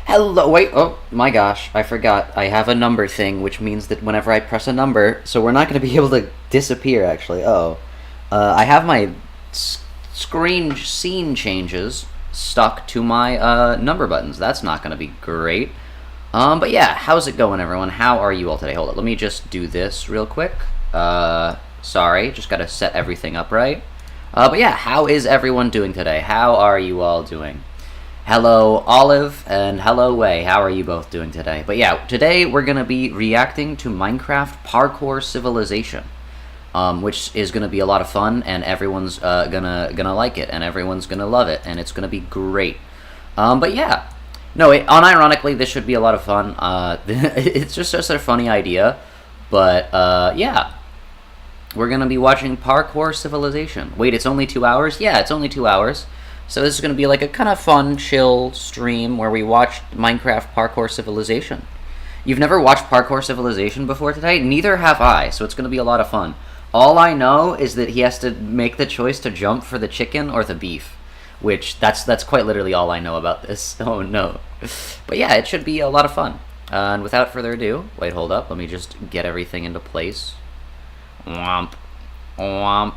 Hello, wait, oh my gosh, I forgot. I have a number thing, which means that whenever I press a number, so we're not going to be able to disappear, actually. I have my scene changes stuck to my number buttons. That's not going to be great. But yeah, how's it going, everyone? How are you all today? Hold on, let me just do this real quick. Sorry, just got to set everything up right. But yeah, how is everyone doing today? How are you all doing? Hello, Olive, and hello, Wei. How are you both doing today? But yeah, today we're going to be reacting to Minecraft Parkour Civilization, which is going to be a lot of fun, and everyone's gonna like it, and everyone's going to love it, and it's going to be great. But yeah, no, unironically, this should be a lot of fun. It's just a funny idea, but yeah. We're going to be watching Parkour Civilization. Wait, it's only 2 hours? Yeah, it's only 2 hours. So this is going to be like a kind of fun, chill stream where we watch Minecraft Parkour Civilization. You've never watched Parkour Civilization before today? Neither have I, so it's going to be a lot of fun. All I know is that he has to make the choice to jump for the chicken or the beef, which that's quite literally all I know about this. Oh no. But yeah, it should be a lot of fun. And without further ado, wait, hold up, let me just get everything into place. Womp. Womp.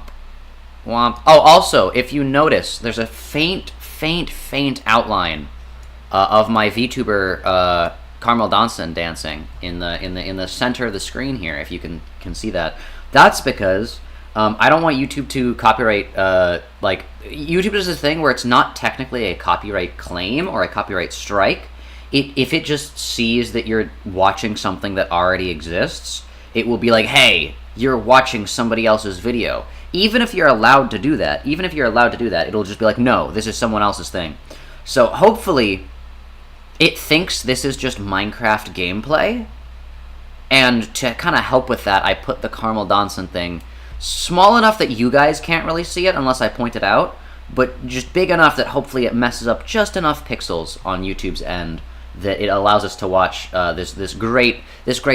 Womp. Oh, also, if you notice, there's a faint outline of my VTuber Carmel Donson dancing in the center of the screen here. If you can see that, that's because I don't want YouTube to copyright. Like, YouTube does this thing where it's not technically a copyright claim or a copyright strike. If it just sees that you're watching something that already exists, it will be like, hey, you're watching somebody else's video. Even if you're allowed to do that, it'll just be like, no, this is someone else's thing. So hopefully, it thinks this is just Minecraft gameplay. And to kind of help with that, I put the Carmel Donson thing small enough that you guys can't really see it unless I point it out, but just big enough that hopefully it messes up just enough pixels on YouTube's end that it allows us to watch this great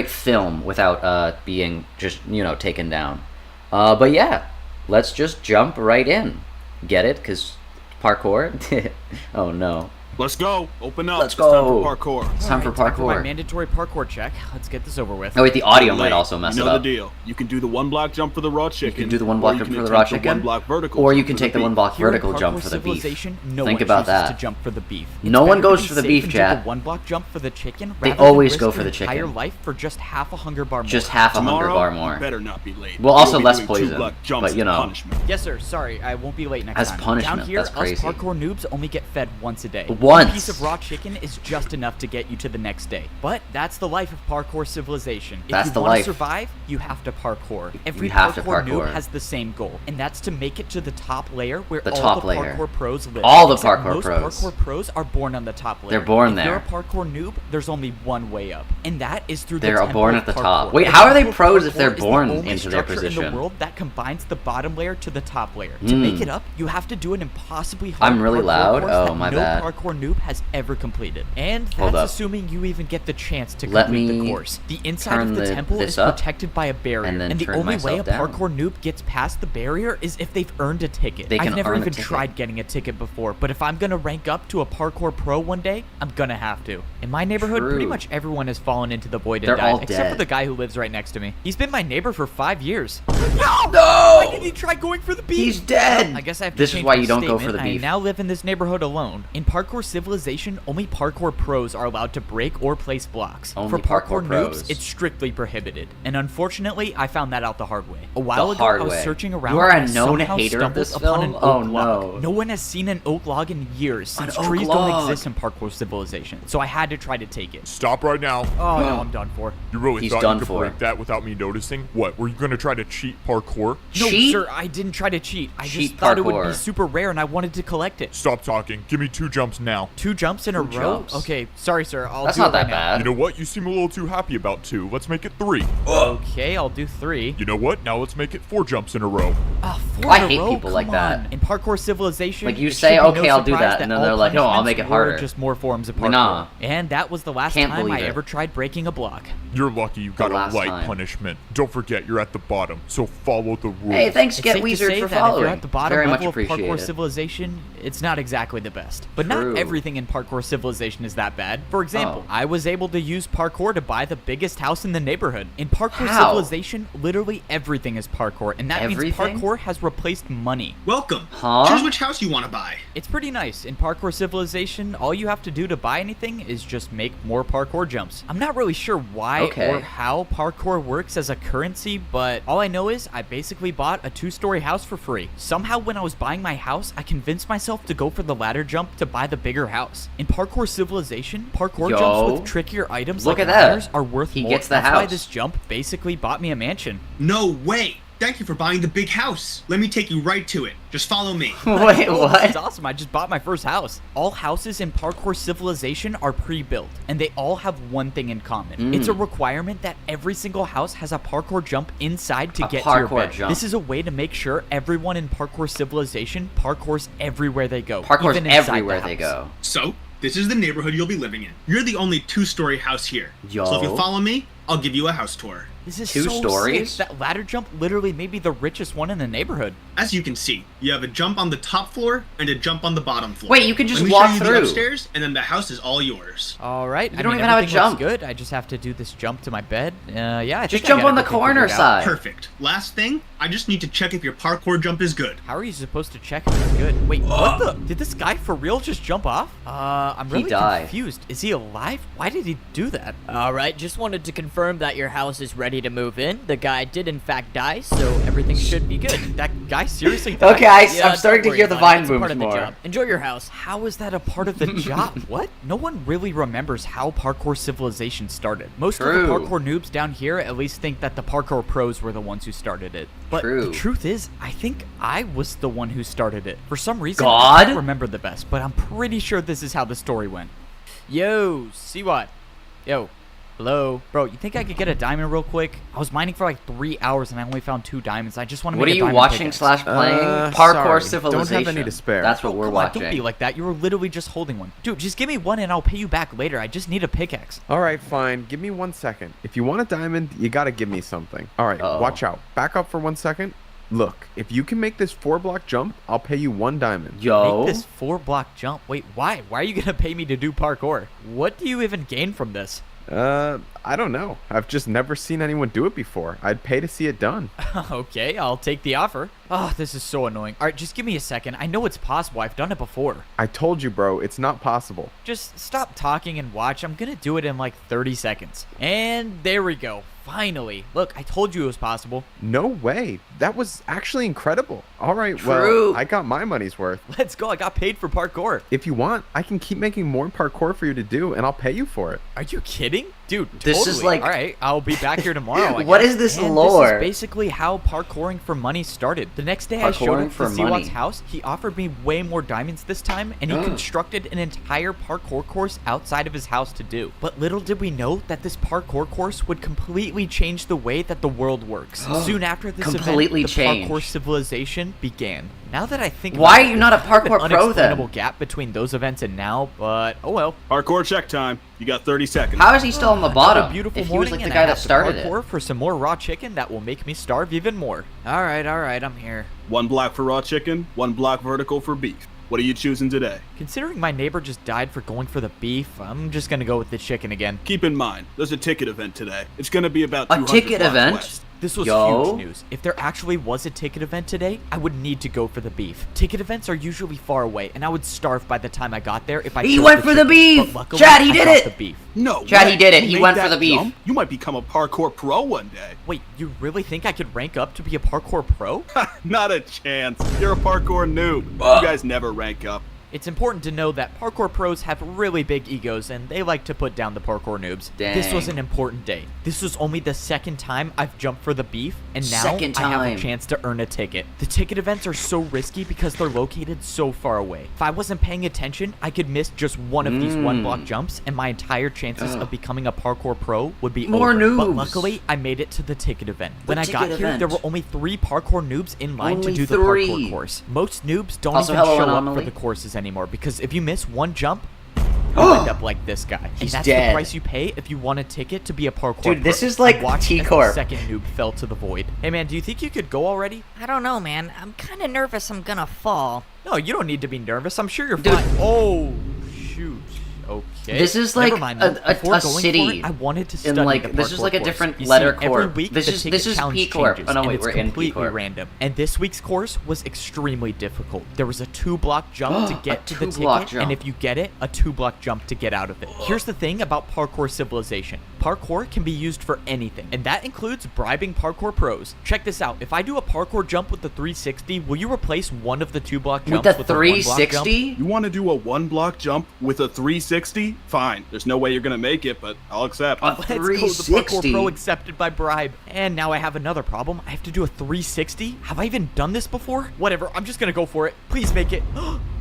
film without being just, taken down. But yeah. Let's just jump right in. Get it? Because parkour? Oh no. Let's go. Open up. Let's go. It's time for parkour. It's time for Time for my parkour. mandatory parkour check. Let's get this over with. Oh wait, the audio might also mess it up. You know the deal. You can do the one block jump for the raw chicken. You can do the one block jump for the raw chicken. Or you can take the one block vertical jump for the beef. Think about that. To jump for the beef. No one goes for the beef, chat. The one block jump for the chicken. They always go for the chicken. Entire life for just half a hunger bar more. Just half a hunger bar more. Better not be late. Well, also less poison, but you know. Yes, sir. Sorry, I won't be late next time. As punishment. Down here, That's crazy. us parkour noobs only get fed once a day. Once. A piece of raw chicken is just enough to get you to the next day. But that's the life of Parkour Civilization. If you want to survive, you have to parkour. Every parkour noob has the same goal, and that's to make it to the top layer where all the parkour pros live. All the parkour pros. Most parkour pros are born on the top layer. They're born there. If you're a parkour noob, there's only one way up, and that is through they're the temple born of at the parkour. top. Wait, how are they pros if they're born into their position? In the world that combines the bottom layer to the top layer. To make it up, you have to do an impossibly hard I'm really loud. Oh, my bad. No parkour noob has ever completed, and that's assuming you even get the chance to complete the course. The inside of the temple is protected by a barrier, and the only way a parkour noob gets past the barrier is if they've earned a ticket. I've never even tried getting a ticket before, but if I'm gonna rank up to a parkour pro one day, I'm gonna have to. In my neighborhood, pretty much everyone has fallen into the void and died, except for the guy who lives right next to me. He's been my neighbor for 5 years. No! Why did he try going for the beef? He's dead! Well, I guess I have to This is why you don't go for the beef. I now live in this neighborhood alone. In Parkour Civilization, only parkour pros are allowed to break or place blocks. For parkour noobs, it's strictly prohibited. And unfortunately, I found that out the hard way. A while ago, I was searching around. You are a and known somehow hater of this upon film? an Oh oak no. log. No one has seen an oak log in years, since trees don't exist in Parkour Civilization. So I had to try to take it. Stop right now. Oh no, I'm done for. You really thought you could break that without me noticing? What, were you going to try to cheat parkour? No, sir, I didn't try to cheat. I just thought it would be super rare and I wanted to collect it. Stop talking. Give me 2 jumps now. now. 2 jumps in a row? Jumps. Okay, sorry, sir. That's not that bad. You know what? You seem a little too happy about 2. Let's make it 3. Okay, I'll do 3. You know what? Now let's make it 4 jumps in a row. 4 I in a hate row? people like Come that. on. In Parkour Civilization, Like, you it say, should be okay, no I'll do surprise that, and then they're all like, no, I'll punishments make it were harder. just more forms of parkour. Nah. And that was the last Can't time believe I it. ever tried breaking a block. You're lucky you got a last light time. punishment. Don't forget, you're at the bottom, so follow the rules. Hey, thanks, It's Get safe to Wizard, say for that if following. you're at the bottom Very much level of Parkour appreciated. Civilization, it's not exactly the best. But True. not everything in Parkour Civilization is that bad. For example, Oh. I was able to use parkour to buy the biggest house in the neighborhood. In Parkour How? Civilization, literally everything is parkour, and that means Everything? parkour has replaced money. Welcome. Huh? Choose which house you want to buy. It's pretty nice. In Parkour Civilization, all you have to do to buy anything is just make more parkour jumps. I'm not really sure why Okay. or how parkour works as a currency, but all I know is I basically bought a 2-story house for free. Somehow when I was buying my house, I convinced myself to go for the ladder jump to buy the bigger house. In Parkour Civilization, parkour Yo. jumps with trickier items Look like at that. ladders are worth He more. gets the That's why house. this jump basically bought me a mansion. No way. Thank you for buying the big house. Let me take you right to it. Just follow me. Wait, Oh, this is what? awesome. I just bought my first house. All houses in Parkour Civilization are pre-built, and they all have one thing in common. It's a requirement that every single house has a parkour jump inside to A get to your parkour bed. jump. This is a way to make sure everyone in Parkour Civilization parkours everywhere they go. Parkour's even inside everywhere the they house. go. So, this is the neighborhood you'll be living in. You're the only 2-story house here. Yo. So if you follow me, I'll give you a house tour. This is 2 so stories? sick. That ladder jump literally made me the richest one in the neighborhood. As you can see, you have a jump on the top floor and a jump on the bottom floor. Wait, you can just Let me walk show you through. The upstairs, and then the house is all yours. All right. You don't even have a everything looks jump. good. I just have to do this jump to my bed. Yeah, I Just think I jump got on the everything corner figured out. side. Perfect. Last thing, I just need to check if your parkour jump is good. How are you supposed to check if it's good? Wait, what the? Did this guy for real just jump off? I'm really died. confused. Is he alive? Why did he do that? Alright, just wanted to confirm that your house is ready to move in. The guy did in fact die, so everything should be good. That guy seriously died? Okay, I'm Yeah, starting don't to hear worry the about it. vine It's a part booms of the more. job. Enjoy your house. How is that a part of the job? What? No one really remembers how Parkour Civilization started. Most of True. the parkour noobs down here at least think that the parkour pros were the ones who started it. But True. the truth is, I think I was the one who started it. For some reason, God? I don't remember the best, but I'm pretty sure this is how the story went. Yo, see what? Yo. Hello? Bro, you think I could get a diamond real quick? I was mining for like 3 hours and I only found 2 diamonds. I just want to What make are a you diamond watching pickaxe. slash playing? Parkour sorry. Civilization. Don't have any to spare. That's what Oh, we're come on, watching. don't be like that. You were literally just holding one. Dude, just give me one and I'll pay you back later. I just need a pickaxe. All right, fine. Give me 1 second. If you want a diamond, you gotta give me something. All right, Uh-oh. watch out. Back up for 1 second. Look, if you can make this 4-block jump, I'll pay you 1 diamond. Yo. Make this 4-block jump. Wait, why? Why are you going to pay me to do parkour? What do you even gain from this? I don't know. I've just never seen anyone do it before. I'd pay to see it done. Okay, I'll take the offer. Oh, this is so annoying. All right, just give me a second. I know it's possible. I've done it before. I told you, bro, it's not possible. Just stop talking and watch. I'm going to do it in like 30 seconds. And there we go. Finally. Look, I told you it was possible. No way. That was actually incredible. All right, True. well, I got my money's worth. Let's go. I got paid for parkour. If you want, I can keep making more parkour for you to do, and I'll pay you for it. Are you kidding? Dude, This is totally. like- All right, I'll be back here tomorrow. What is this lore? This is basically how parkouring for money started. The next day I showed Parkouring him for to money. Ziwat's house. He offered me way more diamonds this time, and he constructed an entire parkour course outside of his house to do. But little did we know that this parkour course would completely change the way that the world works. Soon after this Completely event, the changed. parkour civilization began. Now that I think Why about are you it, not a there's kind of parkour an pro, then? unexplainable gap between those events and now, but oh well. Parkour check time. You got 30 seconds. How is he still on the Another bottom? beautiful If he morning, was like the and guy I that have to started parkour it. for some more raw chicken that will make me starve even more. All right, I'm here. 1 block for raw chicken, 1 block vertical for beef. What are you choosing today? Considering my neighbor just died for going for the beef, I'm just gonna go with the chicken again. Keep in mind, there's a ticket event today. It's gonna be about A 200 ticket blocks event? west. This was Yo. huge news. If there actually was a ticket event today, I would need to go for the beef. Ticket events are usually far away, and I would starve by the time I got there if I He chose went for the chicken. beef! But luckily, Chad, he I did got it! The beef. No Chad, way. he did it. You He made went for that the beef. jump? You might become a parkour pro one day. Wait, you really think I could rank up to be a parkour pro? Not a chance. You're a parkour noob. You guys never rank up. It's important to know that parkour pros have really big egos and they like to put down the parkour noobs. Dang. This was an important day. This was only the second time I've jumped for the beef, and now I have a chance to earn a ticket. The ticket events are so risky because they're located so far away. If I wasn't paying attention, I could miss just one of these one-block jumps, and my entire chances of becoming a parkour pro would be over. Noobs. But luckily, I made it to the ticket event. When I got here, there were only 3 parkour noobs in line to do the parkour course. Most noobs don't even show up for the courses anymore, because if you miss one jump, you end up like this guy. And that's the price you pay if you want a ticket to be a parkour pro. Dude, this is like T-Corp. The second noob fell to the void. Hey man, do you think you could go already? I don't know, man. I'm kind of nervous I'm gonna fall. No, you don't need to be nervous. I'm sure you're fine. Oh, shoot. Okay. This is like a city. I wanted to study like the this is like a different course. letter Every corp. week, This is P Corp. Oh no, wait, we're in P Corp. Random. And this week's course was extremely difficult. There was a 2-block jump to get to the ticket, and if you get it, a 2-block jump to get out of it. Here's the thing about parkour civilization. Parkour can be used for anything, and that includes bribing parkour pros. Check this out. If I do a parkour jump with the 360, will you replace one of the 2-block jumps with the 360? You want to do a 1-block jump with a 360? Fine. There's no way you're gonna make it, but I'll accept. Let's go. The parkour pro accepted by bribe. And now I have another problem. I have to do a 360? Have I even done this before? Whatever. I'm just gonna go for it. Please make it.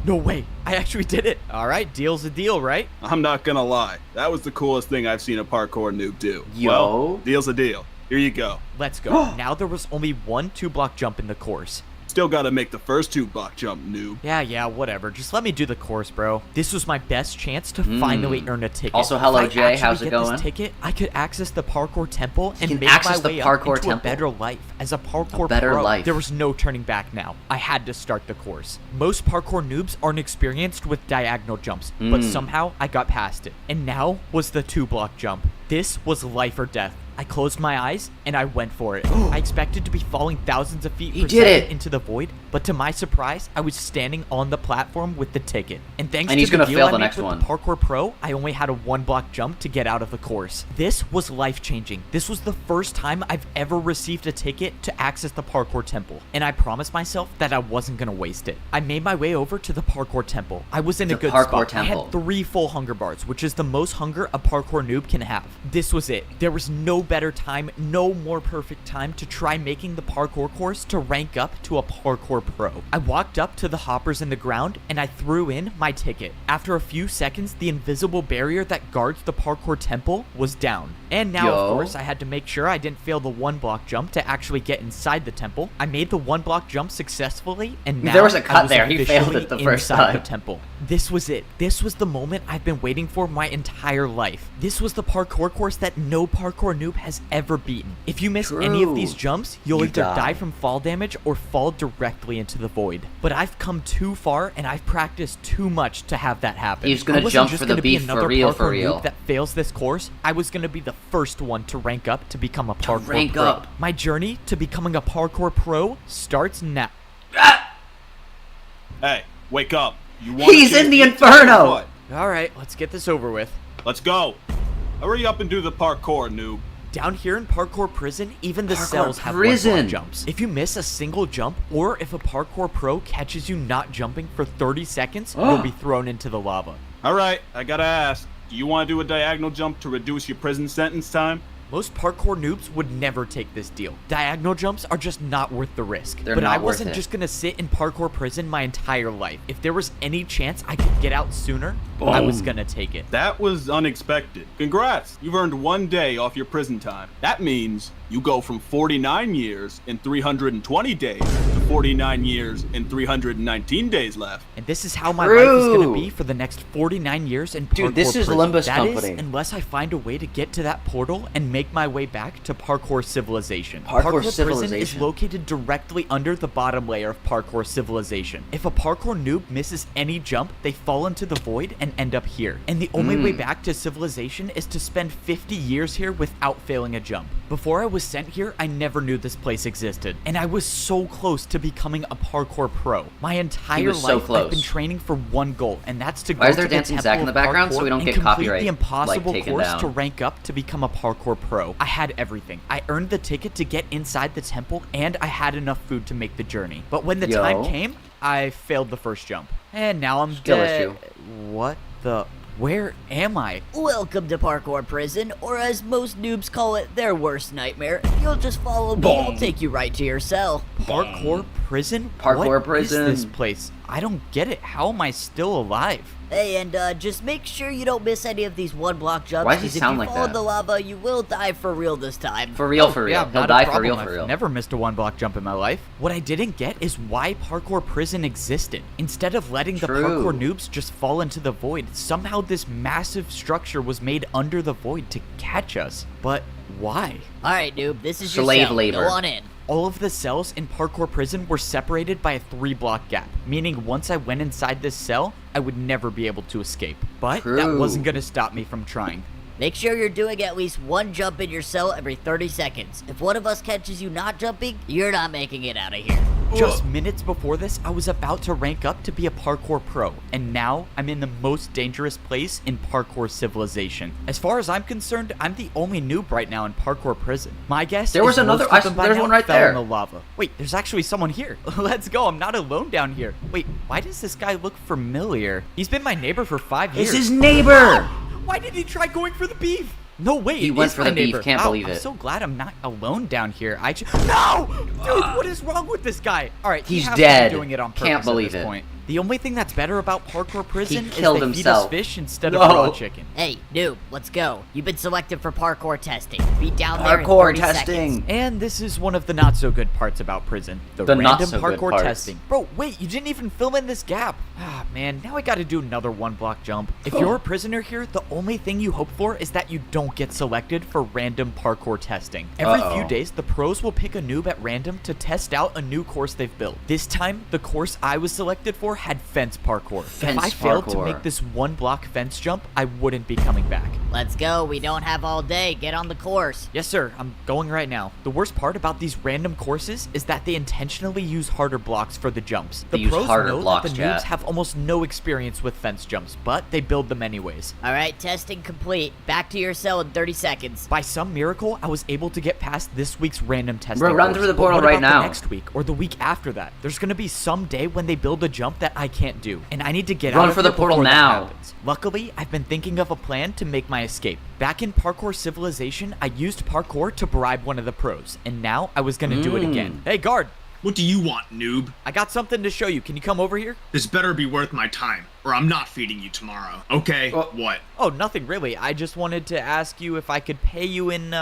No way. I actually did it. All right. Deal's a deal, right? I'm not gonna lie. That was the coolest thing I've seen a parkour noob do. Yo. Well, deal's a deal. Here you go. Let's go. Now there was only one 2-block jump in the course. Still gotta make the first 2-block jump, noob. Yeah, whatever. Just let me do the course, bro. This was my best chance to finally earn a ticket. Also, hello, Jay. How's it going? This ticket, I could access the parkour temple and make my way up into a better life as a parkour pro. There was no turning back now. I had to start the course. Most parkour noobs aren't experienced with diagonal jumps, but somehow I got past it. And now was the 2-block jump. This was life or death. I closed my eyes and I went for it. I expected to be falling thousands of feet per second into the void, but to my surprise, I was standing on the platform with the ticket. And thanks to the deal I made with the parkour pro, I only had a 1-block jump to get out of the course. This was life-changing. This was the first time I've ever received a ticket to access the parkour temple, and I promised myself that I wasn't gonna waste it. I made my way over to the parkour temple. I was in a good spot. I had 3 full hunger bars, which is the most hunger a parkour noob can have. This was it. There was no better time, no more perfect time to try making the parkour course to rank up to a parkour pro. I walked up to the hoppers in the ground and I threw in my ticket. After a few seconds, the invisible barrier that guards the parkour temple was down. And now, of course, I had to make sure I didn't fail the 1-block jump to actually get inside the temple. I made the 1-block jump successfully, and now there was a cut there. He failed it the first time. The temple. This was it. This was the moment I've been waiting for my entire life. This was the parkour course that no parkour noob has ever beaten. If you miss any of these jumps, you'll either die from fall damage or fall directly into the void. But I've come too far and I've practiced too much to have that happen. He's gonna jump for the beef for real. That fails this course. I was gonna be the first one to rank up to become a parkour pro. My journey to becoming a parkour pro starts now. Hey, wake up. He's in the inferno! Alright, let's get this over with. Let's go. Hurry up and do the parkour, noob. Down here in parkour prison, even the cells have 1-block jumps. If you miss a single jump, or if a parkour pro catches you not jumping for 30 seconds, you'll be thrown into the lava. Alright, I gotta ask. Do you want to do a diagonal jump to reduce your prison sentence time? Most parkour noobs would never take this deal. Diagonal jumps are just not worth the risk. But I wasn't just gonna sit in parkour prison my entire life. If there was any chance I could get out sooner, I was gonna take it. That was unexpected. Congrats! You've earned 1 day off your prison time. That means you go from 49 years and 320 days to 49 years and 319 days left. And this is how my life is gonna be for the next 49 years in parkour Dude, this is prison. Limbus That Company. is, unless I find a way to get to that portal and make my way back to parkour civilization. Parkour prison is located directly under the bottom layer of parkour civilization. If a parkour noob misses any jump, they fall into the void and end up here. And the only way back to civilization is to spend 50 years here without failing a jump. Before I was sent here, I never knew this place existed. And I was so close to becoming a parkour pro. My entire life, I've been training for one goal, and that's to go to the Dancing temple Zach in the background of so we don't and get complete copyright the impossible course down. to rank up to become a parkour pro. I had everything. I earned the ticket to get inside the temple, and I had enough food to make the journey. But when the time came, I failed the first jump. And now I'm Skill dead. issue. What the? Where am I? Welcome to Parkour Prison, or as most noobs call it, their worst nightmare. If you'll just follow me, I'll take you right to your cell. Parkour Prison? Parkour what Prison. Is this place? I don't get it. How am I still alive? Hey, and just make sure you don't miss any of these one-block jumps. Why does he Because sound if like you fall in that? the lava, you will die for real this time. For real, for real. Yeah, He'll not a die for problem. real, for real. I've never missed a one-block jump in my life. What I didn't get is why Parkour Prison existed. Instead of letting the True. parkour noobs just fall into the void, somehow this massive structure was made under the void to catch us. But why? Alright, noob, this is your Slave cell. labor. Go on in. All of the cells in Parkour Prison were separated by a 3-block gap, meaning once I went inside this cell, I would never be able to escape. But that True. wasn't gonna stop me from trying. Make sure you're doing at least one jump in your cell every 30 seconds. If one of us catches you not jumping, you're not making it out of here. Just minutes before this, I was about to rank up to be a parkour pro, and now I'm in the most dangerous place in parkour civilization. As far as I'm concerned, I'm the only noob right now in Parkour Prison. My guess There was is another- most of them by there's now one right fell there. in the lava. Wait, there's actually someone here. Let's go, I'm not alone down here. Wait, why does this guy look familiar? He's been my neighbor for 5 years. It's his neighbor! Why did he try going for the beef? No way. He it went is for my the beef, neighbor. can't Wow, believe I'm it. so glad I'm not alone down here. No! Dude, what is wrong with this guy? All right, he He's has dead. to be doing it on purpose Can't believe at this it. point. The only thing that's better about Parkour Prison is killed they himself. feed us fish instead of No. raw chicken. Hey, noob, let's go. You've been selected for parkour testing. Be down there in Parkour 30 testing. seconds. And this is one of the not so good parts about prison. The The not random so good parkour parts. testing. Bro, wait, you didn't even fill in this gap. Ah, man, now I gotta do another 1-block jump. If you're a prisoner here, the only thing you hope for is that you don't get selected for random parkour testing. Every few days, the pros will pick a noob at random to test out a new course they've built. This time, the course I was selected for had fence parkour. If I failed to parkour. make this 1-block fence jump, I wouldn't be coming back. Let's go. We don't have all day. Get on the course. Yes, sir. I'm going right now. The worst part about these random courses is that they intentionally use harder blocks for the jumps. They The use pros harder know blocks, that the noobs chat. have almost no experience with fence jumps, but they build them anyways. Alright, testing complete. Back to your cell in 30 seconds. By some miracle, I was able to get past this week's random testing. Bro, run course. through the But portal what right about the now. next week or the week after that? There's gonna be some day when they build a jump that I can't do, and I need to get Run out of for the here portal before that now. happens. Luckily, I've been thinking of a plan to make my escape. Back in Parkour Civilization, I used parkour to bribe one of the pros, and now I was gonna do it again. Hey, guard! What do you want, noob? I got something to show you. Can you come over here? This better be worth my time, or I'm not feeding you tomorrow. Okay, what? Oh, nothing really. I just wanted to ask you if I could pay you in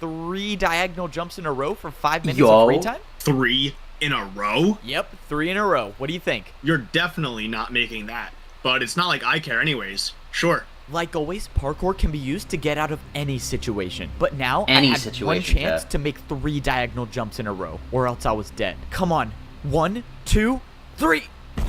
3 diagonal jumps in a row for 5 minutes of free time? 3 in a row? Yep, 3 in a row. What do you think? You're definitely not making that. But it's not like I care anyways. Sure. Like always, parkour can be used to get out of any situation. But now Any I had situation, one chance Chet. to make 3 diagonal jumps in a row, or else I was dead. Come on. 1, 2, 3.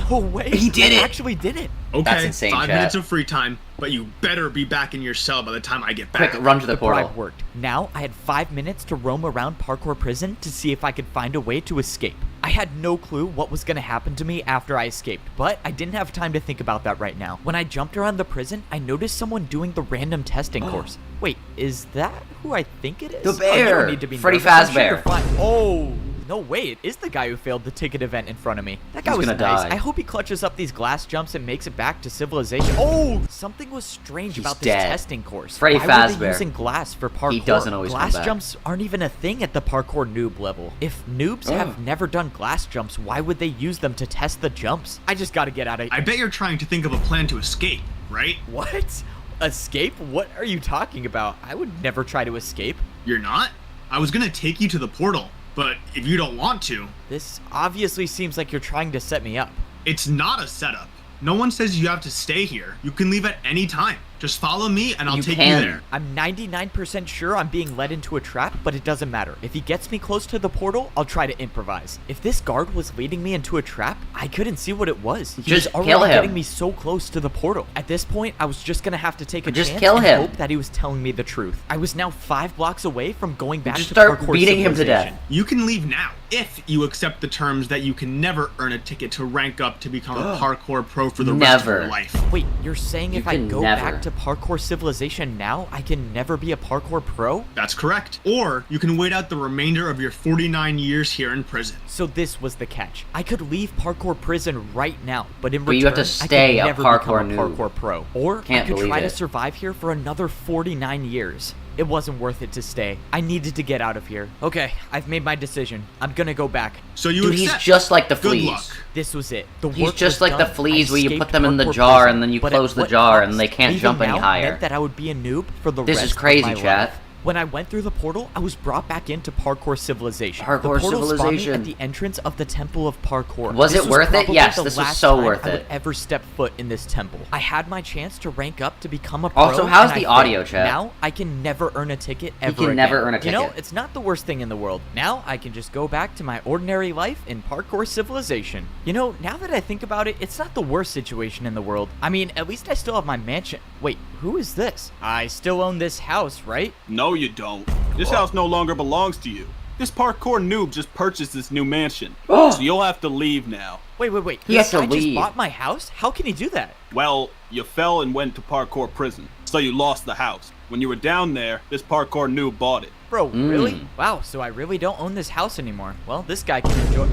No way. He did it. I actually did it. Okay, That's insane, 5 chat. minutes of free time, but you better be back in your cell by the time I get back. Quick, run to the portal. Bribe worked. Now I had 5 minutes to roam around Parkour Prison to see if I could find a way to escape. I had no clue what was going to happen to me after I escaped, but I didn't have time to think about that right now. When I jumped around the prison, I noticed someone doing the random testing course. Wait, is that who I think it is? The Oh, you bear! don't need to be Freddy nervous. I'm sure Fazbear. you're fine. Oh, no way, it is the guy who failed the ticket event in front of me. That guy He's was gonna nice. die. I hope he clutches up these glass jumps and makes it back to civilization. Oh, something was strange He's about this dead. testing course. Freddy Why were they Fazbear. using glass for parkour? He doesn't always come Glass back. jumps aren't even a thing at the parkour noob level. If noobs have never done glass jumps, why would they use them to test the jumps? I just gotta get out of here. I bet you're trying to think of a plan to escape, right? What? Escape? What are you talking about? I would never try to escape. You're not? I was gonna take you to the portal, but if you don't want to, This obviously seems like you're trying to set me up. it's not a setup. No one says you have to stay here. You can leave at any time. Just follow me and I'll You take can. you there. I'm 99% sure I'm being led into a trap, but it doesn't matter. If he gets me close to the portal, I'll try to improvise. If this guard was leading me into a trap, I couldn't see what it was. He Just was already kill him. getting me so close to the portal. At this point, I was just gonna have to take a Just chance kill and him. hope that he was telling me the truth. I was now 5 blocks away from going back Just to start parkour beating him to civilization. death. You can leave now if you accept the terms that you can never earn a ticket to rank up to become a parkour pro for the rest of Never. your life. Wait, you're saying You if I can go never. back to into parkour civilization now, I can never be a parkour pro? That's correct. Or you can wait out the remainder of your 49 years here in prison. So this was the catch. I could leave parkour prison right now, but in But return, you have to stay I a could never parkour become a noob. parkour pro. Or Can't I could believe try it. to survive here for another 49 years. It wasn't worth it to stay. I needed to get out of here. Okay, I've made my decision. I'm gonna go back. So you Dude, he's accept. just like the Good fleas. luck. This was it. The He's work just was like the done. fleas I where you put escaped them in the parkour jar prison. and then you But close at the what jar cost? and they can't Leaving jump any now higher. meant that I would be a noob for the This rest is crazy, of my chat. life. When I went through the portal, I was brought back into parkour civilization. Parkour the portal spawned me civilization. at the entrance of the Temple of Parkour. Was This it worth it? probably Yes, the this was last so time worth I would it. ever step foot in this temple. I had my chance to rank up to become a pro. Also, how's and the I audio, failed. chat? Now I can never earn a ticket ever can again. never earn a You know, ticket. it's not the worst thing in the world. Now I can just go back to my ordinary life in parkour civilization. You know, now that I think about it, it's not the worst situation in the world. I mean, at least I still have my mansion. Wait, who is this? I still own this house, right? No, you don't. This house no longer belongs to you. This parkour noob just purchased this new mansion. So you'll have to leave now. Wait. He This has to guy just leave. bought my house? How can he do that? Well, you fell and went to parkour prison, so you lost the house. When you were down there, this parkour noob bought it. Bro, really? Wow, so I really don't own this house anymore. Well, this guy can enjoy...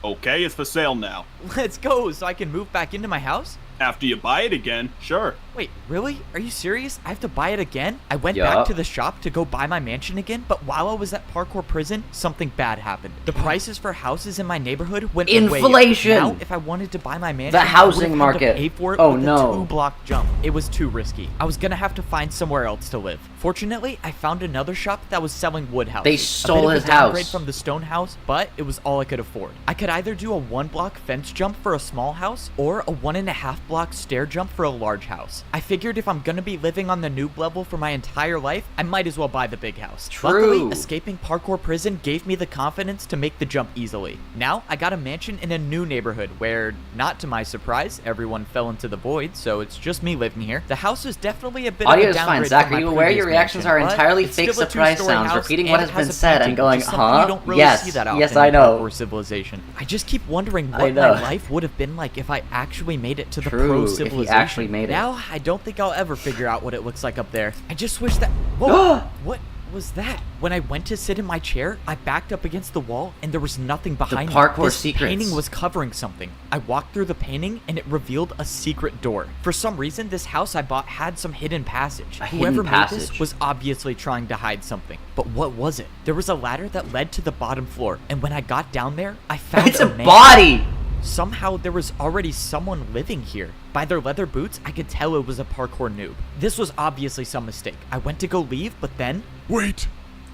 Okay, it's for sale now. Let's go, so I can move back into my house? After you buy it again, sure. Wait, really? Are you serious? I have to buy it again? I went Yup. back to the shop to go buy my mansion again, but while I was at parkour prison, something bad happened. The prices for houses in my neighborhood went way up. Inflation! Now, if I wanted to buy my mansion, The I housing would've had to market. pay for it Oh, with no. a 2-block jump. It was too risky. I was gonna have to find somewhere else to live. Fortunately, I found another shop that was selling wood houses. They stole a bit his of a downgrade house. from the stone house, but it was all I could afford. I could either do a 1-block fence jump for a small house or a 1.5-block stair jump for a large house. I figured if I'm gonna be living on the noob level for my entire life, I might as well buy the big house. True. Luckily, escaping parkour prison gave me the confidence to make the jump easily. Now, I got a mansion in a new neighborhood where, not to my surprise, everyone fell into the void, so it's just me living here. The house is definitely a bit Audio of is a fine, downgrade Zach. from Are my you aware your previous reactions mansion, are but entirely it's fake still a surprise two-story sounds, house, repeating and what it has has been a said and painting, going, which is something huh? you don't really Yes, see that yes, often I in know. parkour civilization. I just keep wondering I what know. my life would have been like if I actually made it to the True, pro if he civilization. actually made it. Now, I don't think I'll ever figure out what it looks like up there. I just wish that... Whoa! What was that? When I went to sit in my chair, I backed up against the wall and there was nothing behind me. parkour This secrets. painting was covering something. I walked through the painting and it revealed a secret door. For some reason, this house I bought had some hidden passage. A Whoever hidden made this passage. was obviously trying to hide something. But what was it? There was a ladder that led to the bottom floor, and when I got down there, I found It's a man. body! Somehow there was already someone living here. By their leather boots, I could tell it was a parkour noob. This was obviously some mistake. I went to go leave, but then Wait!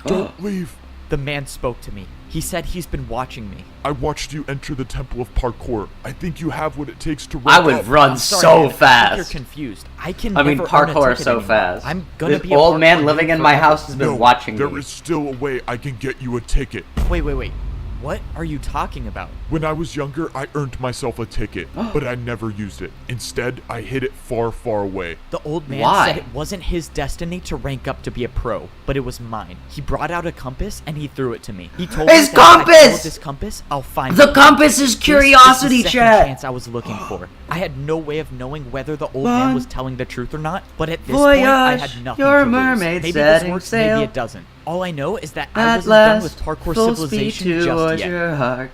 Don't leave! the man spoke to me. He said he's been watching me. I watched you enter the Temple of Parkour. I think you have what it takes to I rank would up. run I'm sorry, so man, I think fast. You're confused. I can I mean, never earn a parkour ticket so anymore. fast. I'm gonna This be a old man parkour living noob in my forever. house has been No, watching there me. is still a way I can get you a ticket. Wait. What are you talking about? When I was younger, I earned myself a ticket, but I never used it. Instead, I hid it far, far away. The old man Why? said it wasn't his destiny to rank up to be a pro, but it was mine. He brought out a compass and he threw it to me. He told His me that if I compass! followed this compass, I'll find The it. compass is This curiosity, is the second chat! chance I was looking for. I had no way of knowing whether the old man was telling the truth or not, but at this point, I had Voyage, nothing your to lose. mermaid Maybe this setting works, sail. maybe it doesn't. All I know is that I At wasn't done last, with parkour full speed civilization just towards yet. your heart.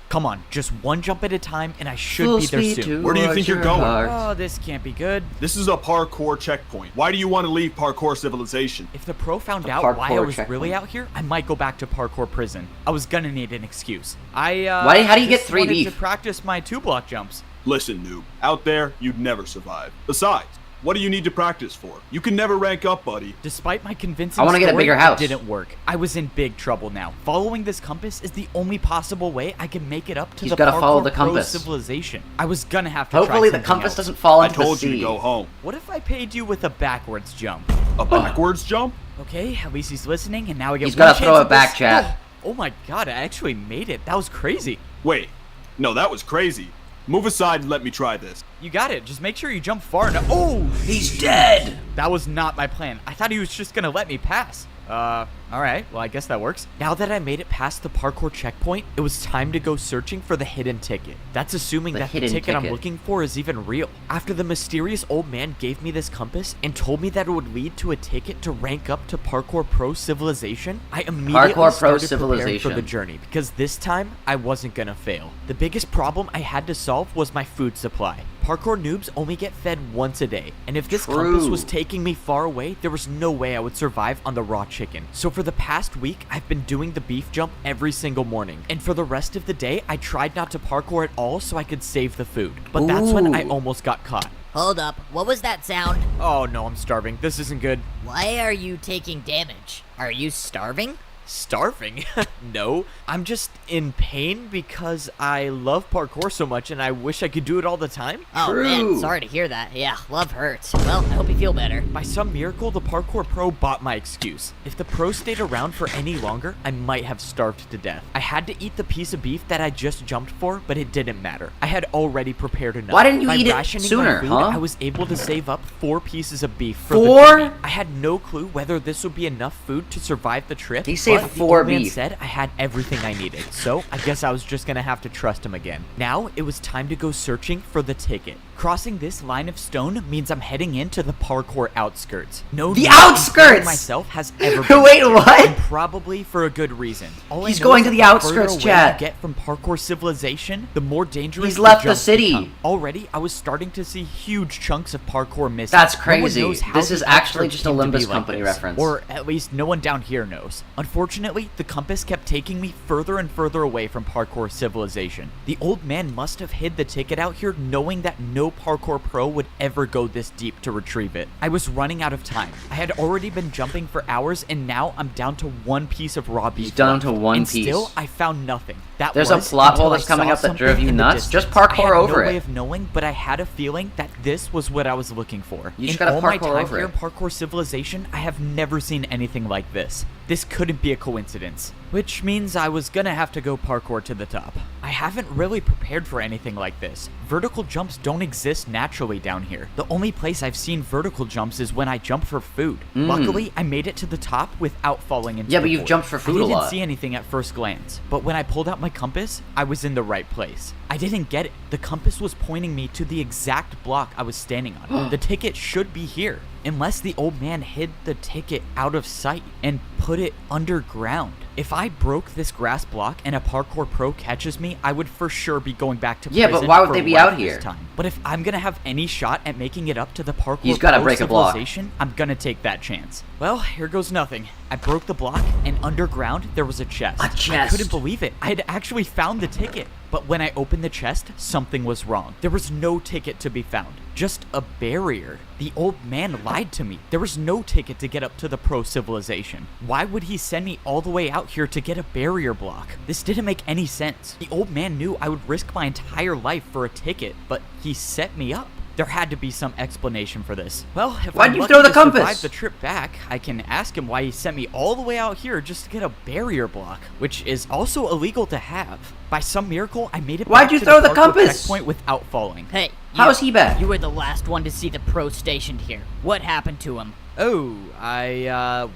Come on, just one jump at a time, and I should Full be there speed soon. Where do you towards think you're your going? heart. Oh, this can't be good. This is a parkour checkpoint. Why do you want to leave parkour civilization? If the pro found A out why I parkour was really checkpoint. out here, I might go back to parkour prison. I was gonna need an excuse. How do you get 3 wanted beef? to practice my 2-block jumps. Listen, noob. Out there, you'd never survive. Besides, what do you need to practice for? You can never rank up, buddy. Despite my convincing I wanna get a story, bigger house. it didn't work. I was in big trouble now. Following this compass is the only possible way I can make it up to He's the gotta parkour follow the pro compass. civilization. I was gonna have to Hopefully try the something compass else. doesn't fall I into the told you sea. to go home. What if I paid you with a backwards jump? A backwards jump? Okay, at least he's listening, and now I get He's one gotta chance throw at it back, this. chat. Oh my god, I actually made it. That was crazy. Wait. No, that was crazy. Move aside and let me try this. You got it. Just make sure you jump far enough. Oh, He's dead! that was not my plan. I thought he was just gonna let me pass. Alright, well I guess that works. Now that I made it past the parkour checkpoint, it was time to go searching for the hidden ticket. That's assuming that the ticket I'm looking for is even real. After the mysterious old man gave me this compass and told me that it would lead to a ticket to rank up to Parkour Pro Civilization, I immediately started preparing for the journey, because this time, I wasn't gonna fail. The biggest problem I had to solve was my food supply. Parkour noobs only get fed once a day, and if this compass was taking me far away, there was no way I would survive on the raw chicken. So for the past week, I've been doing the beef jump every single morning, and for the rest of the day, I tried not to parkour at all so I could save the food. But that's when I almost got caught. Hold up, what was that sound? Oh no, I'm starving. This isn't good. Why are you taking damage? Are you starving? Starving? No, I'm just in pain because I love parkour so much and I wish I could do it all the time. Oh man, sorry to hear that. Yeah, love hurts. Well, I hope you feel better. By some miracle, the Parkour Pro bought my excuse. If the Pro stayed around for any longer, I might have starved to death. I had to eat the piece of beef that I just jumped for, but it didn't matter. I had already prepared enough. Why didn't you eat it sooner, food, I was able to save up 4 pieces of beef for 4? the journey. I had no clue whether this would be enough food to survive the trip. He saved 4 beef. Said I had everything I needed, so I guess I was just gonna have to trust him again. Now it was time to go searching for the ticket. Crossing this line of stone means I'm heading into the parkour outskirts. No, the outskirts myself has ever been. Wait, what? And probably for a good reason. He's going to the outskirts, chat. Get from Parkour Civilization, the more dangerous. He's left the city. Already, I was starting to see huge chunks of parkour missing. That's crazy. This is actually just a Limbus company reference, or at least no one down here knows. Unfortunately, the compass kept taking me further and further away from Parkour Civilization. The old man must have hid the ticket out here, knowing that no Parkour Pro would ever go this deep to retrieve it. I was running out of time. I had already been jumping for hours, and now I'm down to 1 piece of raw beef. Down to 1 piece. Still, I found nothing. There's a plot hole that's coming up that drove you nuts. Just parkour over it. I had no way of knowing, but I had a feeling that this was what I was looking for. You just gotta parkour over it. In all my time here in Parkour Civilization, I have never seen anything like this. This couldn't be a coincidence. Which means I was gonna have to go parkour to the top. I haven't really prepared for anything like this. Vertical jumps don't exist naturally down here. The only place I've seen vertical jumps is when I jump for food. Luckily, I made it to the top without falling into the but you've jumped for food a lot. I didn't see anything at first glance, but when I pulled out my compass, I was in the right place. I didn't get it. The compass was pointing me to the exact block I was standing on. The ticket should be here, unless the old man hid the ticket out of sight and put it underground. If I broke this grass block and a Parkour Pro catches me, I would for sure be going back to prison. Yeah, but why would they be out here? But if I'm gonna have any shot at making it up to the Parkour He's gotta Pro break a block. Civilization, I'm gonna take that chance. Well, here goes nothing. I broke the block, and underground there was a chest. A chest. I couldn't believe it. I had actually found the ticket. But when I opened the chest, something was wrong. There was no ticket to be found, just a barrier. The old man lied to me. There was no ticket to get up to the Pro Civilization. Why would he send me all the way out here to get a barrier block? This didn't make any sense. The old man knew I would risk my entire life for a ticket, but he set me up. There had to be some explanation for this. Well, if Why'd I'm you lucky throw the to compass? survive the trip back, I can ask him why he sent me all the way out here just to get a barrier block, which is also illegal to have. By some miracle, I made it Why'd back you to throw the the parkour compass? checkpoint without falling. Hey, how is he back? You were the last one to see the Pro stationed here. What happened to him? Oh,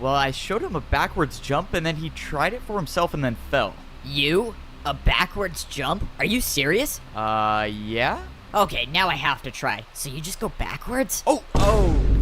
well, I showed him a backwards jump, and then he tried it for himself and then fell. You? A backwards jump? Are you serious? Yeah? Okay, now I have to try. So you just go backwards? Okay,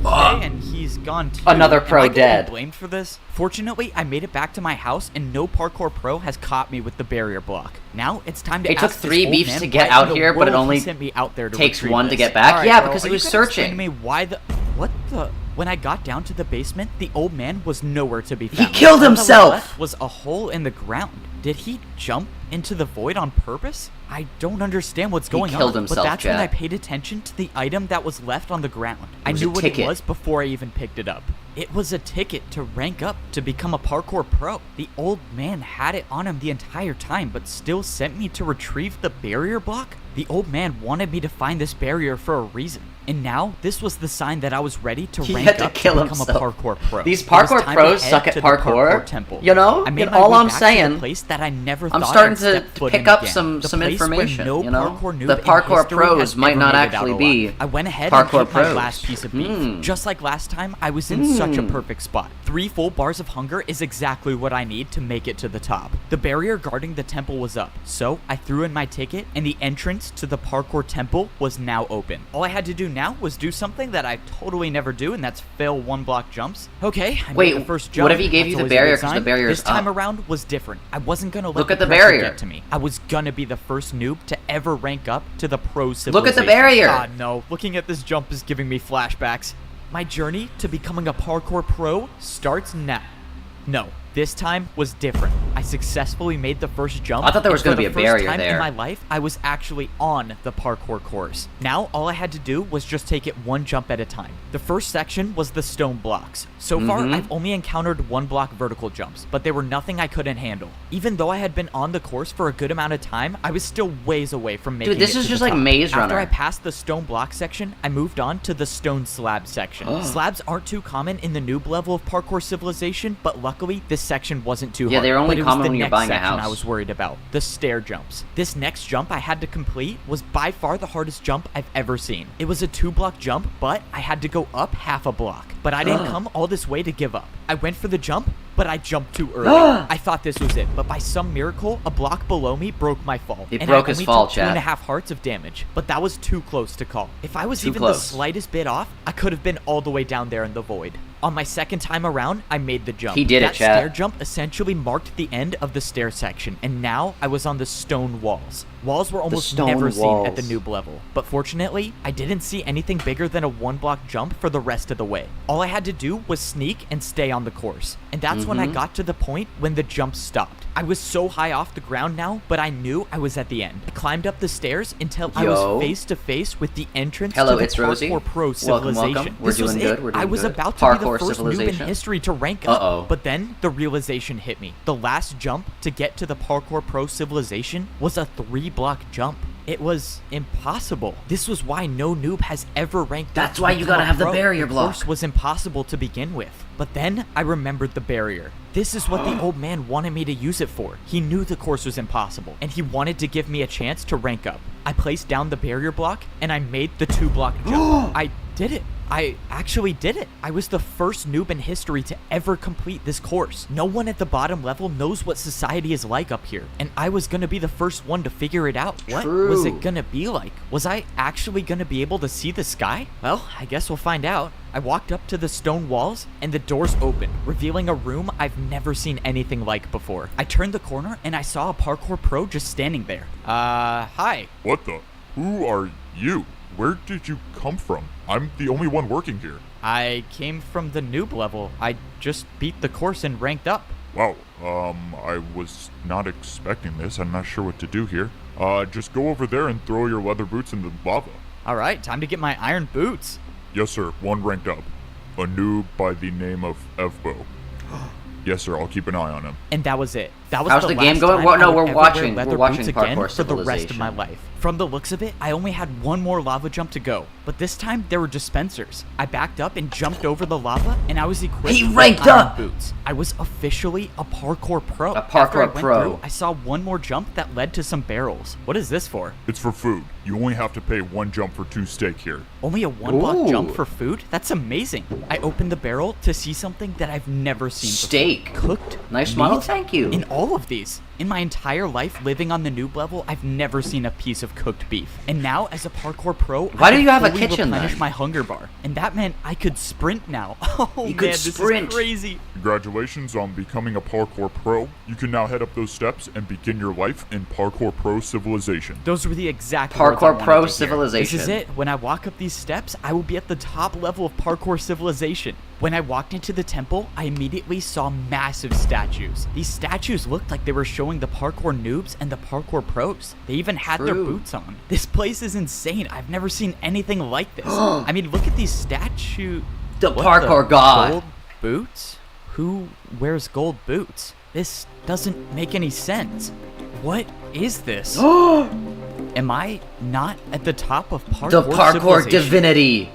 and he's gone too. Another pro Am I dead. getting blamed for this? Fortunately, I made it back to my house, and no Parkour Pro has caught me with the barrier block. Now it's time to. It took 3 beefs to get out here, but it only takes 1 to get back. Yeah, because he was searching. Me why the what the? When I got down to the basement, the old man was nowhere to be found. He killed All himself. left was a hole in the ground. Did he jump into the void on purpose? I don't understand what's going killed on. himself, but that's when chat. I paid attention to the item that was left on the ground. I was knew a what ticket. it was before I even picked it up. It was a ticket to rank up to become a Parkour Pro. The old man had it on him the entire time, but still sent me to retrieve the barrier block? The old man wanted me to find this barrier for a reason. And now, this was the sign that I was ready to He rank had to up kill to become himself. a parkour pro. These It was parkour time pros head suck at to the parkour. temple. You know? I made And my all way I'm back to saying, the place that I never I'm thought starting I'd step to foot pick in up again. some The place where information, no you know? parkour noob The in parkour history pros has might ever not made it actually out be alive. I went ahead parkour and ate my pros. last piece of beef. Just like last time, I was in such a perfect spot. 3 full bars of hunger is exactly what I need to make it to the top. The barrier guarding the temple was up, so I threw in my ticket, and the entrance to the parkour temple was now open. All I had to do now was do something that I totally never do, and that's fail 1 block jumps. Okay, I made the first jump. What if he gave you the barrier because the sign. barrier's This time up? around was different. I wasn't gonna let Look at the pressure barrier. get to me. I was gonna be the first noob to ever rank up to the pro civilization. Look at the barrier. Ah, no. Looking at this jump is giving me flashbacks. My journey to becoming a parkour pro starts now. No, this time was different. I successfully made the first jump. I thought there was going gonna to be a barrier time there. In my life, I was actually on the parkour course. Now, all I had to do was just take it 1 jump at a time. The first section was the stone blocks. So far, I've only encountered 1 block vertical jumps, but they were nothing I couldn't handle. Even though I had been on the course for a good amount of time, I was still ways away from making it Dude, this to is the just like top. Maze Runner. After I passed the stone block section, I moved on to the stone slab section. Slabs aren't too common in the noob level of parkour civilization, but luckily, this section wasn't too hard. Yeah, they're only But it was common the when you're next buying a section house. I was worried about. The stair jumps. This next jump I had to complete was by far the hardest jump I've ever seen. It was a 2-block jump, but I had to go up half a block. But I didn't come all this way to give up. I went for the jump, but I jumped too early. I thought this was it, but by some miracle, a block below me broke my fall. It and broke I his only fall, took chat. 2.5 hearts of damage, but that was too close to call. If I was Too even the close. slightest bit off, I could have been all the way down there in the void. On my second time around, I made the jump. He did it, That chat. stair jump essentially marked the end of the stair section, and now I was on the stone walls. Walls were almost stone never seen at the walls. noob level, but fortunately, I didn't see anything bigger than a 1-block jump for the rest of the way. All I had to do was sneak and stay on the course, and that's when I got to the point when the jump stopped. I was so high off the ground now, but I knew I was at the end. I climbed up the stairs until I was face to face with the entrance Hello, to the it's Rosie. Parkour Pro Welcome, civilization. welcome. We're This was doing good, it. we're doing I was good. about to be the Parkour first noob in civilization. history to rank up, Uh-oh. but then the realization hit me. The last jump to get to the Parkour Pro civilization was a 3-block jump. It was impossible. This was why no noob has ever ranked up. That's why you gotta have the barrier block. The course was impossible to begin with. But then I remembered the barrier. This is what the old man wanted me to use it for. He knew the course was impossible, and he wanted to give me a chance to rank up. I placed down the barrier block, and I made the 2-block jump. I did it. I actually did it. I was the first noob in history to ever complete this course. No one at the bottom level knows what society is like up here, and I was gonna be the first one to figure it out. What was it gonna be like? Was I actually gonna be able to see the sky? Well, I guess we'll find out. I walked up to the stone walls, and the doors opened, revealing a room I've never seen anything like before. I turned the corner, and I saw a parkour pro just standing there. Hi. What the? Who are you? Where did you come from? I'm the only one working here. I came from the noob level. I just beat the course and ranked up. Wow, I was not expecting this. I'm not sure what to do here. Just go over there and throw your leather boots in the lava. Alright, time to get my iron boots. Yes, sir. 1 ranked up. A noob by the name of Evbo. Yes, sir. I'll keep an eye on him. And that was it. That was How's the game going? Well, no, we're watching again Parkour for the rest of my Civilization. life. From the looks of it, I only had 1 more lava jump to go, but this time there were dispensers. I backed up and jumped over the lava, and I was equipped He with ranked iron up! boots. I was officially a parkour pro. A After I parkour went pro. through, I saw 1 more jump that led to some barrels. What is this for? It's for food. You only have to pay 1 jump for 2 steak here. Only a 1-block jump Ooh. for food? That's amazing. I opened the barrel to see something that I've never seen Steak. before. Cooked Nice meat model, thank you. in all of these. In my entire life living on the noob level, I've never seen a piece of cooked beef. And now, as a parkour pro, Why I do could you have a fully kitchen, replenish then? my hunger bar. And that meant I could sprint now. Oh You man, could this sprint. is crazy. Congratulations on becoming a parkour pro. You can now head up those steps and begin your life in Parkour Pro Civilization. Those were the exact Parkour words I wanted Pro to hear. Civilization. This is it. When I walk up these steps, I will be at the top level of Parkour Civilization. When I walked into the temple, I immediately saw massive statues. These statues looked like they were showing the parkour noobs and the parkour pros. They even had their True. boots on. This place is insane. I've never seen anything like this. I mean, look at these statues. The parkour god. Gold boots? Who wears gold boots? This doesn't make any sense. What is this? Am I not at the top of parkour The parkour civilization? divinity.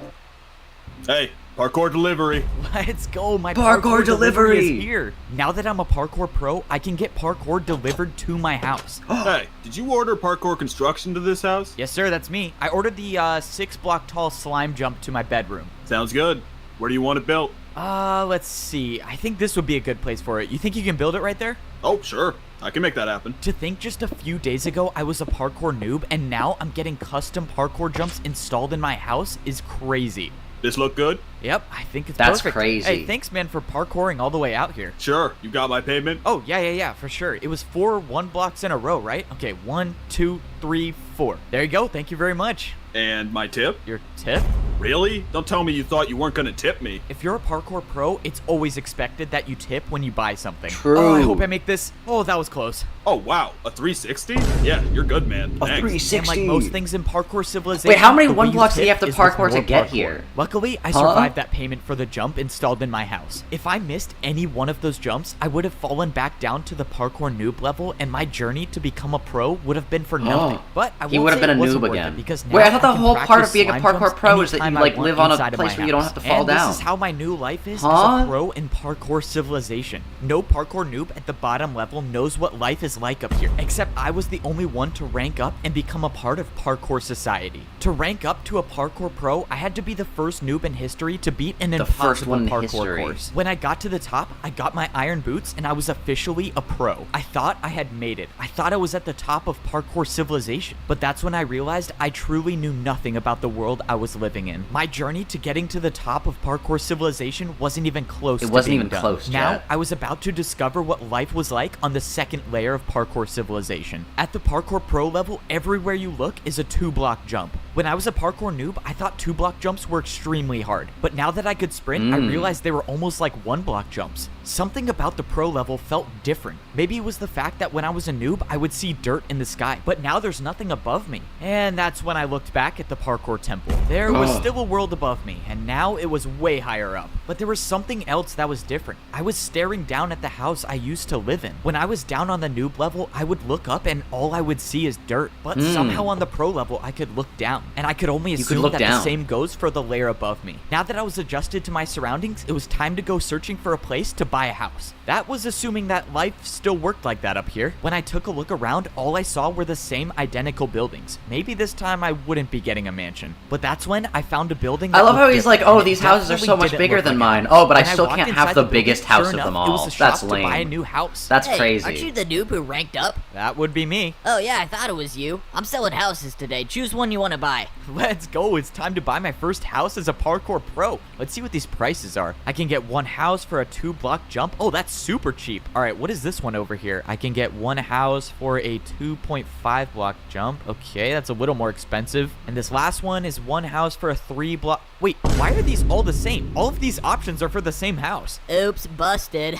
Hey, parkour delivery. Let's go, my Parkour delivery is here. Now that I'm a parkour pro, I can get parkour delivered to my house. Hey, did you order parkour construction to this house? Yes, sir, that's me. I ordered the 6-block tall slime jump to my bedroom. Sounds good. Where do you want it built? Let's see. I think this would be a good place for it. You think you can build it right there? Oh, sure. I can make that happen. To think just a few days ago I was a parkour noob and now I'm getting custom parkour jumps installed in my house is crazy. This look good? Yep, I think it's That's perfect. crazy. Hey, thanks, man, for parkouring all the way out here. Sure. You got my payment? Oh, yeah, for sure. It was 4 1-blocks in a row, right? Okay, 1, 2, 3, 4. There you go. Thank you very much. And my tip? Your tip? Really? Don't tell me you thought you weren't gonna tip me. If you're a parkour pro, it's always expected that you tip when you buy something. True. Oh, I hope I make this. Oh, that was close. Oh, wow. A 360? Yeah, you're good, man. A Thanks. 360. And like most things in parkour civilization, Wait, how many the way 1 you blocks do you tip have to is with parkour to more get parkour. here? Luckily, I survived that payment for the jump installed in my house. If I missed any one of those jumps, I would have fallen back down to the parkour noob level, and my journey to become a pro would have been for nothing. But I He won't would have say been a it wasn't noob worth it again. because Wait, I now thought the can whole part of practice being a slime parkour jumps pro is that you anytime I like want live on a inside of my place where you don't house. have to fall and down. This is how my new life is as Huh? a pro in parkour civilization. No parkour noob at the bottom level knows what life is like up here, except I was the only one to rank up and become a part of parkour society. To rank up to a parkour pro, I had to be the first noob in history to beat an first one impossible in parkour history. course. When I got to the top, I got my iron boots and I was officially a pro. I thought I had made it. I thought I was at the top of parkour civilization. But that's when I realized I truly knew nothing about the world I was living in. My journey to getting to the top of parkour civilization wasn't even close to It wasn't being even done. close, Now, Chad. I was about to discover what life was like on the second layer of parkour civilization. At the parkour pro level, everywhere you look is a 2-block jump. When I was a parkour noob, I thought 2-block jumps were extremely hard. But now that I could sprint, I realized they were almost like 1-block jumps. Something about the pro level felt different. Maybe it was the fact that when I was a noob, I would see dirt in the sky, but now there's nothing above me. And that's when I looked back at the parkour temple. There was still a world above me, and now it was way higher up. But there was something else that was different. I was staring down at the house I used to live in. When I was down on the noob level, I would look up and all I would see is dirt. But somehow on the pro level, I could look down. And I could only assume that the same goes for the layer above me. Now that I was adjusted to my surroundings, it was time to go searching for a place to buy a house. That was assuming that life still worked like that up here. When I took a look around, all I saw were the same identical buildings. Maybe this time I wouldn't be getting a mansion. But that's when I found a building that I love how looked he's like, different, oh, and these it houses are definitely so much didn't bigger look than like mine. it. Oh, but I When still walked can't inside have the the building, biggest house sure of enough, them it was all. a shop That's to buy a lame. new house. That's Hey, crazy. aren't you the noob who ranked up? That would be me. Oh yeah, I thought it was you. I'm selling houses today. Choose one you want to buy. Let's go. It's time to buy my first house as a parkour pro. Let's see what these prices are. I can get one house for a 2-block jump. Oh, that's super cheap. All right, what is this one over here? I can get one house for a 2.5-block jump. Okay, that's a little more expensive. And this last one is one house for a 3-block. Wait, why are these all the same? All of these options are for the same house. Oops, busted.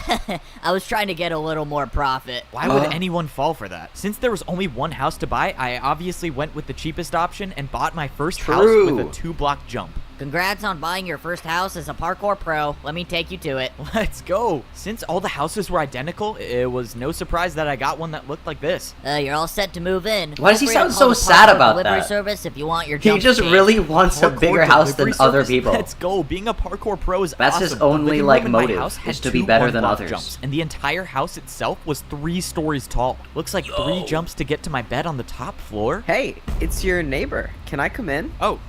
I was trying to get a little more profit. Why would anyone fall for that? Since there was only one house to buy, I obviously went with the cheapest option and bought my first house with a 2-block jump. Congrats on buying your first house as a parkour pro. Let me take you to it. Let's go. Since all the houses were identical, it was no surprise that I got one that looked like this. You're all set to move in. Why does he Feel free to sound call so the sad parkour about delivery that? service if you want your He jump just changed. really wants a Parkour bigger house than delivery other service? people. Let's go. Being a parkour pro is That's awesome. his only, The living like, room in my motive, house had is to be 2 better than 1-block others. Jumps, and the entire house itself was 3 stories tall. Looks like 3 jumps to get to my bed on the top floor. Hey, it's your neighbor. Can I come in? Oh,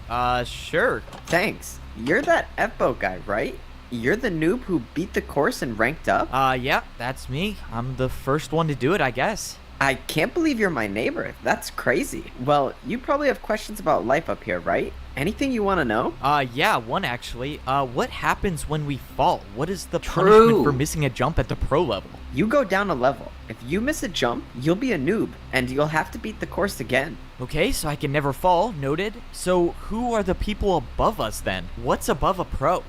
sure. Thanks. You're that FBO guy, right? You're the noob who beat the course and ranked up? Yeah, that's me. I'm the first one to do it, I guess. I can't believe you're my neighbor. That's crazy. Well, you probably have questions about life up here, right? Anything you want to know? Yeah, one actually. What happens when we fall? What is the punishment for missing a jump at the pro level? You go down a level. If you miss a jump, you'll be a noob, and you'll have to beat the course again. Okay, so I can never fall, noted. So who are the people above us then? What's above a pro?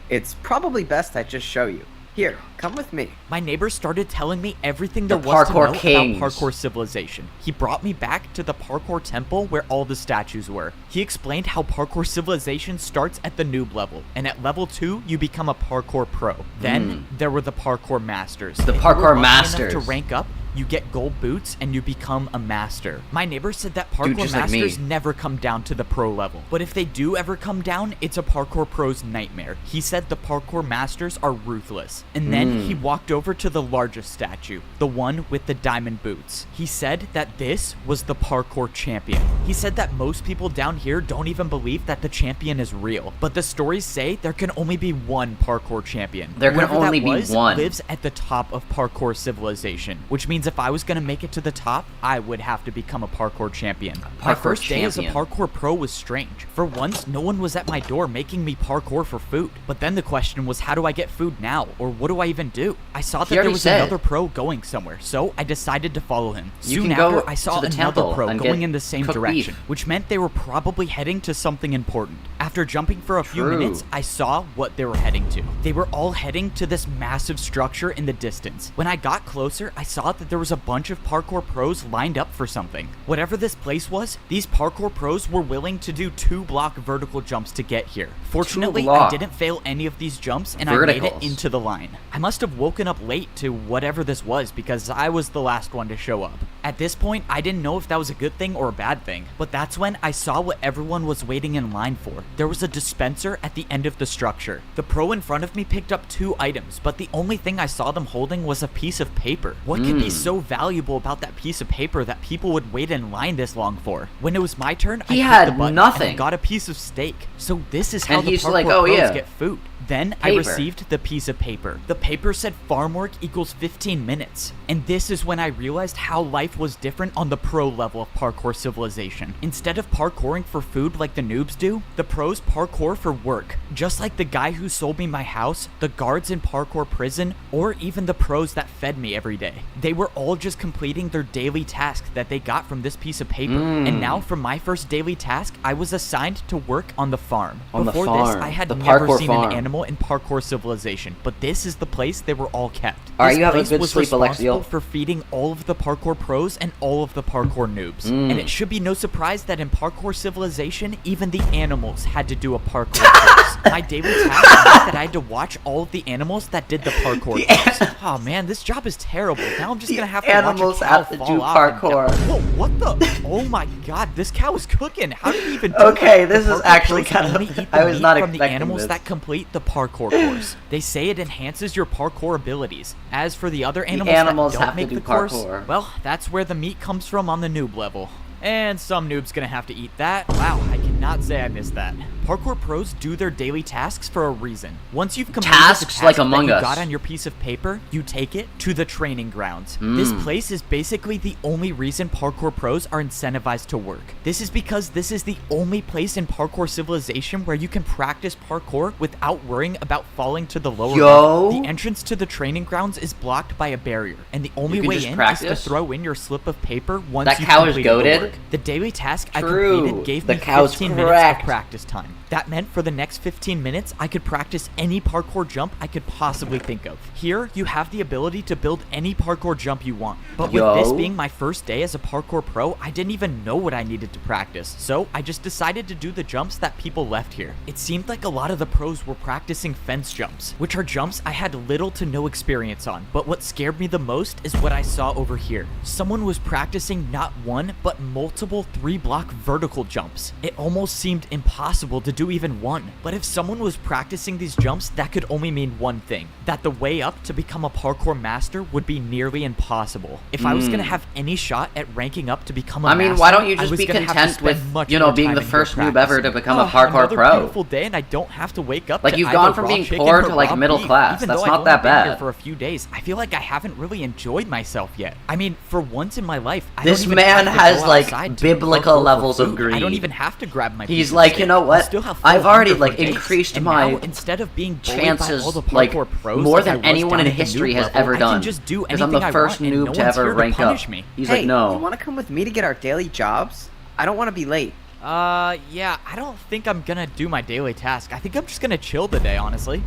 It's probably best I just show you. Here, come with me. My neighbor started telling me everything there The was to parkour know kings. about parkour civilization. He brought me back to the parkour temple where all the statues were. He explained how parkour civilization starts at the noob level, and at level 2, you become a parkour pro. Then there were the parkour masters. The If you parkour were lucky enough masters. to rank up, you get gold boots, and you become a master. My neighbor said that parkour just masters like me. never come down to the pro level, but if they do ever come down, it's a parkour pro's nightmare. He said the parkour masters are ruthless. And then he walked over to the largest statue, the one with the diamond boots. He said that this was the parkour champion. He said that most people down here don't even believe that the champion is real, but the stories say there can only be one parkour champion. There can Whoever only that be was one. lives at the top of parkour civilization, which means if I was gonna make it to the top, I would have to become a parkour champion. My first day as a parkour pro was strange. For once, no one was at my door making me parkour for food. But then the question was, how do I get food now? Or what do I even do? I saw that there was another pro going somewhere, so I decided to follow him. Soon after, I saw another pro going in the same direction, which meant they were probably heading to something important. After jumping for a few minutes, I saw what they were heading to. They were all heading to this massive structure in the distance. When I got closer, I saw that there was a bunch of parkour pros lined up for something. Whatever this place was, these parkour pros were willing to do 2-block vertical jumps to get here. Fortunately, I didn't fail any of these jumps, and I made it into the line. I must have woken up late to whatever this was because I was the last one to show up. At this point, I didn't know if that was a good thing or a bad thing, but that's when I saw what everyone was waiting in line for. There was a dispenser at the end of the structure. The pro in front of me picked up 2 items, but the only thing I saw them holding was a piece of paper. What could be so valuable about that piece of paper that people would wait in line this long for? When it was my turn, I clicked the button and I got a piece of steak. So this is how the parkour pros get food. Then I received the piece of paper. The paper said farm work equals 15 minutes. And this is when I realized how life was different on the pro level of parkour civilization. Instead of parkouring for food like the noobs do, the pros parkour for work. Just like the guy who sold me my house, the guards in parkour prison, or even the pros that fed me every day. They were all just completing their daily task that they got from this piece of paper. And now for my first daily task, I was assigned to work on the farm. Before this, I had never seen an animal in parkour civilization, but this is the place they were all kept. Alright, you have a good sleep, Alexiel. For feeding all of the parkour pros and all of the parkour noobs. And it should be no surprise that in parkour civilization, even the animals had to do a parkour course. My daily task meant that I had to watch all of the animals that did the parkour course. Oh man, this job is terrible. Now I'm just gonna have to watch a cow fall off. Whoa, what the? Oh my god, this cow is cooking. How did he even do Okay, that? this is actually kind of... I was not expecting from the animals that complete the parkour course. They say it enhances your parkour abilities. As for the other animals that don't make the course, well, that's where the meat comes from on the noob level. And some noob's gonna have to eat that. Wow, I cannot say I missed that. Parkour pros do their daily tasks for a reason. Once you've completed the task like Among that you Us. got on your piece of paper, you take it to the training grounds. This place is basically the only reason parkour pros are incentivized to work. This is because this is the only place in parkour civilization where you can practice parkour without worrying about falling to the lower level. The entrance to the training grounds is blocked by a barrier, and the only way in is to throw in your slip of paper once you've completed the work. The daily task I completed gave me 15 minutes of practice time. That meant for the next 15 minutes, I could practice any parkour jump I could possibly think of. Here, you have the ability to build any parkour jump you want. But with this being my first day as a parkour pro, I didn't even know what I needed to practice. So I just decided to do the jumps that people left here. It seemed like a lot of the pros were practicing fence jumps, which are jumps I had little to no experience on. But what scared me the most is what I saw over here. Someone was practicing not one, but multiple 3-block vertical jumps. It almost seemed impossible to do even one. But if someone was practicing these jumps, that could only mean one thing, that the way up to become a parkour master would be nearly impossible. If I was gonna have any shot at ranking up to become a master, why don't you just be content with, you know, being the first noob ever to become a parkour pro? Another beautiful day, and I don't have to wake up. Like, you've gone from being poor to like middle class. That's not that bad. Here for a few days, I feel like I haven't really enjoyed myself yet. I mean, for once in my life, this man has like biblical levels of greed. I don't even have to grab my. He's like, you know what? I've already like increased my instead of being chances like more than anyone in history has ever done. Because I'm the first noob to ever rank up. He's like, no. You want to come with me to get our daily jobs? I don't want to be late. Yeah, I don't think I'm gonna do my daily task. I think I'm just gonna chill today, honestly.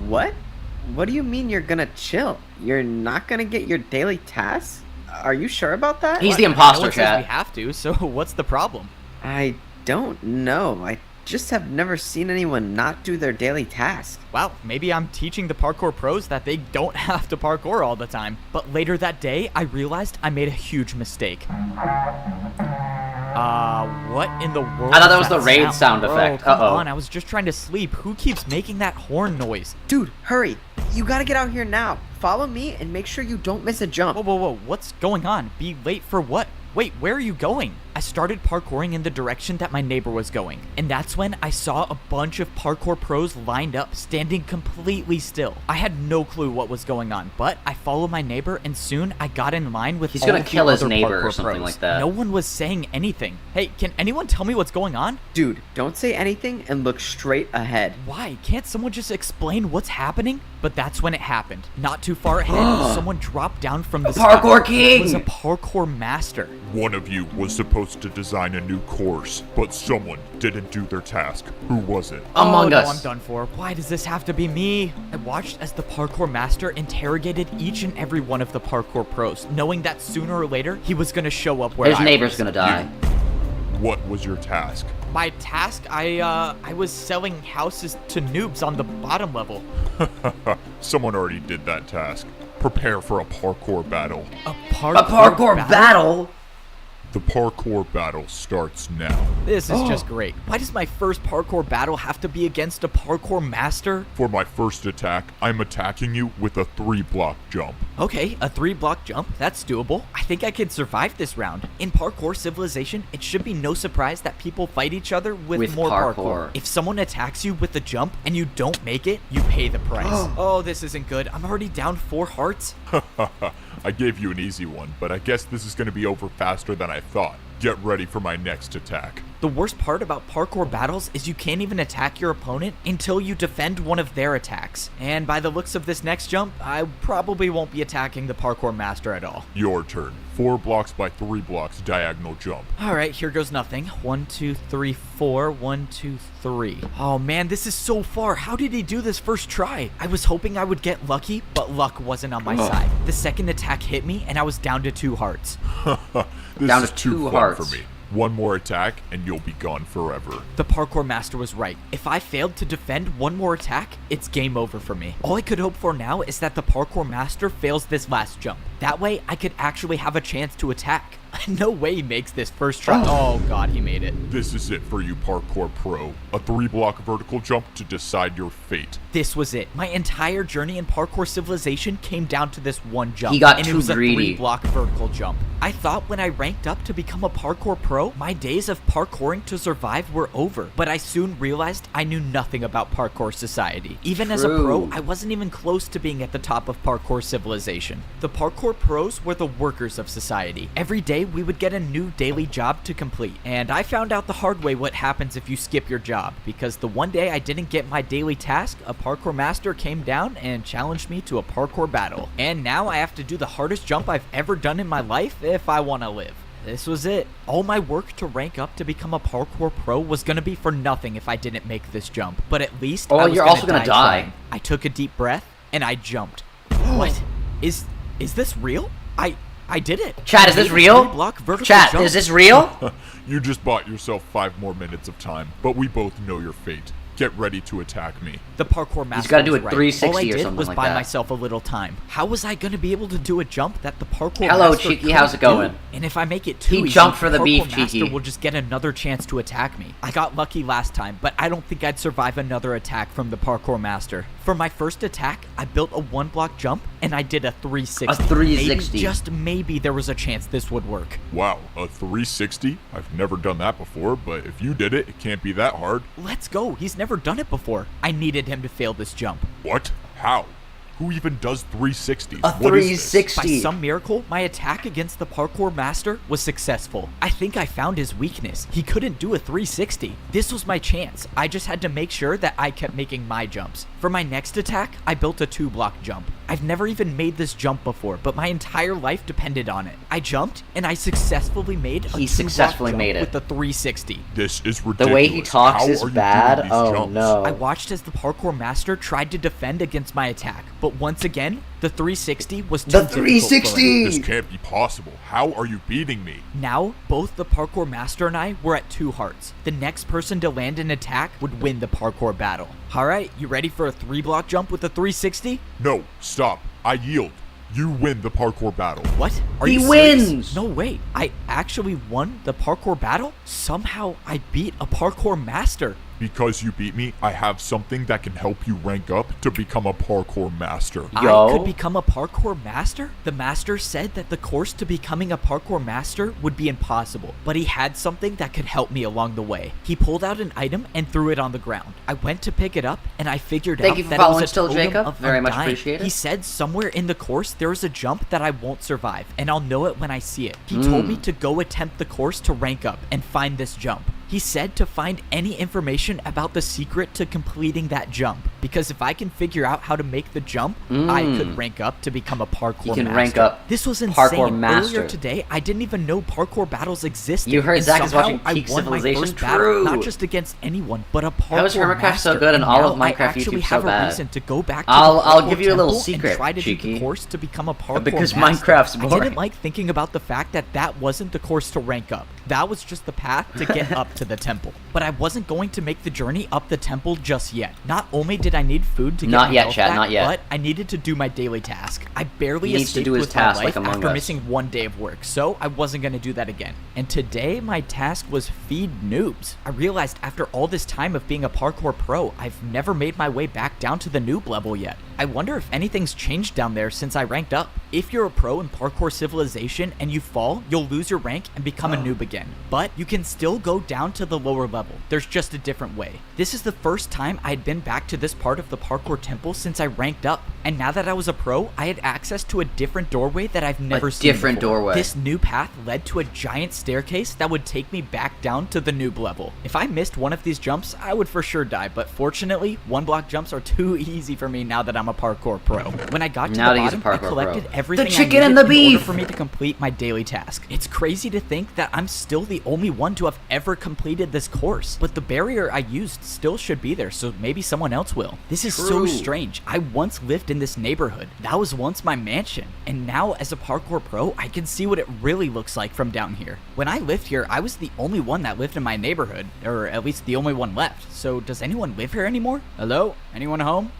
What? What do you mean you're gonna chill? You're not gonna get your daily tasks? Are you sure about that? He's the imposter, Chad. We have to, so what's the problem? I don't know. I just have never seen anyone not do their daily task. Wow, maybe I'm teaching the parkour pros that they don't have to parkour all the time. But later that day, I realized I made a huge mistake. What in the world? I thought that was the raid sound effect. Come on, I was just trying to sleep. Who keeps making that horn noise? Dude, hurry. You gotta get out here now. Follow me and make sure you don't miss a jump. Whoa, what's going on? Be late for what? Wait, where are you going? I started parkouring in the direction that my neighbor was going, and that's when I saw a bunch of parkour pros lined up, standing completely still. I had no clue what was going on, but I followed my neighbor, and soon I got in line with He's gonna kill his neighbor or something like that. No one was saying anything. Hey, can anyone tell me what's going on? Dude, don't say anything and look straight ahead. Why? Can't someone just explain what's happening? But that's when it happened. Not too far ahead, someone dropped down from the sky. Parkour king! It was a parkour master. One of you was supposed to design a new course, but someone didn't do their task. Who was it? Among Us. No, I'm done for. Why does this have to be me? I watched as the parkour master interrogated each and every one of the parkour pros, knowing that sooner or later he was gonna show up where his neighbor's gonna die. What was your task? My task? I was selling houses to noobs on the bottom level. Someone already did that task. Prepare for a parkour battle. A parkour battle? The parkour battle starts now. This is just great. Why does my first parkour battle have to be against a parkour master? For my first attack, I'm attacking you with a 3-block jump. Okay, a 3-block jump, that's doable. I think I could survive this round. In parkour civilization, it should be no surprise that people fight each other with more parkour. If someone attacks you with a jump and you don't make it, you pay the price. Oh, this isn't good. I'm already down 4 hearts. I gave you an easy one, but I guess this is going to be over faster than I thought. Get ready for my next attack. The worst part about parkour battles is you can't even attack your opponent until you defend one of their attacks. And by the looks of this next jump, I probably won't be attacking the parkour master at all. Your turn. 4 blocks by 3 blocks diagonal jump. Alright, here goes nothing. 1, 2, 3, 4. 1, 2, 3. Oh man, this is so far. How did he do this first try? I was hoping I would get lucky, but luck wasn't on my side. The second attack hit me, and I was down to 2 hearts. This down is to too 2 fun hearts. for me. One more attack, and you'll be gone forever. The parkour master was right. If I failed to defend one more attack, it's game over for me. All I could hope for now is that the parkour master fails this last jump. That way, I could actually have a chance to attack. No way he makes this first try. Oh god, he made it. This is it for you, parkour pro. A 3-block vertical jump to decide your fate. This was it. My entire journey in parkour civilization came down to this one jump. He got and too it was greedy. a 3-block vertical jump. I thought when I ranked up to become a parkour pro, my days of parkouring to survive were over. But I soon realized I knew nothing about parkour society. Even as a pro, I wasn't even close to being at the top of parkour civilization. The parkour pros were the workers of society. Every day we would get a new daily job to complete. And I found out the hard way what happens if you skip your job, because the one day I didn't get my daily task, a parkour master came down and challenged me to a parkour battle. And now I have to do the hardest jump I've ever done in my life if I want to live. This was it. All my work to rank up to become a parkour pro was gonna be for nothing if I didn't make this jump. But at least I was you're also gonna die. trying. I took a deep breath and I jumped. What? Is this real? I did it. Chat, is this real? Chat, jump. is this real? You just bought yourself 5 more minutes of time, but we both know your fate. Get ready to attack me. The parkour master. He's got to do a was right. 360 All I or did something was like buy that. myself a little time. How was I going to be able to do a jump that the parkour Hello, master Cheeky, couldn't how's it going? do? And if I make it too He easy, jumped for the beef, parkour master Cheeky. will just get another chance to attack me. I got lucky last time, but I don't think I'd survive another attack from the parkour master. For my first attack, I built a 1-block jump and I did a 360. A 360. Maybe, just maybe there was a chance this would work. Wow, a 360? I've never done that before, but if you did it, it can't be that hard. Let's go. He's never done it before. I needed him to fail this jump. What? How? Who even does 360s? A What is this? 360. By some miracle, my attack against the parkour master was successful. I think I found his weakness. He couldn't do a 360. This was my chance. I just had to make sure that I kept making my jumps. For my next attack, I built a 2-block jump. I've never even made this jump before, but my entire life depended on it. I jumped, and I successfully made a 2-block jump with the 360. This is ridiculous. The way he talks How is are you bad. doing these Oh jumps? no. I watched as the parkour master tried to defend against my attack, But once again, the 360 was too difficult for him. 360! This can't be possible. How are you beating me? Now, both the parkour master and I were at 2 hearts. The next person to land an attack would win the parkour battle. Alright, you ready for a 3-block jump with the 360? No, stop. I yield. You win the parkour battle. What? Are He you serious? wins! No, wait. I actually won the parkour battle? Somehow I beat a parkour master. Because you beat me, I have something that can help you rank up to become a parkour master. I could become a parkour master? The master said that the course to becoming a parkour master would be impossible, but he had something that could help me along the way. He pulled out an item and threw it on the ground. I went to pick it up and I figured out that it was a totem Jacob. of Very much undying. appreciated. He said somewhere in the course there is a jump that I won't survive, and I'll know it when I see it. He told me to go attempt the course to rank up and find this jump. He said to find any information about the secret to completing that jump, because if I can figure out how to make the jump, I could rank up to become a parkour master. You can rank up This was insane. parkour master. Earlier today, I didn't even know parkour battles existed. You heard and Zach is somehow watching Peak I won my Civilization? first battle, True. not just against anyone, but a parkour How is Hermitcraft master. so good and all of now Minecraft I actually YouTube so have a bad? reason to go back to I'll the give you a little temple secret, and try to do cheeky. the course to become a parkour Because master. Minecraft's I boring. didn't like thinking about the fact that that wasn't the course to rank up. That was just the path to get up to the temple. But I wasn't going to make the journey up the temple just yet. Not only did I need food to get Not my yet, health chat, back, not yet. but I needed to do my daily task. I barely He needs to escaped do his with task my like life Among after Us. missing 1 day of work, so I wasn't going to do that again. And today, my task was feed noobs. I realized after all this time of being a parkour pro, I've never made my way back down to the noob level yet. I wonder if anything's changed down there since I ranked up. If you're a pro in Parkour Civilization and you fall, you'll lose your rank and become a noob again. But you can still go down to the lower level. There's just a different way. This is the first time I'd been back to this part of the parkour temple since I ranked up. And now that I was a pro, I had access to a different doorway that I've never seen different before. doorway. This new path led to a giant staircase that would take me back down to the noob level. If I missed one of these jumps, I would for sure die, but fortunately, 1-block jumps are too easy for me now that I'm a parkour pro. When I got to Now the that he's a bottom, I parkour collected pro. everything The chicken I and needed the in order beef! for me to complete my daily task. It's crazy to think that I'm still the only one to have ever completed this course, but the barrier I used still should be there, so maybe someone else will. This is so strange. I once lived in this neighborhood. That was once my mansion, and now as a parkour pro, I can see what it really looks like from down here. When I lived here, I was the only one that lived in my neighborhood, or at least the only one left. So does anyone live here anymore? Hello? Anyone home?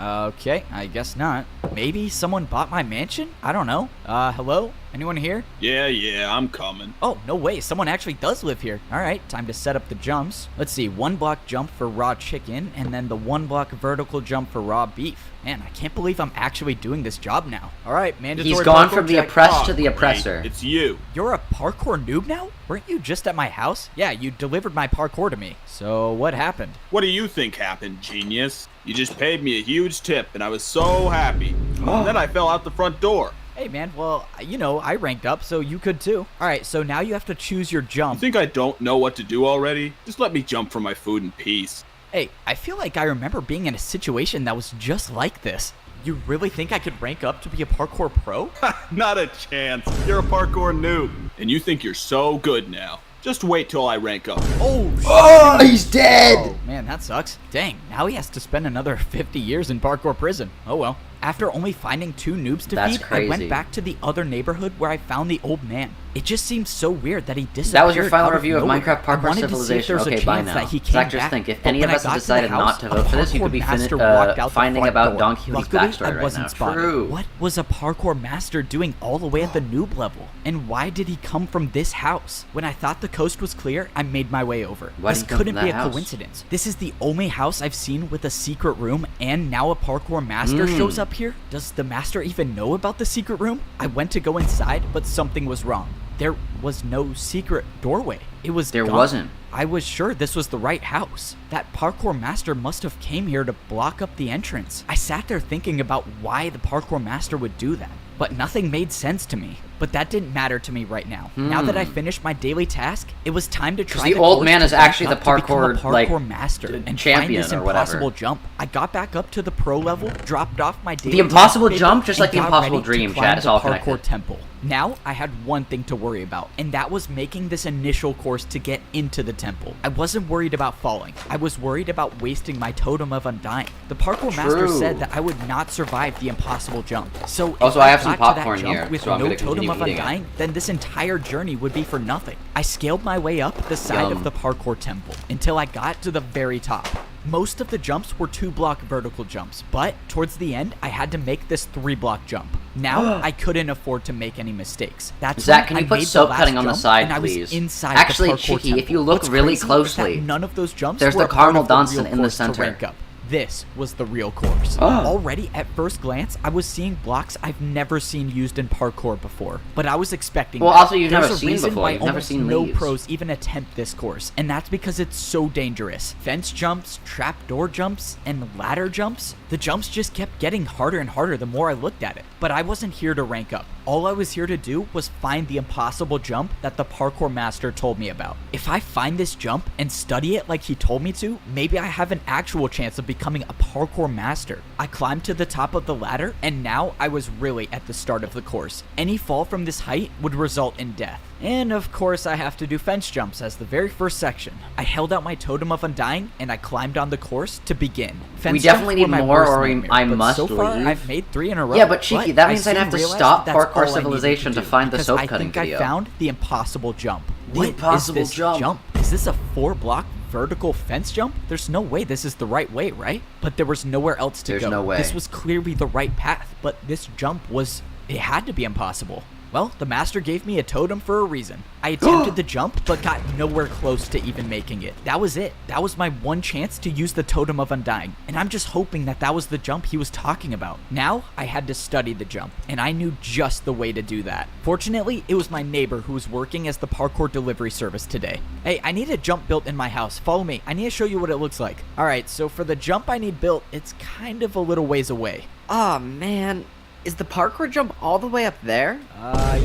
Okay, I guess not. Maybe someone bought my mansion? I don't know. Hello? Anyone here? Yeah, I'm coming. Oh, no way. Someone actually does live here. All right, time to set up the jumps. Let's see, 1-block jump for raw chicken, and then the 1-block vertical jump for raw beef. Man, I can't believe I'm actually doing this job now. All right, mandatory He's gone parkour from the check. oppressed to the oppressor. It's you. You're a parkour noob now? Weren't you just at my house? Yeah, you delivered my parkour to me. So what happened? What do you think happened, genius? You just paid me a huge tip, and I was so happy. And then I fell out the front door. Hey man, well, you know, I ranked up, so you could too. Alright, so now you have to choose your You jump. think I don't know what to do already? Just let me jump for my food in peace. Hey, I feel like I remember being in a situation that was just like this. You really think I could rank up to be a parkour pro? Not a chance. You're a parkour noob. And you think you're so good now. Just wait till I rank up. Oh, he's dead! Oh, man, that sucks. Dang, now he has to spend another 50 years in parkour prison. Oh well. After only finding 2 noobs to That's feed, I crazy. went back to the other neighborhood where I found the old man. It just seems so weird that he disappeared. That was your final out review of nowhere. Minecraft I Parkour wanted to see if Civilization. there was a Okay, bye chance now. that he came Zach, just back. think, if But any when of I us got have to the decided house, not to vote for this, you a could be parkour master walked out the finding front about door. Donkey Hootie's Luckily, backstory I right wasn't now. spotted. True. What was a parkour master doing all the way at the noob level? And why did he come from this house? When I thought the coast was clear, I made my way over. Why did This he come couldn't from be a that house? coincidence. This is the only house I've seen with a secret room, and now a parkour master shows up here. Does the master even know about the secret room? I went to go inside, but something was wrong. There was no secret doorway. It was There gone. wasn't. I was sure this was the right house. That parkour master must have came here to block up the entrance. I sat there thinking about why the parkour master would do that, but nothing made sense to me. But that didn't matter to me right now. Now that I finished my daily task, it was time to try the old man is actually the parkour master and champion find this or whatever. impossible jump. I got back up to the pro level, dropped off my daily The impossible task jump, just paper, like the and impossible got ready dream, to climb chat. It's the all parkour connected. temple. Now, I had one thing to worry about, and that was making this initial course to get into the temple. I wasn't worried about falling. I was worried about wasting my totem of undying. The parkour master said that I would not survive the impossible jump. So if I have some got to that popcorn jump here, with so I'm no gonna totem of continue eating undying, then this entire journey would be for nothing. I scaled my way up the side of the parkour temple until I got to the very top. Most of the jumps were 2-block vertical jumps, but towards the end, I had to make this 3-block jump. Now, I couldn't afford to make any mistakes. That's Zach, can when you I put made soap the last cutting on the jump, side, and I was please? inside Actually, the parkour Chicky, temple. if you look What's really crazy is that closely, none of those jumps there's were the a part caramel of the Dunson real in the course to center. rank up. This was the real course. Already at first glance, I was seeing blocks I've never seen used in parkour before, but I was expecting Well, that. also you've There's never a seen reason before. why You've never almost seen no leaves. pros even attempt this course, and that's because it's so dangerous. Fence jumps, trapdoor jumps, and ladder jumps. The jumps just kept getting harder and harder the more I looked at it. But I wasn't here to rank up. All I was here to do was find the impossible jump that the parkour master told me about. If I find this jump and study it like he told me to, maybe I have an actual chance of becoming a parkour master. I climbed to the top of the ladder, and now I was really at the start of the course. Any fall from this height would result in death. And of course I have to do fence jumps as the very first section. I held out my totem of undying and I climbed on the course to begin. Fence We definitely jumps were need my more worst or nightmare, I but must so far, leave. I've made 3 in a row. Yeah, but Cheeky, that means I'd I have to soon stop realized that's Parkour all I needed Civilization to do, find the because soap I cutting think video. I found the impossible jump. The What impossible is this jump? Is this a 4-block vertical fence jump? There's no way this is the right way, right? But there was nowhere else to go. There's no way. This was clearly the right path, but this jump it had to be impossible. Well, the master gave me a totem for a reason. I attempted the jump, but got nowhere close to even making it. That was it. That was my one chance to use the totem of undying, and I'm just hoping that that was the jump he was talking about. Now, I had to study the jump, and I knew just the way to do that. Fortunately, it was my neighbor who was working as the parkour delivery service today. Hey, I need a jump built in my house. Follow me. I need to show you what it looks like. Alright, so for the jump I need built, it's kind of a little ways away. Aw, man. Is the parkour jump all the way up there?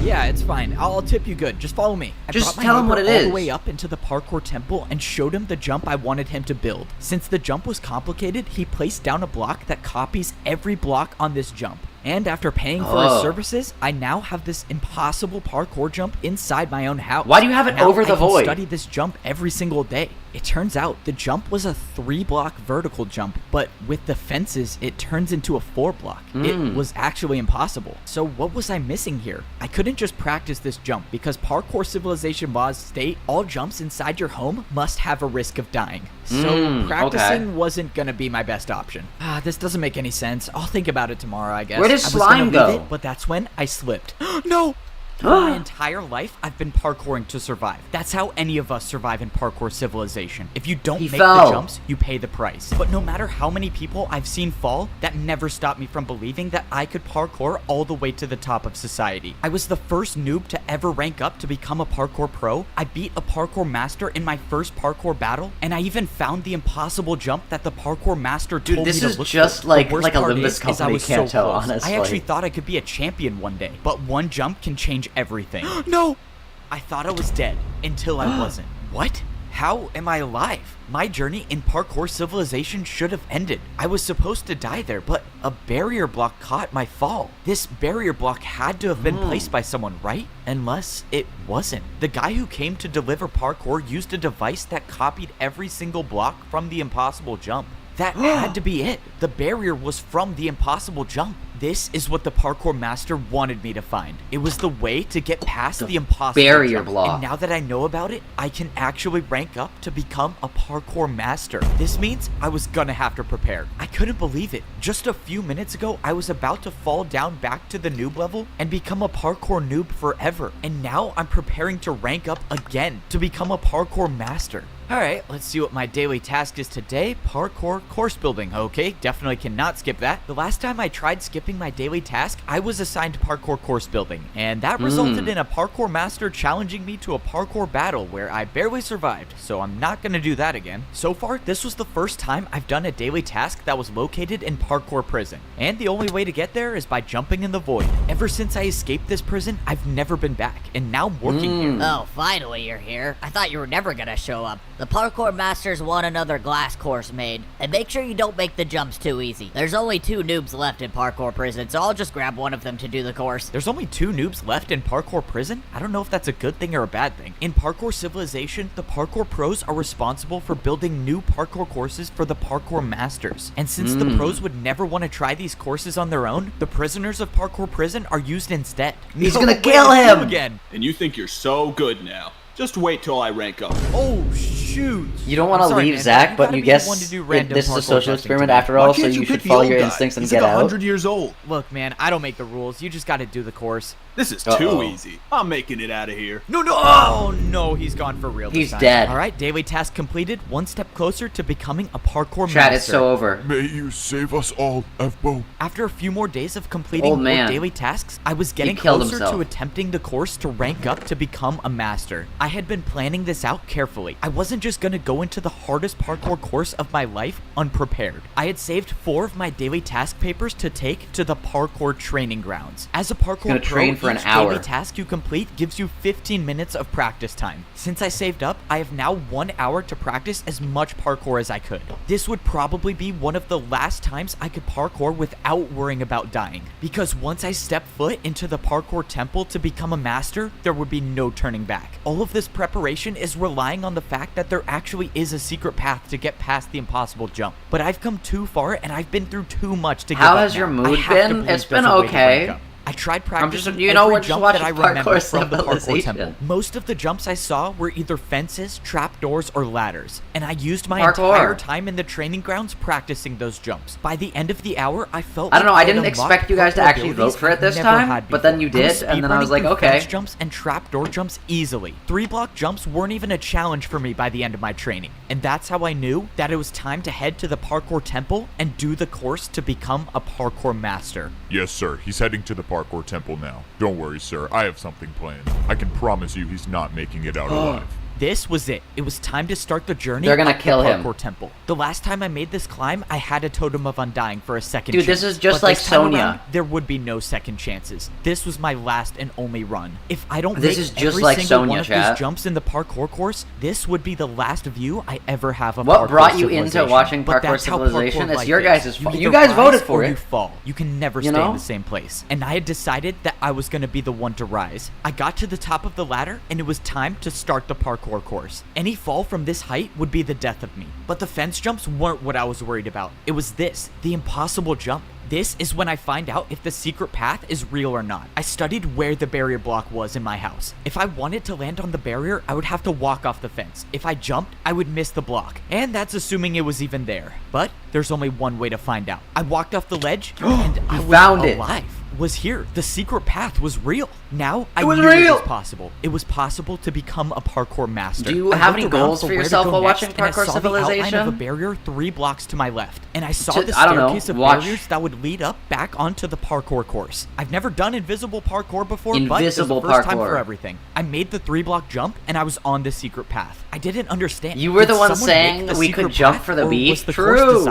Yeah, it's fine. I'll tip you good. Just follow me. I Just brought my tell him what neighbor it all is. the way up into the parkour temple and showed him the jump I wanted him to build. Since the jump was complicated, he placed down a block that copies every block on this jump. And after paying for his services, I now have this impossible parkour jump inside my own house. Why do you have it now over the I can void? study this jump every single day. It turns out the jump was a 3-block vertical jump, but with the fences, it turns into a 4-block. It was actually impossible. So what was I missing here? I couldn't just practice this jump because parkour civilization laws state all jumps inside your home must have a risk of dying. So practicing wasn't gonna be my best option. This doesn't make any sense. I'll think about it tomorrow, I guess. Where does I was gonna slime leave go? it, but that's when I slipped. No! My entire life, I've been parkouring to survive. That's how any of us survive in parkour civilization. If you don't make the jumps, you pay the price. But no matter how many people I've seen fall, that never stopped me from believing that I could parkour all the way to the top of society. I was the first noob to ever rank up to become a parkour pro. I beat a parkour master in my first parkour battle, and I even found the impossible jump that the parkour master told me to look for. This is just like a Limbus company canto, honestly. I actually thought I could be a champion one day, but one jump can change everything. No! I thought I was dead until I wasn't. What? How am I alive? My journey in parkour civilization should have ended. I was supposed to die there, but a barrier block caught my fall. This barrier block had to have been placed by someone, right? Unless it wasn't. The guy who came to deliver parkour used a device that copied every single block from the impossible jump. That had to be it. The barrier was from the impossible jump. This is what the parkour master wanted me to find. It was the way to get past the impossible barrier jump. block. And now that I know about it, I can actually rank up to become a parkour master. This means I was gonna have to prepare. I couldn't believe it. Just a few minutes ago, I was about to fall down back to the noob level and become a parkour noob forever. And now I'm preparing to rank up again to become a parkour master. Alright, let's see what my daily task is today. Parkour course building. Okay, definitely cannot skip that. The last time I tried skipping my daily task, I was assigned parkour course building, and that resulted in a parkour master challenging me to a parkour battle where I barely survived, so I'm not gonna do that again. So far, this was the first time I've done a daily task that was located in parkour prison, and the only way to get there is by jumping in the void. Ever since I escaped this prison, I've never been back, and now I'm working here. Oh, finally you're here. I thought you were never gonna show up. The parkour masters want another glass course made, and make sure you don't make the jumps too easy. There's only 2 noobs left in parkour prison, so I'll just grab one of them to do the course. There's only 2 noobs left in parkour prison? I don't know if that's a good thing or a bad thing. In parkour civilization, the parkour pros are responsible for building new parkour courses for the parkour masters. And since the pros would never want to try these courses on their own, the prisoners of parkour prison are used instead. He's gonna kill him again. And you think you're so good now. Just wait till I rank up. Oh, shoot. You don't want to leave, man, Zach, but you guess this is a social experiment after all, so you should follow your instincts and get out. 100 years old. Look, man, I don't make the rules. You just got to do the course. This is too easy. I'm making it out of here. No. Oh, no, he's gone for real. He's dead. All right, daily task completed. One step closer to becoming a parkour master. Chat, it's so over. May you save us all, F-Bo. After a few more days of completing more daily tasks, I was getting closer to attempting the course to rank up to become a master. I had been planning this out carefully. I wasn't just going to go into the hardest parkour course of my life unprepared. I had saved 4 of my daily task papers to take to the parkour training grounds. As a parkour pro, for an hour. Daily task you complete gives you 15 minutes of practice time. Since I saved up, I have now 1 hour to practice as much parkour as I could. This would probably be one of the last times I could parkour without worrying about dying, because once I step foot into the parkour temple to become a master, there would be no turning back. All of this preparation is relying on the fact that there actually is a secret path to get past the impossible jump. But I've come too far and I've been through too much to give up. How has your mood been? It's been okay. I tried practicing you know, every jump that I remember from the parkour civilization. temple. Most of the jumps I saw were either fences, trapdoors, or ladders, and I used my entire time in the training grounds practicing those jumps. By the end of the hour, I felt I don't know, I didn't expect you guys to actually vote for it this time, but then you did, and then I was like, okay. Fence jumps and trapdoor jumps easily. 3-block jumps weren't even a challenge for me by the end of my training, and that's how I knew that it was time to head to the parkour temple and do the course to become a parkour master. Yes, sir. He's heading to the parkour temple now. Don't worry, sir. I have something planned. I can promise you he's not making it out alive. This was it. It was time to start the journey. They're gonna kill him. Parkour temple. The last time I made this climb, I had a totem of undying for a second chance. Dude, this is just like Sonya. There would be no second chances. This was my last and only run. If I don't make every single one of these jumps in the parkour course, this would be the last view I ever have of what brought you into watching Parkour Civilization? It's your guys' fault. You guys voted for it. You fall. You can never stay in the same place. And I had decided that I was going to be the one to rise. I got to the top of the ladder, and it was time to start the parkour course. Any fall from this height would be the death of me. But the fence jumps weren't what I was worried about. It was this, the impossible jump. This is when I find out if the secret path is real or not. I studied where the barrier block was in my house. If I wanted to land on the barrier, I would have to walk off the fence. If I jumped, I would miss the block. And that's assuming it was even there. But there's only one way to find out. I walked off the ledge and I was alive. Was here. The secret path was real. Now I knew it was possible. It was possible to become a parkour master. Do you have any goals for yourself while watching Parkour Civilization? I saw the outline of a barrier 3 blocks to my left, and I saw the staircase of barriers that would lead up back onto the parkour course. I've never done invisible parkour before, but it was the first time for everything. I made the 3-block jump, and I was on the secret path. I didn't understand. You were the one saying that we could jump for the beach. True.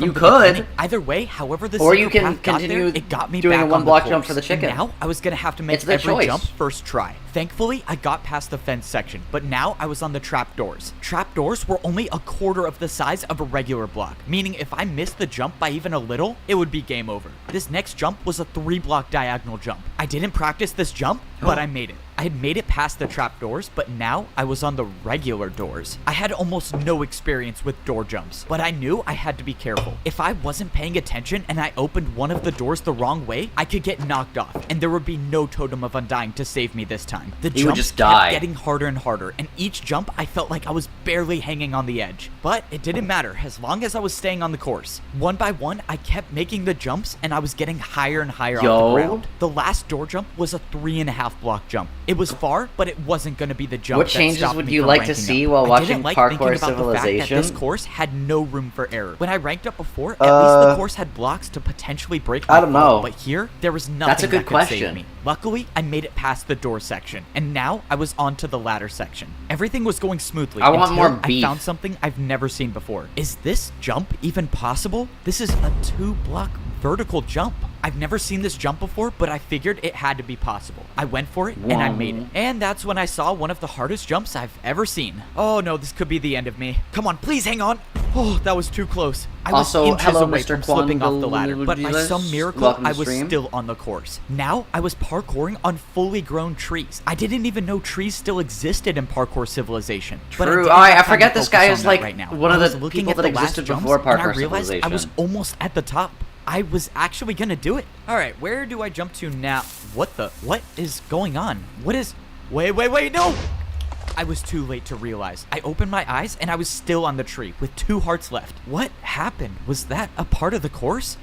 You could. Either way, however the secret path got there, it got me back on the block jump for the chicken. Now I was gonna have to make every jump first try. Thankfully, I got past the fence section, but now I was on the trapdoors. Trapdoors were only a quarter of the size of a regular block, meaning if I missed the jump by even a little, it would be game over. This next jump was a 3-block diagonal jump. I didn't practice this jump, but I made it. I had made it past the trapdoors, but now I was on the regular doors. I had almost no experience with door jumps, but I knew I had to be careful. If I wasn't paying attention and I opened one of the doors the wrong way, I could get knocked off, and there would be no totem of undying to save me this time. The jumps kept getting harder and harder, and each jump I felt like I was barely hanging on the edge. But it didn't matter, as long as I was staying on the course. One by one, I kept making the jumps, and I was getting higher and higher off the ground. The last door jump was a 3.5-block jump. It was far, but it wasn't going to be the jump. What changes would you like to see while watching Parkour Civilization? This course had no room for error. When I ranked up before, at least the course had blocks to potentially break my fall, but here, there was nothing That's a good that could question. save me. Luckily, I made it past the door section, and now I was on to the ladder section. Everything was going smoothly want more beef. I found something I've never seen before. Is this jump even possible? This is a 2-block vertical jump. I've never seen this jump before, but I figured it had to be possible. I went for it, and I made it. And that's when I saw one of the hardest jumps I've ever seen. Oh no, this could be the end of me. Come on, please hang on. Oh, that was too close. I was inches away from slipping off the ladder, but by some miracle, I was still on the course. Now, I was parkouring on fully grown trees. I didn't even know trees still existed in Parkour Civilization. True. I forget this guy is like one of the people that existed before Parkour Civilization. I was almost at the top. I was actually gonna do it. All right, where do I jump to now? What is going on? Wait, no! I was too late to realize. I opened my eyes and I was still on the tree with 2 hearts left. What happened? Was that a part of the course?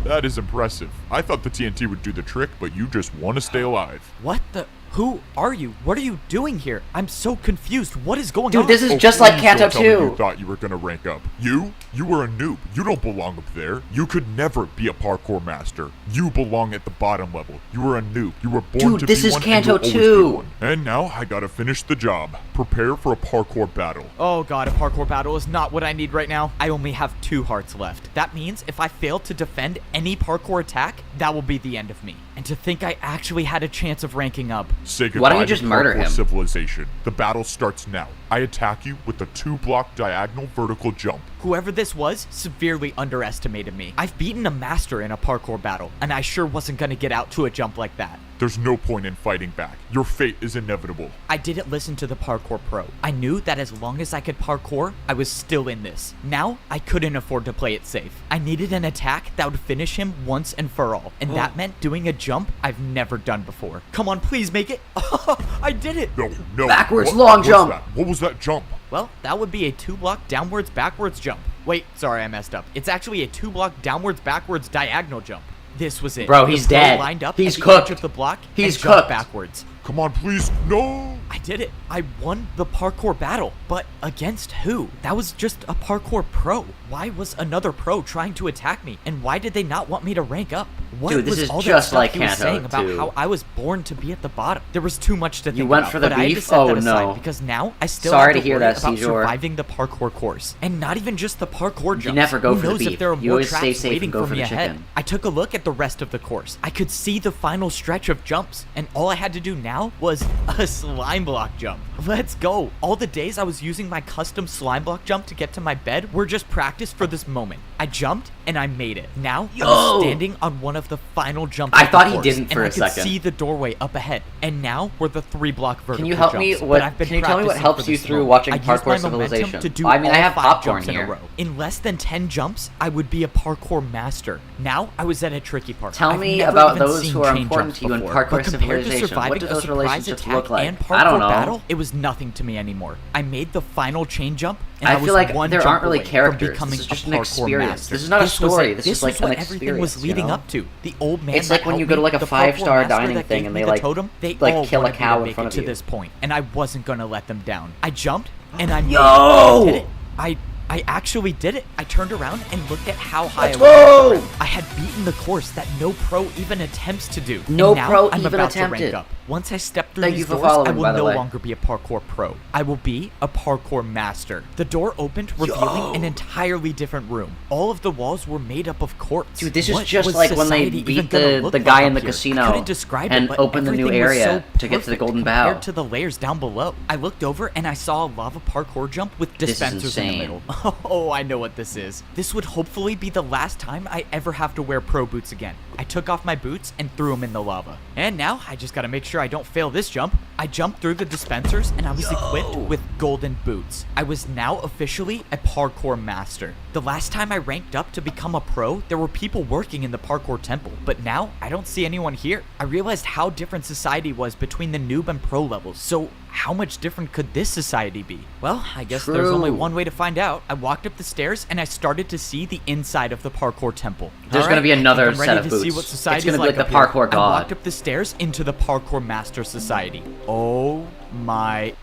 That is impressive. I thought the TNT would do the trick, but you just want to stay alive. What the? Who are you? What are you doing here? I'm so confused. What is going on? Dude, this is just like Canto 2. You thought you were gonna rank up. You were a noob. You don't belong up there. You could never be a parkour master. You belong at the bottom level. You were a noob. You were born to be one. Dude, this is Canto 2. And now I gotta finish the job. Prepare for a parkour battle. Oh god, a parkour battle is not what I need right now. I only have 2 hearts left. That means if I fail to defend any parkour attack, that will be the end of me. And to think I actually had a chance of ranking up. Say goodbye. Why don't you just murder him? Civilization. The battle starts now. I attack you with a 2-block diagonal vertical jump. Whoever this was severely underestimated me. I've beaten a master in a parkour battle, and I sure wasn't gonna get out to a jump like that. There's no point in fighting back. Your fate is inevitable. I didn't listen to the parkour pro. I knew that as long as I could parkour, I was still in this. Now, I couldn't afford to play it safe. I needed an attack that would finish him once and for all, and that meant doing a jump I've never done before. Come on, please make it. I did it. No. Backwards long jump. What was that jump? Well, that would be a 2-block downwards backwards jump. Wait, sorry, I messed up. It's actually a 2-block downwards backwards diagonal jump. This was it. Bro, he's dead. Lined up he's at the cooked. edge of the block he's and cooked. Jumped backwards. Come on, please. No. I did it. I won the parkour battle. But against who? That was just a parkour pro. Why was another pro trying to attack me? And why did they not want me to rank up? What Dude, this was is all just that stuff like he was Canto saying about 2. how I was born to be at the bottom? There was too much to think You went about, for the but I had to beef? set Oh, that aside no. because now I still Sorry have to hear worry that, about Caesar. surviving the parkour course. And not even just the parkour jumps. You never go Who for the knows beef. if there are You more always stay traps safe waiting and go for for me the ahead. chicken. I took a look at the rest of the course. I could see the final stretch of jumps, and all I had to do now was a slime block jump. Let's go. All the days I was using my custom slime block jump to get to my bed were just practice for this moment. I jumped and I made it. Now I was standing on one of the final jumps. I thought he didn't for a second. And I could see the doorway up ahead. And now we're the 3-block vertical. Can you help me? Can you tell me what helps you through watching Parkour Civilization? I mean, I have popcorn here. In less than 10 jumps, I would be a parkour master. Now I was at a tricky part. Tell me about those who are important to you in Parkour Civilization. What do those relationships look like? I don't know. Battle, it was nothing to me anymore. I made the final chain jump, and I feel like there aren't really characters. This is just an experience. This is not a story. This is like an experience. Everything was leading up to. The old man. It's like when you go to like a 5-star dining thing and they like kill a cow in front of you. To this point, and I wasn't gonna let them down. I jumped and I did it. I actually did it. I turned around and looked at how high I was. I had beaten the course that no pro even attempts to do. No and pro now I'm even about attempted. To rank up. Once I step through Thank these you for doors, following, I will by the no way. longer be a parkour pro. I will be a parkour master. The door opened, revealing an entirely different room. All of the walls were made up of quartz. Dude, this is just like when they beat the guy in the casino and opened the new area to get to the golden bow. Compared to the layers down below. I looked over and I saw a lava parkour jump with dispensers in the middle. Oh, I know what this is. This would hopefully be the last time I ever have to wear pro boots again. I took off my boots and threw them in the lava. And now I just gotta make sure I don't fail this jump. I jumped through the dispensers and I was equipped with golden boots. I was now officially a parkour master. The last time I ranked up to become a pro, there were people working in the parkour temple, but now I don't see anyone here. I realized how different society was between the noob and pro levels, so how much different could this society be? Well, I guess there's only one way to find out. I walked up the stairs and I started to see the inside of the parkour temple. There's gonna be another set of boots see what society it's is gonna like be like the parkour god. I walked up the stairs into the Parkour Master Society. Oh my...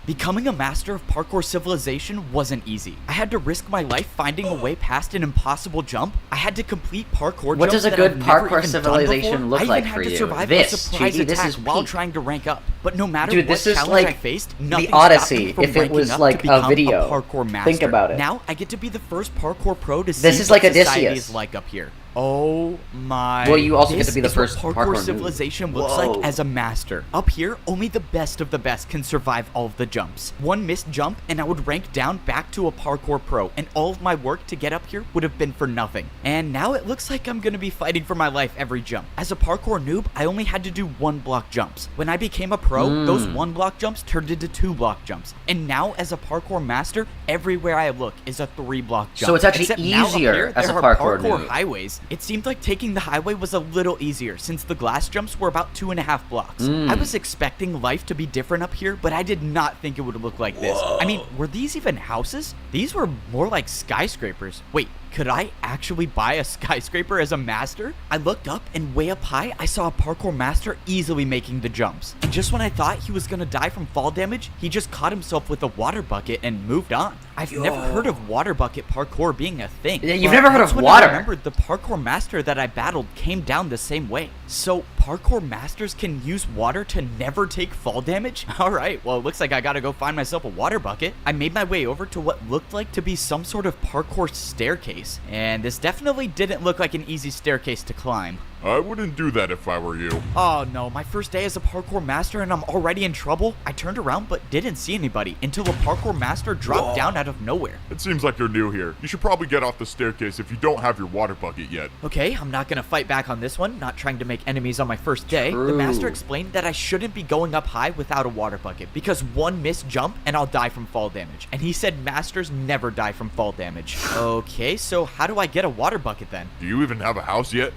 Becoming a master of parkour civilization wasn't easy. I had to risk my life finding a way past an impossible jump. I had to complete parkour What jumps does a that good I've never parkour even civilization done look before. like I even for had to you? survive This, a surprise Cheeky, this attack is while peak. trying to rank up. But no matter Dude, what this is challenge like I faced, the nothing Odyssey, stopped me from if it ranking was up like to a become video. a parkour master. Think about it. Now I get to be the first parkour pro to see This is what like society Odysseus. is like up here. Oh my... Well, you also get This to be the is what first parkour parkour noob. civilization looks Whoa. like as a master. Up here, only the best of the best can survive all of the jumps. One missed jump, and I would rank down back to a parkour pro, and all of my work to get up here would have been for nothing. And now it looks like I'm gonna be fighting for my life every jump. As a parkour noob, I only had to do 1-block jumps. When I became a pro, those 1-block jumps turned into 2-block jumps. And now, as a parkour master, everywhere I look is a 3-block jump. So it's actually Except now up easier here, as a there are parkour parkour noob. highways. It seemed like taking the highway was a little easier since the glass jumps were about 2.5 blocks. I was expecting life to be different up here, but I did not think it would look like this. I mean, were these even houses? These were more like skyscrapers. Wait, could I actually buy a skyscraper as a master? I looked up, and way up high, I saw a parkour master easily making the jumps. And just when I thought he was gonna die from fall damage, he just caught himself with a water bucket and moved on. I've never heard of water bucket parkour being a thing. Yeah, you've never heard That's of when water. I remembered the parkour master that I battled came down the same way. So parkour masters can use water to never take fall damage? Alright, well, it looks like I gotta go find myself a water bucket. I made my way over to what looked like to be some sort of parkour staircase. And this definitely didn't look like an easy staircase to climb. I wouldn't do that if I were you. Oh no, my first day as a parkour master and I'm already in trouble? I turned around but didn't see anybody until a parkour master dropped down out of nowhere. It seems like you're new here. You should probably get off the staircase if you don't have your water bucket yet. Okay, I'm not gonna fight back on this one, not trying to make enemies on my first day. True. The master explained that I shouldn't be going up high without a water bucket because one missed jump and I'll die from fall damage. And he said masters never die from fall damage. Okay, so how do I get a water bucket then? Do you even have a house yet?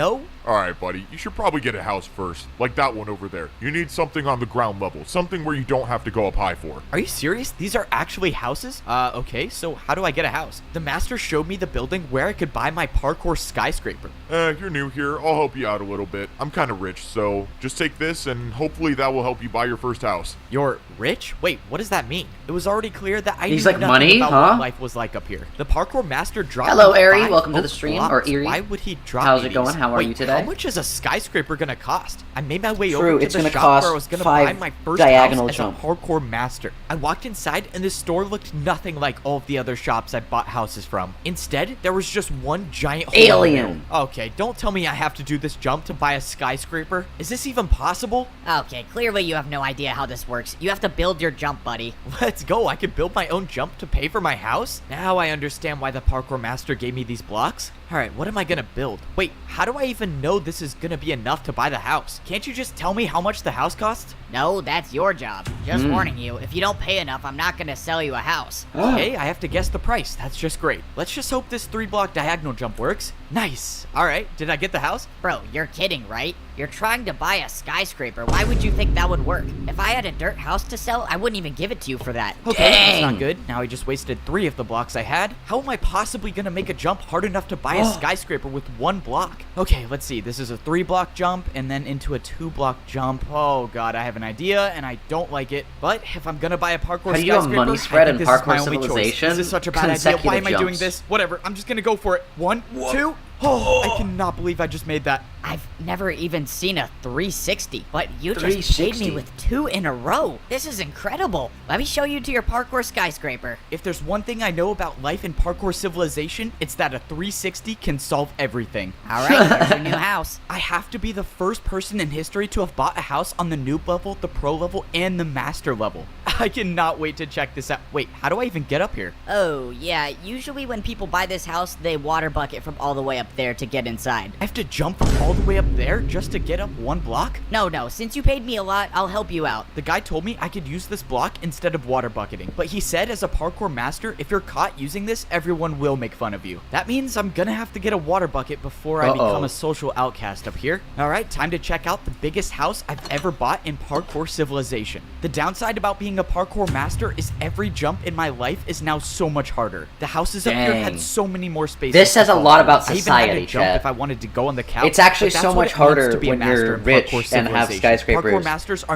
No. Alright, buddy. You should probably get a house first. Like that one over there. You need something on the ground level. Something where you don't have to go up high for. Are you serious? These are actually houses? Okay, so how do I get a house? The master showed me the building where I could buy my parkour skyscraper. You're new here. I'll help you out a little bit. I'm kind of rich, so just take this and hopefully that will help you buy your first house. You're rich? Wait, what does that mean? It was already clear that I He's knew like, nothing money, about huh? what life was like up here. The parkour master dropped Hello, me Ari. 5 Welcome to the oak stream, blocks. or Erie. Why would he drop How's me it going? these? How are Wait, you today? How much is a skyscraper gonna cost? I made my way True, over to it's the gonna shop cost where I was gonna 5 buy my first diagonal house jump. as a parkour master. I walked inside and the store looked nothing like all of the other shops I bought houses from. Instead, there was just one giant hole in the Alien. middle. Okay, don't tell me I have to do this jump to buy a skyscraper. Is this even possible? Okay, clearly you have no idea how this works. You have to build your jump, buddy. Let's go. I could build my own jump to pay for my house? Now I understand why the parkour master gave me these blocks. Alright, what am I gonna build? Wait, how do I even know this is gonna be enough to buy the house? Can't you just tell me how much the house costs? No, that's your job. Just warning you, if you don't pay enough, I'm not gonna sell you a house. Okay, I have to guess the price. That's just great. Let's just hope this 3-block diagonal jump works. Nice. Alright, did I get the house? Bro, you're kidding, right? You're trying to buy a skyscraper. Why would you think that would work? If I had a dirt house to sell, I wouldn't even give it to you for that. Okay, that's Dang. not good. Now I just wasted 3 of the blocks I had. How am I possibly gonna make a jump hard enough to buy a skyscraper with 1 block? Okay, let's see. This is a 3-block jump and then into a 2-block jump. Oh god, I have an idea and I don't like it. But if I'm gonna buy a parkour How do you do a skyscraper, money spread I in think this is my Parkour only choice. Civilization? This is such a bad idea. Why Consecutive am I doing jumps. this? Whatever. I'm just gonna go for it. 1, 2. Oh, I cannot believe I just made that. I've never even seen a 360, but you just paid 360. me with 2 in a row. This is incredible. Let me show you to your parkour skyscraper. If there's one thing I know about life in parkour civilization, it's that a 360 can solve everything. All right, here's your new house. I have to be the first person in history to have bought a house on the noob level, the pro level, and the master level. I cannot wait to check this out. Wait, how do I even get up here? Oh, yeah, usually when people buy this house, they water bucket from all the way up there to get inside. I have to jump from all the way up there just to get up 1 block? No, since you paid me a lot, I'll help you out. The guy told me I could use this block instead of water bucketing, but he said as a parkour master, if you're caught using this, everyone will make fun of you. That means I'm gonna have to get a water bucket before I become a social outcast up here. Alright, time to check out the biggest house I've ever bought in parkour civilization. The downside about being a parkour master is every jump in my life is now so much harder. The houses up here had so many more spaces. This says a lot about society, I even had to jump if I wanted to go on the couch. It's actually so much harder when you're rich and have skyscrapers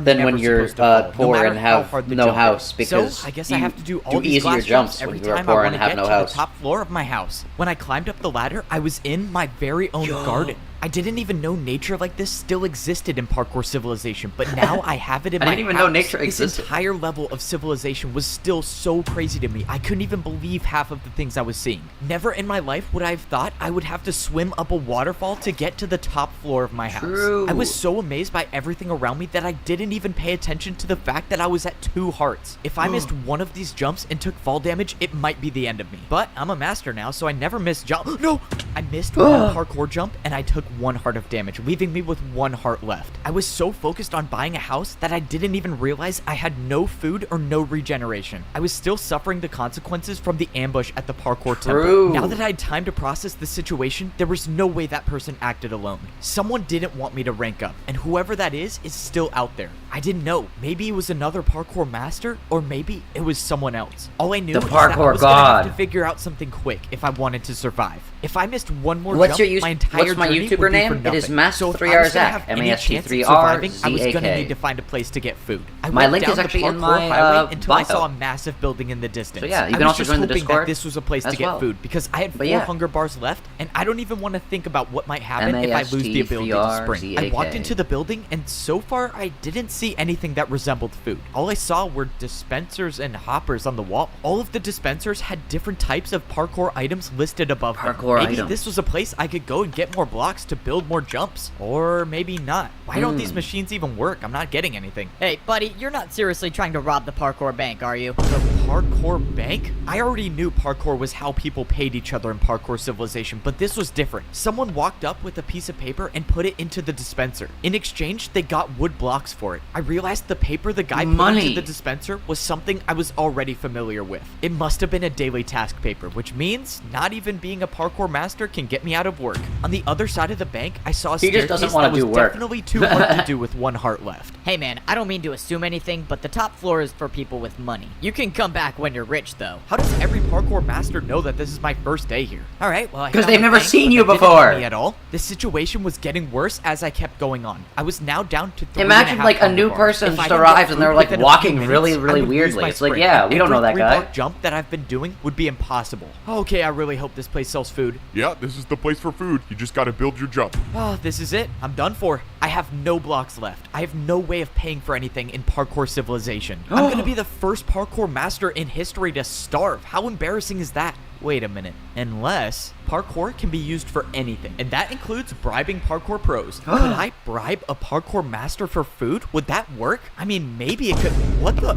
than when you're poor and have no house, because so I guess I have to do all these easier jumps every when you're time poor I and want to have get no to house. the top floor of my house. When I climbed up the ladder, I was in my very own garden. I didn't even know nature like this still existed in Parkour Civilization, but now I have it in my house. I didn't even know nature existed. This entire level of civilization was still so crazy to me. I couldn't even believe half of the things I was seeing. Never in my life would I have thought I would have to swim up a waterfall to get to the top floor of my house. True. I was so amazed by everything around me that I didn't even pay attention to the fact that I was at 2 hearts. If I missed one of these jumps and took fall damage, it might be the end of me. But I'm a master now, so I never miss jump. No! I missed one parkour jump and I took 1 heart of damage, leaving me with 1 heart left. I was so focused on buying a house that I didn't even realize I had no food or no regeneration. I was still suffering the consequences from the ambush at the parkour temple. Now that I had time to process the situation, there was no way that person acted alone. Someone didn't want me to rank up, and whoever that is still out there. I didn't know. Maybe it was another parkour master, or maybe it was someone else. All I knew is that I was gonna have to figure out something quick if I wanted to survive. If I missed one more jump, my entire my journey YouTuber would be name? for nothing. It is Mast3r So if I was gonna Zak, have any chance of Mast3r surviving, I was Zak. gonna need to find a place to get food. I My went link down is the actually in parkour my highway until I bio. saw a massive building in the distance. So yeah, you I can was also just join the hoping Discord that this was a place to as get well. food, because I had 4 hunger bars left, and I don't even want to think about what might happen if I lose the ability to sprint. I walked into the building, and so far I didn't see anything that resembled food. All I saw were dispensers and hoppers on the wall. All of the dispensers had different types of parkour items listed above them. Maybe this was a place I could go and get more blocks to build more jumps. Or maybe not. Why don't these machines even work? I'm not getting anything. Hey, buddy, you're not seriously trying to rob the parkour bank, are you? The parkour bank? I already knew parkour was how people paid each other in Parkour Civilization, but this was different. Someone walked up with a piece of paper and put it into the dispenser. In exchange, they got wood blocks for it. I realized the paper the guy put into the dispenser was something I was already familiar with. It must have been a daily task paper, which means not even being a parkour master can get me out of work. On the other side of the bank, I saw a staircase that was definitely too hard to do with 1 heart left. Hey man, I don't mean to assume anything, but the top floor is for people with money. You can come back when you're rich, though. How does every parkour master know that this is my first day here? Alright, well, because they've never seen you before. Me at all. The situation was getting worse as I kept going on. I was now down to 3. Imagine like a new person just arrived and they're like walking really weirdly. It's like, yeah, we don't know that guy. Jump that I've been doing would be impossible. Okay, I really hope this place sells food. Yeah, this is the place for food. You just gotta build your jump. Oh, this is it. I'm done for. I have no blocks left. I have no way of paying for anything in Parkour Civilization. I'm gonna be the first parkour master in history to starve. How embarrassing is that? Wait a minute. Unless parkour can be used for anything, and that includes bribing parkour pros. Could I bribe a parkour master for food? Would that work? I mean, maybe it could. What the?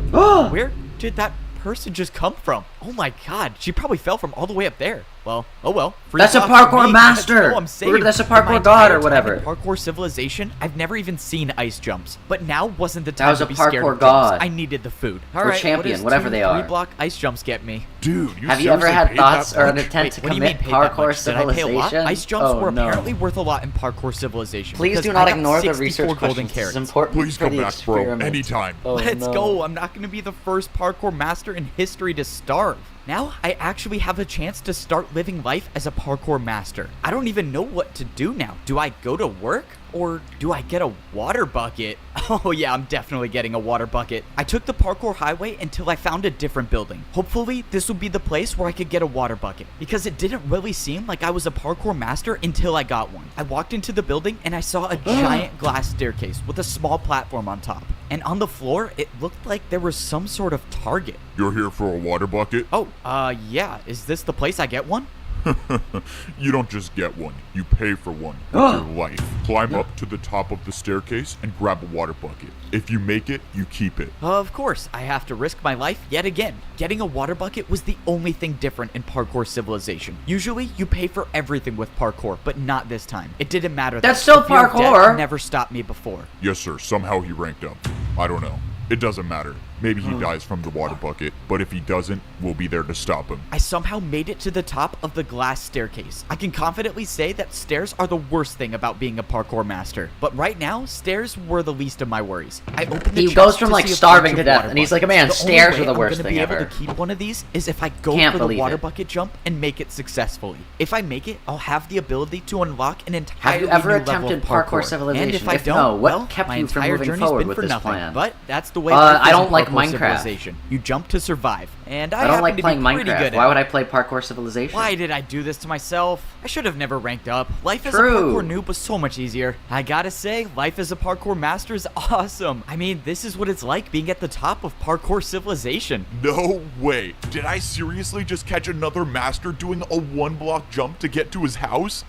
Where did that person just come from? Oh my god, she probably fell from all the way up there. Well, oh well. That's a parkour master. That's a parkour god or whatever. In Parkour Civilization, I've never even seen ice jumps. But now wasn't the time to be scared of god. jumps. I needed the food. Or champion, whatever they are. 3-block ice jumps get me. Dude, have you ever had thoughts or an attempt to commit Parkour Civilization? Ice jumps were apparently worth a lot in Parkour Civilization. Please do not ignore the research questions. This is important. Please come back, bro. Anytime. Let's go. I'm not going to be the first parkour master in history to starve. Now, I actually have a chance to start living life as a parkour master. I don't even know what to do now. Do I go to work? Or do I get a water bucket? Oh yeah, I'm definitely getting a water bucket. I took the parkour highway until I found a different building. Hopefully, this will be the place where I could get a water bucket, because it didn't really seem like I was a parkour master until I got one. I walked into the building and I saw a giant glass staircase with a small platform on top. And on the floor, it looked like there was some sort of target. You're here for a water bucket? Oh, yeah. Is this the place I get one? You don't just get one, you pay for one with your life. Climb up to the top of the staircase and grab a water bucket. If you make it, you keep it. Of course, I have to risk my life yet again. Getting a water bucket was the only thing different in Parkour Civilization. Usually, you pay for everything with parkour, but not this time. It didn't matter. That's still parkour. Never stopped me before. Yes, sir. Somehow he ranked up. I don't know. It doesn't matter. Maybe he dies from the water bucket, but if he doesn't, we'll be there to stop him. I somehow made it to the top of the glass staircase. I can confidently say that stairs are the worst thing about being a parkour master. But right now, stairs were the least of my worries. I opened the chest. He goes from like starving to death, and he's like, man, stairs are the worst thing ever. I'm gonna be able to keep one of these is if I go for the water bucket jump and make it successfully. If I make it, I'll have the ability to unlock an entirely new level of parkour. Have you ever attempted Parkour Civilization? And if I don't, what kept you from moving forward with this plan? But that's the way. I don't like Minecraft. You jump to survive, and I don't like playing Minecraft. Why would I play Parkour Civilization? Why did I do this to myself? I should have never ranked up. Life as a parkour noob was so much easier. I gotta say, life as a parkour master is awesome. I mean, this is what it's like being at the top of Parkour Civilization. No way. Did I seriously just catch another master doing a 1-block jump to get to his house?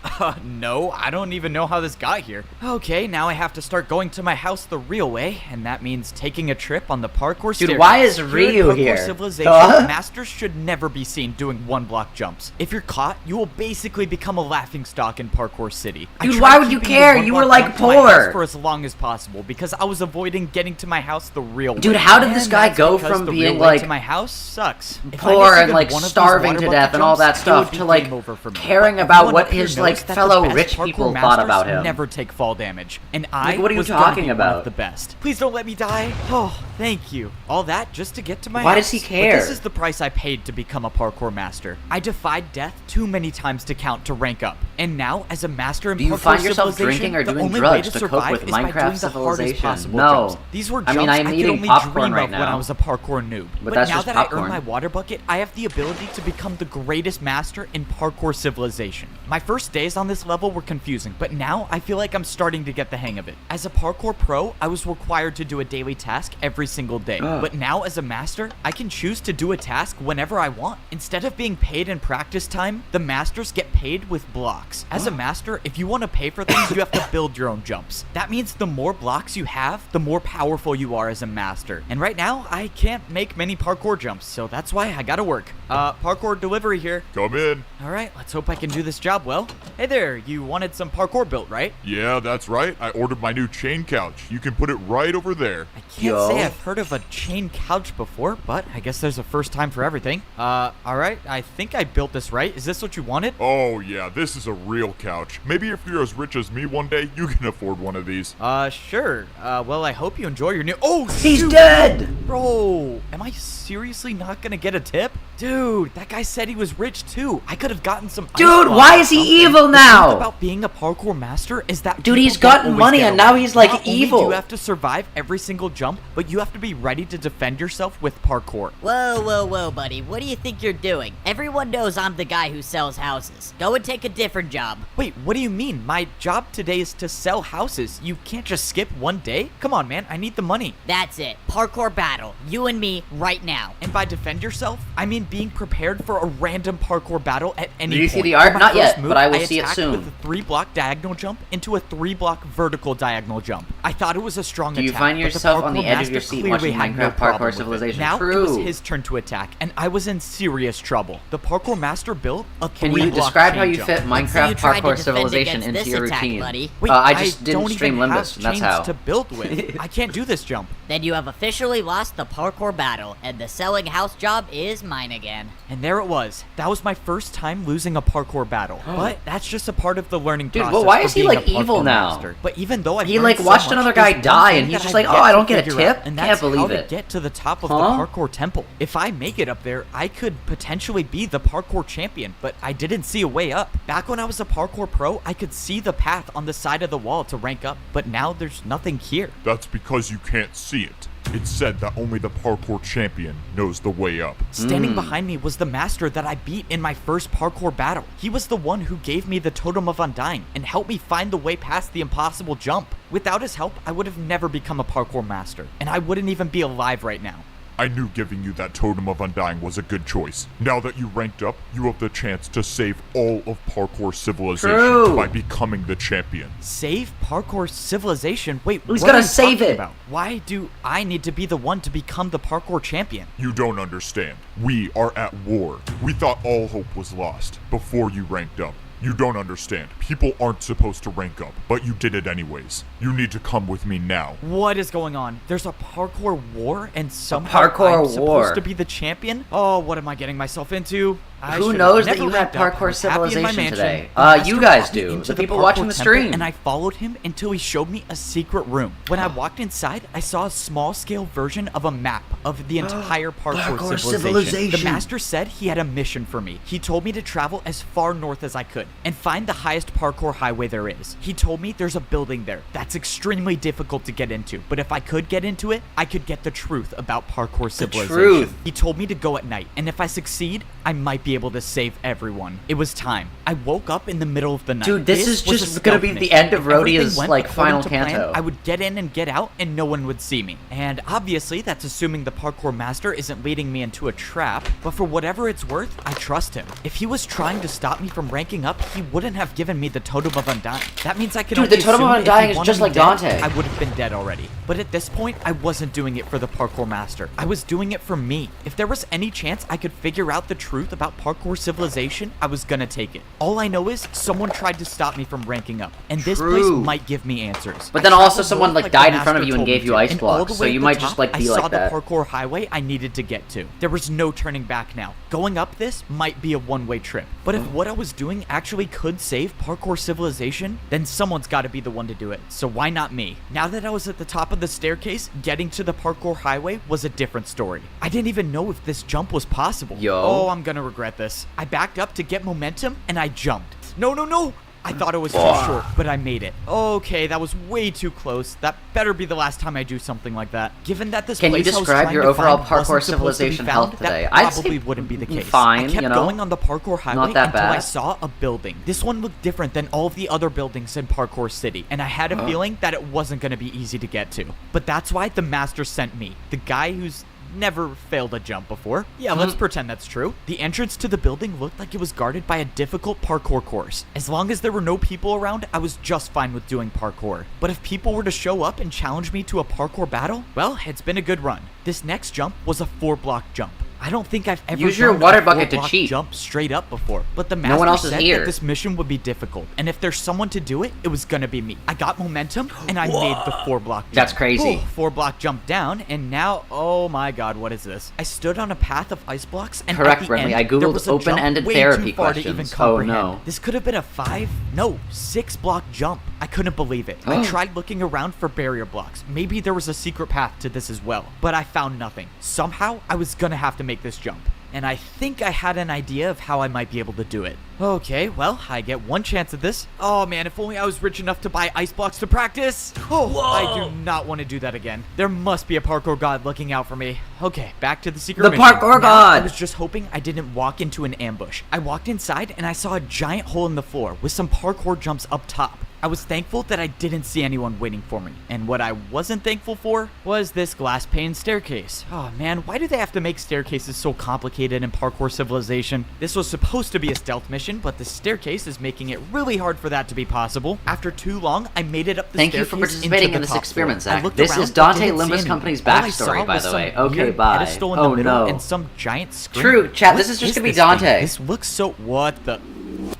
No, I don't even know how this got here. Okay, now I have to start going to my house the real way, and that means taking a trip on the parkour staircase. Dude, why is Ryu here? Civilization, masters should never be seen doing 1-block jumps. If you're caught, you will basically become a laughingstock in Parkour City. Dude, why would you care? You were like poor for as long as possible because I was avoiding getting to my house the real way. Dude, how did this guy go from being like to my house sucks poor and like starving to death and all that stuff to like caring about what his like fellow rich people thought about him? Never take fall damage, and I what are you talking about? The best. Please don't let me die. Oh, thank you. All that just to get to my house. Why does he care? But this is the price I paid to become a parkour master. I defied death too many times to count to rank up, and now as a master in parkour civilization, do you find yourself drinking or doing drugs to cope with Minecraft Civilization? No. These were jumps I could only dream of when I was a parkour noob. But now that I earned my water bucket, I have the ability to become the greatest master in parkour civilization. My first days on this level were confusing, but now I feel like I'm starting to get the hang of it. As a parkour pro, I was required to do a daily task every single day. But now as a master, I can choose to do a task whenever I want. Instead of being paid in practice time, the masters get paid with blocks. As a master, if you want to pay for things, you have to build your own jumps. That means the more blocks you have, the more powerful you are as a master. And right now, I can't make many parkour jumps, so that's why I gotta work. Parkour delivery here. Come in. Alright, let's hope I can do this job well. Hey there, you wanted some parkour built, right? Yeah, that's right. I ordered my new chain couch. You can put it right over there. I can't say I've heard of a chain couch before, but I guess there's a first time for everything. Alright, I think I built this right. Is this what you wanted? Oh yeah, this is a real couch. Maybe if you're as rich as me one day, you can afford one of these. Sure. Well, I hope you enjoy your new— Oh, he's dead! Bro, am I seriously not gonna get a tip? Dude, that guy said he was rich too. I could have gotten some— Dude, why is he evil now? The thing about being a parkour master is that— Dude, he's gotten money and now he's like evil. You have to survive every single jump, but you have to be ready to defend yourself with parkour. Whoa, buddy. What do you think you're doing? Everyone knows I'm the guy who sells houses. Go and take a different job. Wait, what do you mean? My job today is to sell houses. You can't just skip one day? Come on, man. I need the money. That's it. Parkour battle. You and me right now. And by defend yourself, I mean being prepared for a random parkour battle at any point. Do you see the art? Not yet, but I will see it soon. With a 3-block diagonal jump into a 3-block vertical diagonal jump. I thought it was a strong attack. Do you find yourself on the edge of your seat watching Minecraft Parkour Civilization? Now it was his turn to attack, and I was in serious trouble. The parkour master built a 3-block Can you describe how you fit Minecraft Parkour Civilization into your routine? Wait, I just didn't stream Limbus, and that's how. To build with. I can't do this jump. Then you have officially lost the parkour battle, and the selling house job is mine again. And there it was. That was my first time losing a parkour battle. But that's just a part of the learning process. Dude, but why is he like evil now? Master. But even though he like watched another guy die, and he's just like, oh, I don't get a tip. And that's how to get to the top of the parkour temple. If I make it up there, I could potentially be the parkour champion, but I didn't see a way up. Back when I was a parkour pro, I could see the path on the side of the wall to rank up, but now there's nothing here. That's because you can't see it. It's said that only the parkour champion knows the way up. Standing behind me was the master that I beat in my first parkour battle. He was the one who gave me the Totem of Undying and helped me find the way past the impossible jump. Without his help, I would have never become a parkour master, and I wouldn't even be alive right now. I knew giving you that Totem of Undying was a good choice. Now that you ranked up, you have the chance to save all of Parkour Civilization by becoming the champion. Save Parkour Civilization? Wait, who's gonna save it? Why do I need to be the one to become the parkour champion? You don't understand. We are at war. We thought all hope was lost before you ranked up. You don't understand. People aren't supposed to rank up, but you did it anyways. You need to come with me now. What is going on? There's a parkour war and somehow I'm supposed to be the champion? Oh, what am I getting myself into? Who knows that you had Parkour Civilization today? You guys do. The people watching the stream. And I followed him until he showed me a secret room. When I walked inside, I saw a small-scale version of a map of the entire Parkour Civilization. The master said he had a mission for me. He told me to travel as far north as I could and find the highest parkour highway there is. He told me there's a building there that's extremely difficult to get into, but if I could get into it, I could get the truth about Parkour Civilization. He told me to go at night, and if I succeed, I might be able to save everyone. It was time. I woke up in the middle of the night. Dude, this is just gonna be the end of Rhodia's like final canto. I would get in and get out and no one would see me. And obviously that's assuming the parkour master isn't leading me into a trap, but for whatever it's worth, I trust him. If he was trying to stop me from ranking up, he wouldn't have given me the Totem of Undying. That means I can Dude, the Totem of Undying is just like Dante. I would have been dead already. But at this point, I wasn't doing it for the parkour master. I was doing it for me. If there was any chance I could figure out the truth about Parkour Civilization, I was gonna take it. All I know is someone tried to stop me from ranking up, and this place might give me answers. But then also someone like died in front of you and gave you ice blocks, so you might just like be like that. I saw the parkour highway I needed to get to. There was no turning back now. Going up this might be a one-way trip. But if what I was doing actually could save Parkour Civilization, then someone's got to be the one to do it. So why not me? Now that I was at the top of the staircase, getting to the parkour highway was a different story. I didn't even know if this jump was possible. Oh, I'm gonna regret this. I backed up to get momentum and I jumped. No. I thought it was too short, but I made it. Okay, that was way too close. That better be the last time I do something like that. Given that this Can you describe your overall Parkour Civilization health today? That probably wouldn't be the case. Fine, I kept going on the parkour highway until I saw a building. This one looked different than all of the other buildings in Parkour City, and I had a feeling that it wasn't going to be easy to get to. But that's why the master sent me, the guy who's never failed a jump before. Yeah, let's pretend that's true. The entrance to the building looked like it was guarded by a difficult parkour course. As long as there were no people around, I was just fine with doing parkour. But if people were to show up and challenge me to a parkour battle, well, it's been a good run. This next jump was a 4-block jump. I don't think I've ever used your water bucket to cheat. Jump straight up before, but the master said that this mission would be difficult, and if there's someone to do it, it was gonna be me. I got momentum, and I made the 4-block jump. That's crazy. 4-block jump down, and now, oh my god, what is this? I stood on a path of ice blocks, and correct, at the Brentley. end, I googled open-ended therapy questions. Oh no. This could have been a 6-block jump. I couldn't believe it. I tried looking around for barrier blocks. Maybe there was a secret path to this as well, but I found nothing. Somehow, I was gonna have to make this jump. And I think I had an idea of how I might be able to do it. Okay, well, I get one chance at this. Oh man, if only I was rich enough to buy ice blocks to practice. Oh, I do not want to do that again. There must be a parkour god looking out for me. Okay, back to the secret mission. Parkour god! I was just hoping I didn't walk into an ambush. I walked inside and I saw a giant hole in the floor with some parkour jumps up top. I was thankful that I didn't see anyone waiting for me, and what I wasn't thankful for was this glass pane staircase. Oh man, why do they have to make staircases so complicated in Parkour Civilization? This was supposed to be a stealth mission, but the staircase is making it really hard for that to be possible. After too long, I made it up the staircase. Thank you for participating in this experiment, Zach. This is Dante Limbus Company's backstory, by the way. Okay, bye. Oh no. And some giant screen. True, chat, this is just gonna be Dante. This looks so... What the...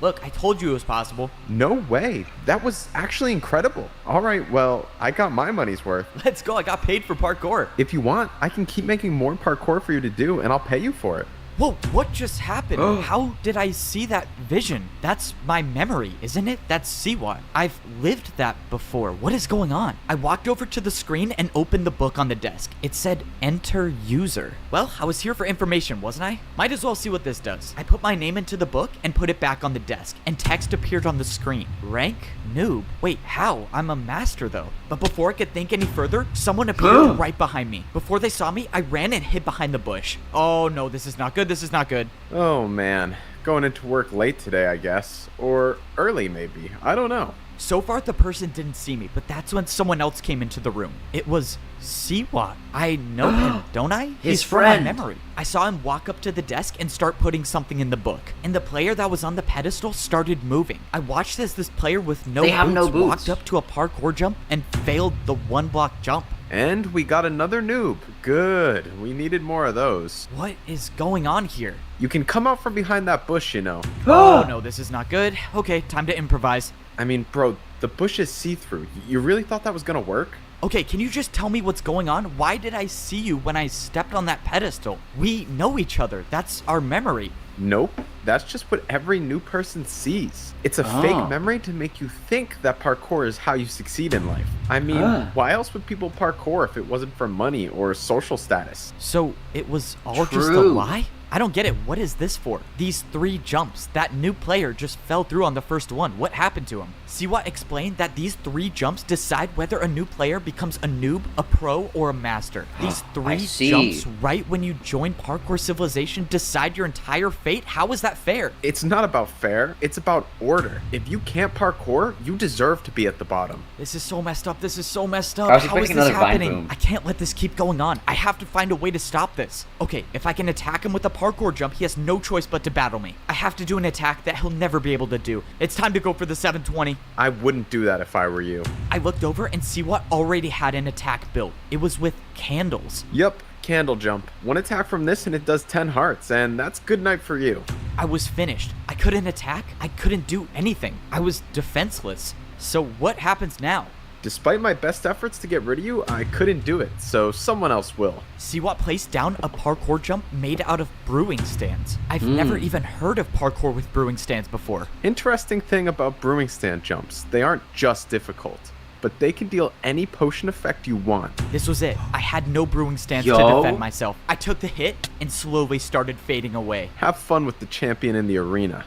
Look, I told you it was possible. No way. That was actually incredible. All right, well, I got my money's worth. Let's go. I got paid for parkour. If you want, I can keep making more parkour for you to do, and I'll pay you for it. Whoa, what just happened? How did I see that vision? That's my memory, isn't it? That's Siwa. I've lived that before. What is going on? I walked over to the screen and opened the book on the desk. It said, enter user. Well, I was here for information, wasn't I? Might as well see what this does. I put my name into the book and put it back on the desk, and text appeared on the screen. Rank? Noob. Wait, how? I'm a master, though. But before I could think any further, someone appeared right behind me. Before they saw me, I ran and hid behind the bush. Oh no, this is not good. This is not good. Oh man, going into work late today, I guess. Or early, maybe. I don't know. So far, the person didn't see me, but that's when someone else came into the room. It was Siwa. I know him, don't I? His friend. From my memory. I saw him walk up to the desk and start putting something in the book. And the player that was on the pedestal started moving. I watched as this player with no boots walked up to a parkour jump and failed the 1-block jump. And we got another noob. Good. We needed more of those. What is going on here? You can come out from behind that bush, you know. Oh, no, this is not good. Okay, time to improvise. I mean, bro, the bush is see-through. You really thought that was gonna work? Okay, can you just tell me what's going on? Why did I see you when I stepped on that pedestal? We know each other. That's our memory. Nope. That's just what every new person sees. It's a fake memory to make you think that parkour is how you succeed in life. I mean, why else would people parkour if it wasn't for money or social status? So it was all just a lie? I don't get it. What is this for? These 3 jumps. That new player just fell through on the first one. What happened to him? Siwa explained that these 3 jumps decide whether a new player becomes a noob, a pro, or a master. These 3 jumps right when you join Parkour Civilization decide your entire fate? How is that fair? It's not about fair. It's about order. If you can't parkour, you deserve to be at the bottom. This is so messed up. This is so messed up. How is this happening? I can't let this keep going on. I have to find a way to stop this. Okay, if I can attack him with a parkour jump, he has no choice but to battle me. I have to do an attack that he'll never be able to do. It's time to go for the 720. I wouldn't do that if I were you. I looked over and Siwa already had an attack built. It was with candles. Yep, candle jump. 1 attack from this and it does 10 hearts, and that's good night for you. I was finished. I couldn't attack. I couldn't do anything. I was defenseless. So what happens now? Despite my best efforts to get rid of you, I couldn't do it, so someone else will. Siwa placed down a parkour jump made out of brewing stands. I've never even heard of parkour with brewing stands before. Interesting thing about brewing stand jumps, they aren't just difficult, but they can deal any potion effect you want. This was it. I had no brewing stands to defend myself. I took the hit and slowly started fading away. Have fun with the champion in the arena.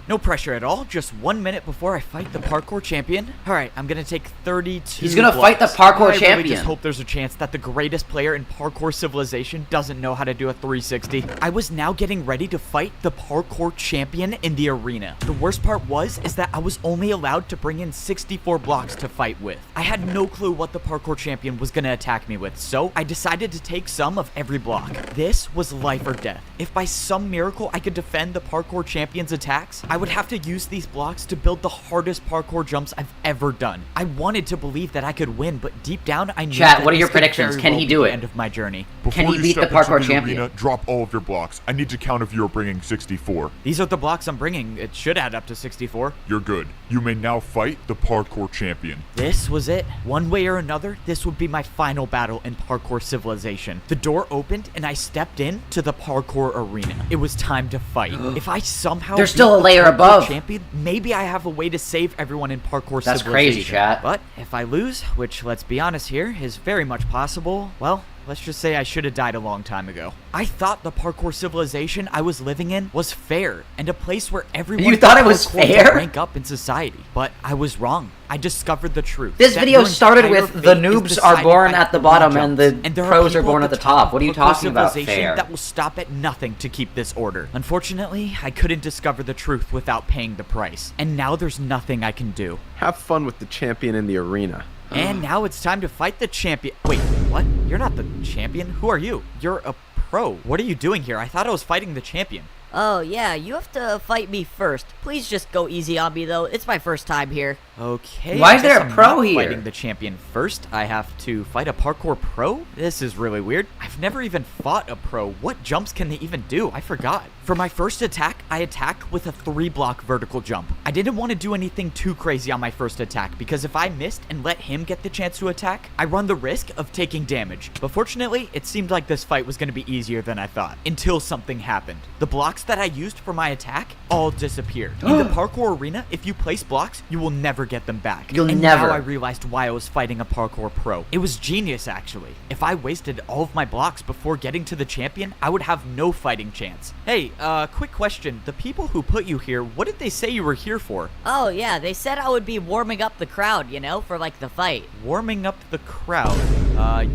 No pressure at all, just 1 minute before I fight the parkour champion. Alright, I'm gonna take 32 He's gonna fight the parkour champion. I really just hope there's a chance that the greatest player in Parkour Civilization doesn't know how to do a 360. I was now getting ready to fight the parkour champion in the arena. The worst part is that I was only allowed to bring in 64 blocks to fight with. I had no clue what the parkour champion was gonna attack me with, so I decided to take some of every block. This was life or death. If by some miracle I could defend the parkour champion's attacks, I would have to use these blocks to build the hardest parkour jumps I've ever done. I wanted to believe that I could win, but deep down I knew Chat, what are your predictions? Can he do it? End of my journey. Before Can he beat the parkour champion? Arena, drop all of your blocks. I need to count if you're bringing 64. These are the blocks I'm bringing. It should add up to 64. You're good. You may now fight the parkour champion. This was it. One way or another, this would be my final battle in Parkour Civilization. The door opened and I stepped in to the parkour arena. It was time to fight. If I somehow there's still a layer above. Champion, maybe I have a way to save everyone in Parkour Civilization. That's crazy, chat. But if I lose, which let's be honest here, is very much possible, well, let's just say I should have died a long time ago. I thought the Parkour Civilization I was living in was fair and a place where everyone You thought it was fair? rank up in society. But I was wrong. I discovered the truth. This video started with the noobs are born at the bottom and the pros are born at the top. What are you talking about, fair? That will stop at nothing to keep this order. Unfortunately, I couldn't discover the truth without paying the price. And now there's nothing I can do. Have fun with the champion in the arena. And now it's time to fight the champion. Wait, what? You're not the champion? Who are you? You're a pro. What are you doing here? I thought I was fighting the champion. Oh, yeah, you have to fight me first. Please just go easy on me, though. It's my first time here. Okay. Why is there a pro here? Fighting the champion first. I have to fight a parkour pro? This is really weird. I've never even fought a pro. What jumps can they even do? I forgot. For my first attack, I attacked with a 3-block vertical jump. I didn't want to do anything too crazy on my first attack because if I missed and let him get the chance to attack, I run the risk of taking damage. But fortunately, it seemed like this fight was going to be easier than I thought until something happened. The blocks that I used for my attack all disappeared. In the parkour arena, if you place blocks, you will never get them back. You'll and never. Now I realized why I was fighting a parkour pro. It was genius, actually. If I wasted all of my blocks before getting to the champion, I would have no fighting chance. Hey, quick question. The people who put you here, what did they say you were here for? Oh, yeah, they said I would be warming up the crowd, you know, for, like, the fight. Warming up the crowd?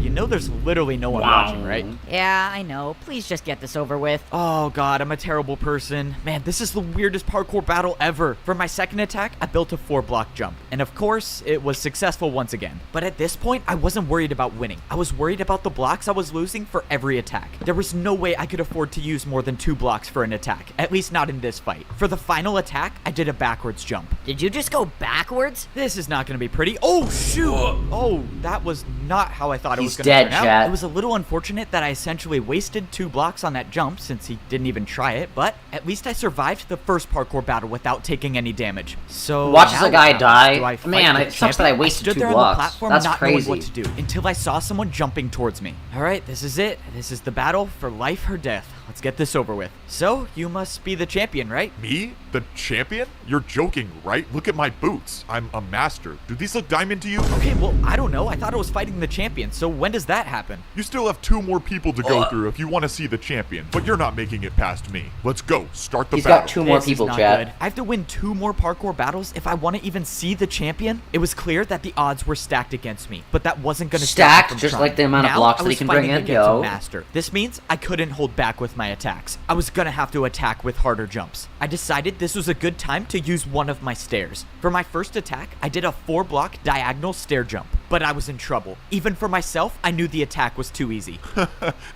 You know there's literally no one watching, right? Yeah, I know. Please just get this over with. Oh, God, I'm a terrible person. Man, this is the weirdest parkour battle ever. For my second attack, I built a 4-block jump. And of course, it was successful once again. But at this point, I wasn't worried about winning. I was worried about the blocks I was losing for every attack. There was no way I could afford to use more than 2 blocks for an attack. At least not in this fight. For the final attack, I did a backwards jump. Did you just go backwards? This is not going to be pretty. Oh, shoot! Oh, that was not not how I thought it was He's going to dead, turn out. chat. It was a little unfortunate that I essentially wasted 2 blocks on that jump since he didn't even try it, but at least I survived the first parkour battle without taking any damage. So watch as now a guy what die. happens? Do I Man, fight it the sucks that I champion? wasted stood 2 there on the blocks. platform That's not crazy. knowing what to do until I saw someone jumping towards me. All right, this is it. This is the battle for life or death. Let's get this over with. So, you must be the champion, right? Me? The champion? You're joking, right? Look at my boots. I'm a master. Do these look diamond to you? Okay, well, I don't know. I thought it was fighting the champion, so when does that happen? You still have 2 more people to go through if you want to see the champion, but you're not making it past me. Let's go. Start the He's battle. got 2 more This people, is not chat. good. I have to win 2 more parkour battles if I want to even see the champion. It was clear that the odds were stacked against me, but that wasn't going to Stacked, stop me from just trying. like the amount of Now, blocks I that he was can bring fighting in, against yo. a master. This means I couldn't hold back with my attacks. I was gonna have to attack with harder jumps. I decided this was a good time to use one of my stairs. For my first attack, I did a 4-block diagonal stair jump, but I was in trouble. Even for myself, I knew the attack was too easy.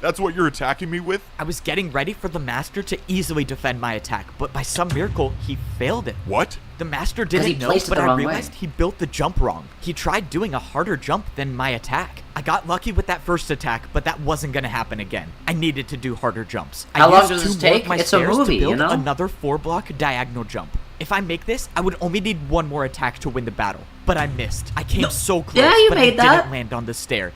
That's what you're attacking me with? I was getting ready for the master to easily defend my attack, but by some miracle, he failed it. What? The master he didn't know, placed it but the I wrong realized way. he built the jump wrong. He tried doing a harder jump than my attack. I got lucky with that first attack, but that wasn't going to happen again. I needed to do harder jumps. How I long used does 2 this more of take? my It's a stairs movie, to build you know? another 4-block diagonal jump. If I make this, I would only need 1 more attack to win the battle. But I missed. I came so close, Yeah, you but made I that. didn't land on the stair.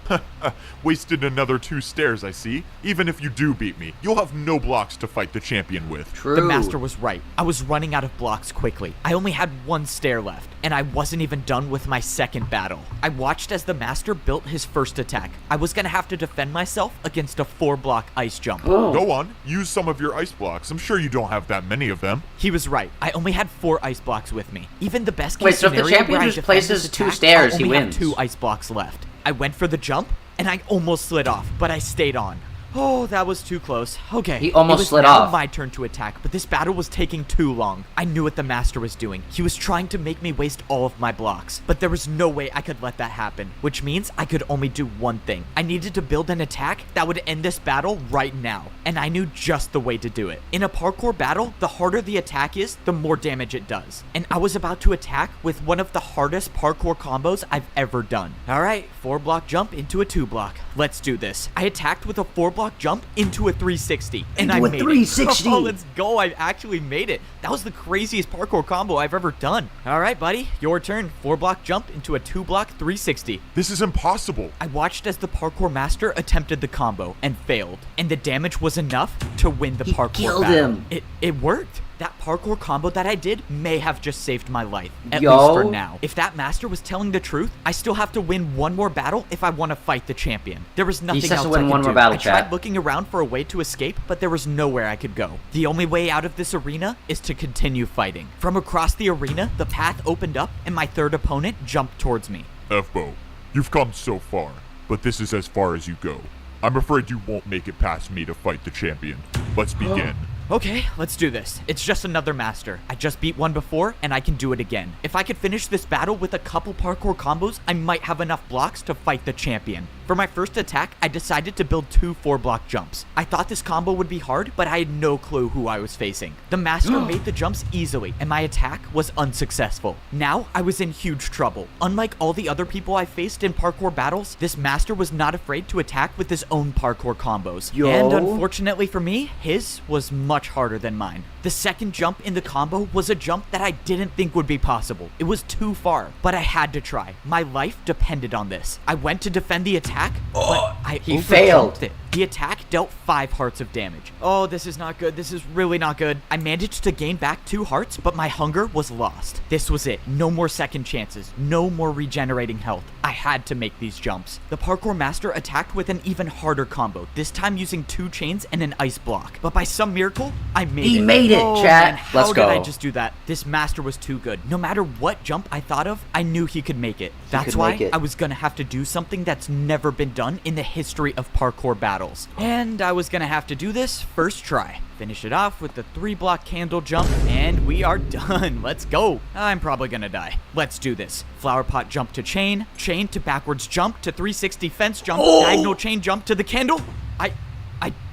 Wasted another 2 stairs, I see. Even if you do beat me, you'll have no blocks to fight the champion with. True. The master was right. I was running out of blocks quickly. I only had 1 stair left, and I wasn't even done with my second battle. I watched as the master built his first attack. I was gonna have to defend myself against a 4-block ice jump. Oh. Go on, use some of your ice blocks. I'm sure you don't have that many of them. He was right. I only had 4 ice blocks with me. Even the best case Wait, so if the scenario champion where I just defend places this 2 attack, stairs, I he only have wins. 2 ice blocks left. I went for the jump, and I almost slid off, but I stayed on. Oh, that was too close. Okay. He almost it was slid now off. my turn to attack, but this battle was taking too long. I knew what the master was doing. He was trying to make me waste all of my blocks, but there was no way I could let that happen, which means I could only do one thing. I needed to build an attack that would end this battle right now, and I knew just the way to do it. In a parkour battle, the harder the attack is, the more damage it does. And I was about to attack with one of the hardest parkour combos I've ever done. All right, 4-block jump into a 2-block. Let's do this. I attacked with a 4-block jump into a 360, and I made 360. it. Oh, let's go. I actually made it. That was the craziest parkour combo I've ever done. All right, buddy, your turn. 4-block jump into a 2-block 360. This is impossible. I watched as the parkour master attempted the combo and failed, and the damage was enough to win the parkour killed battle. him. It worked. That parkour combo that I did may have just saved my life, at Yo. least for now. If that master was telling the truth, I still have to win 1 more battle if I want to fight the champion. There was nothing just has else to win I could one more do. battle, I tried chat. looking around for a way to escape, but there was nowhere I could go. The only way out of this arena is to continue fighting. From across the arena, the path opened up, and my third opponent jumped towards me. F-Bo, you've come so far, but this is as far as you go. I'm afraid you won't make it past me to fight the champion. Let's begin. Okay, let's do this. It's just another master. I just beat one before, and I can do it again. If I could finish this battle with a couple parkour combos, I might have enough blocks to fight the champion. For my first attack, I decided to build 2 4-block jumps. I thought this combo would be hard, but I had no clue who I was facing. The master made the jumps easily, and my attack was unsuccessful. Now, I was in huge trouble. Unlike all the other people I faced in parkour battles, this master was not afraid to attack with his own parkour combos. Yo. And unfortunately for me, his was much harder than mine. The second jump in the combo was a jump that I didn't think would be possible. It was too far, but I had to try. My life depended on this. I went to defend the attack, but he overjumped failed. it. The attack dealt 5 hearts of damage. Oh, this is not good. This is really not good. I managed to gain back 2 hearts, but my hunger was lost. This was it. No more second chances. No more regenerating health. I had to make these jumps. The parkour master attacked with an even harder combo, this time using 2 chains and an ice block. But by some miracle, I made it. He made it, Oh, chat. man, how Let's did go. I just do that? This master was too good. No matter what jump I thought of, I knew he could make it. That's could why make it. I was gonna have to do something that's never been done in the history of parkour battles. And I was gonna have to do this first try. Finish it off with the 3-block candle jump, and we are done. Let's go. I'm probably gonna die. Let's do this. Flower pot jump to chain to backwards jump to 360 fence jump, diagonal chain jump to the candle.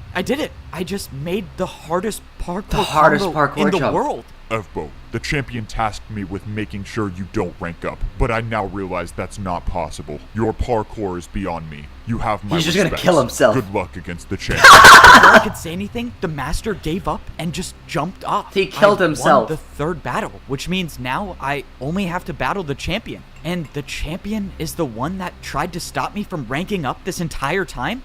I I did it. I just made the hardest parkour in the world. Evbo, the champion tasked me with making sure you don't rank up, but I now realize that's not possible. Your parkour is beyond me. You have my He's just respects. gonna kill himself. Good luck against the champion. Before I could say anything, the master gave up and just jumped off. He killed himself. Won the third battle, which means now I only have to battle the champion. And the champion is the one that tried to stop me from ranking up this entire time?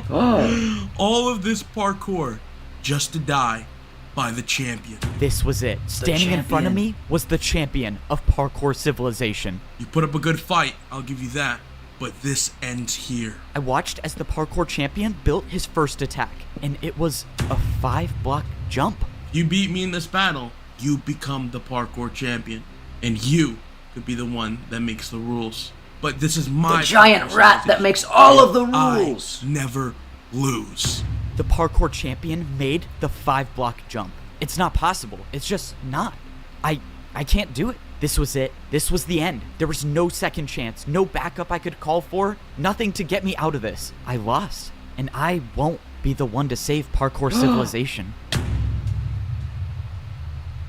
Oh. All of this parkour just to die by the champion. This was it. Standing in front of me was the champion of parkour civilization. You put up a good fight, I'll give you that. But this ends here. I watched as the parkour champion built his first attack, and it was a 5-block jump. You beat me in this battle, you become the parkour champion. And you could be the one that makes the rules. But this is my the giant rat that makes all of the rules. I never lose. The parkour champion made the 5-block jump. It's not possible. It's just not. I can't do it. This was it. This was the end. There was no second chance, no backup I could call for, nothing to get me out of this. I lost, and I won't be the one to save parkour civilization.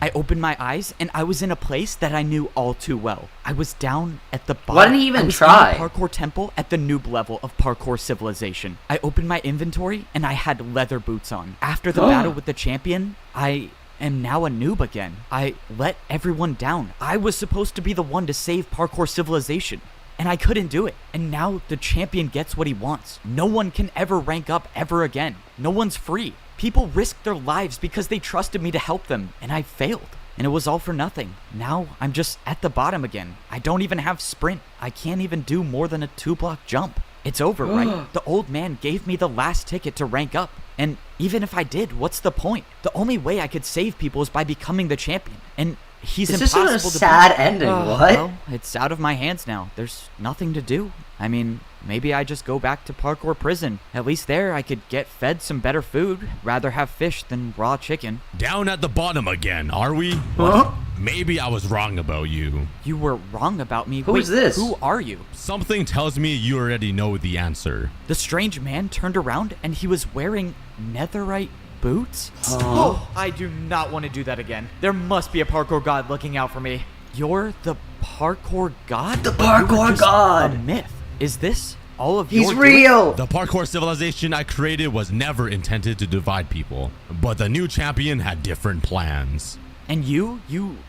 I opened my eyes, and I was in a place that I knew all too well. I was down at the bottom. Why didn't he even try? In the parkour temple at the noob level of parkour civilization. I opened my inventory, and I had leather boots on. After the battle with the champion, I am now a noob again. I let everyone down. I was supposed to be the one to save parkour civilization, and I couldn't do it. And now the champion gets what he wants. No one can ever rank up ever again. No one's free. People risked their lives because they trusted me to help them, and I failed. And it was all for nothing. Now I'm just at the bottom again. I don't even have sprint. I can't even do more than a 2-block jump. It's over, right? The old man gave me the last ticket to rank up. And even if I did, what's the point? The only way I could save people is by becoming the champion. And he's impossible to beat. This is a sad ending, what? Well, it's out of my hands now. There's nothing to do. I mean, maybe I just go back to parkour prison. At least there I could get fed some better food. Rather have fish than raw chicken. Down at the bottom again, are we? Huh? Maybe I was wrong about you. You were wrong about me. Who is this? Who are you? Something tells me you already know the answer. The strange man turned around and he was wearing netherite boots? Oh, I do not want to do that again. There must be a parkour god looking out for me. You're the parkour god? The parkour god! A myth. Is this all of He's real! The parkour civilization I created was never intended to divide people, but the new champion had different plans. And you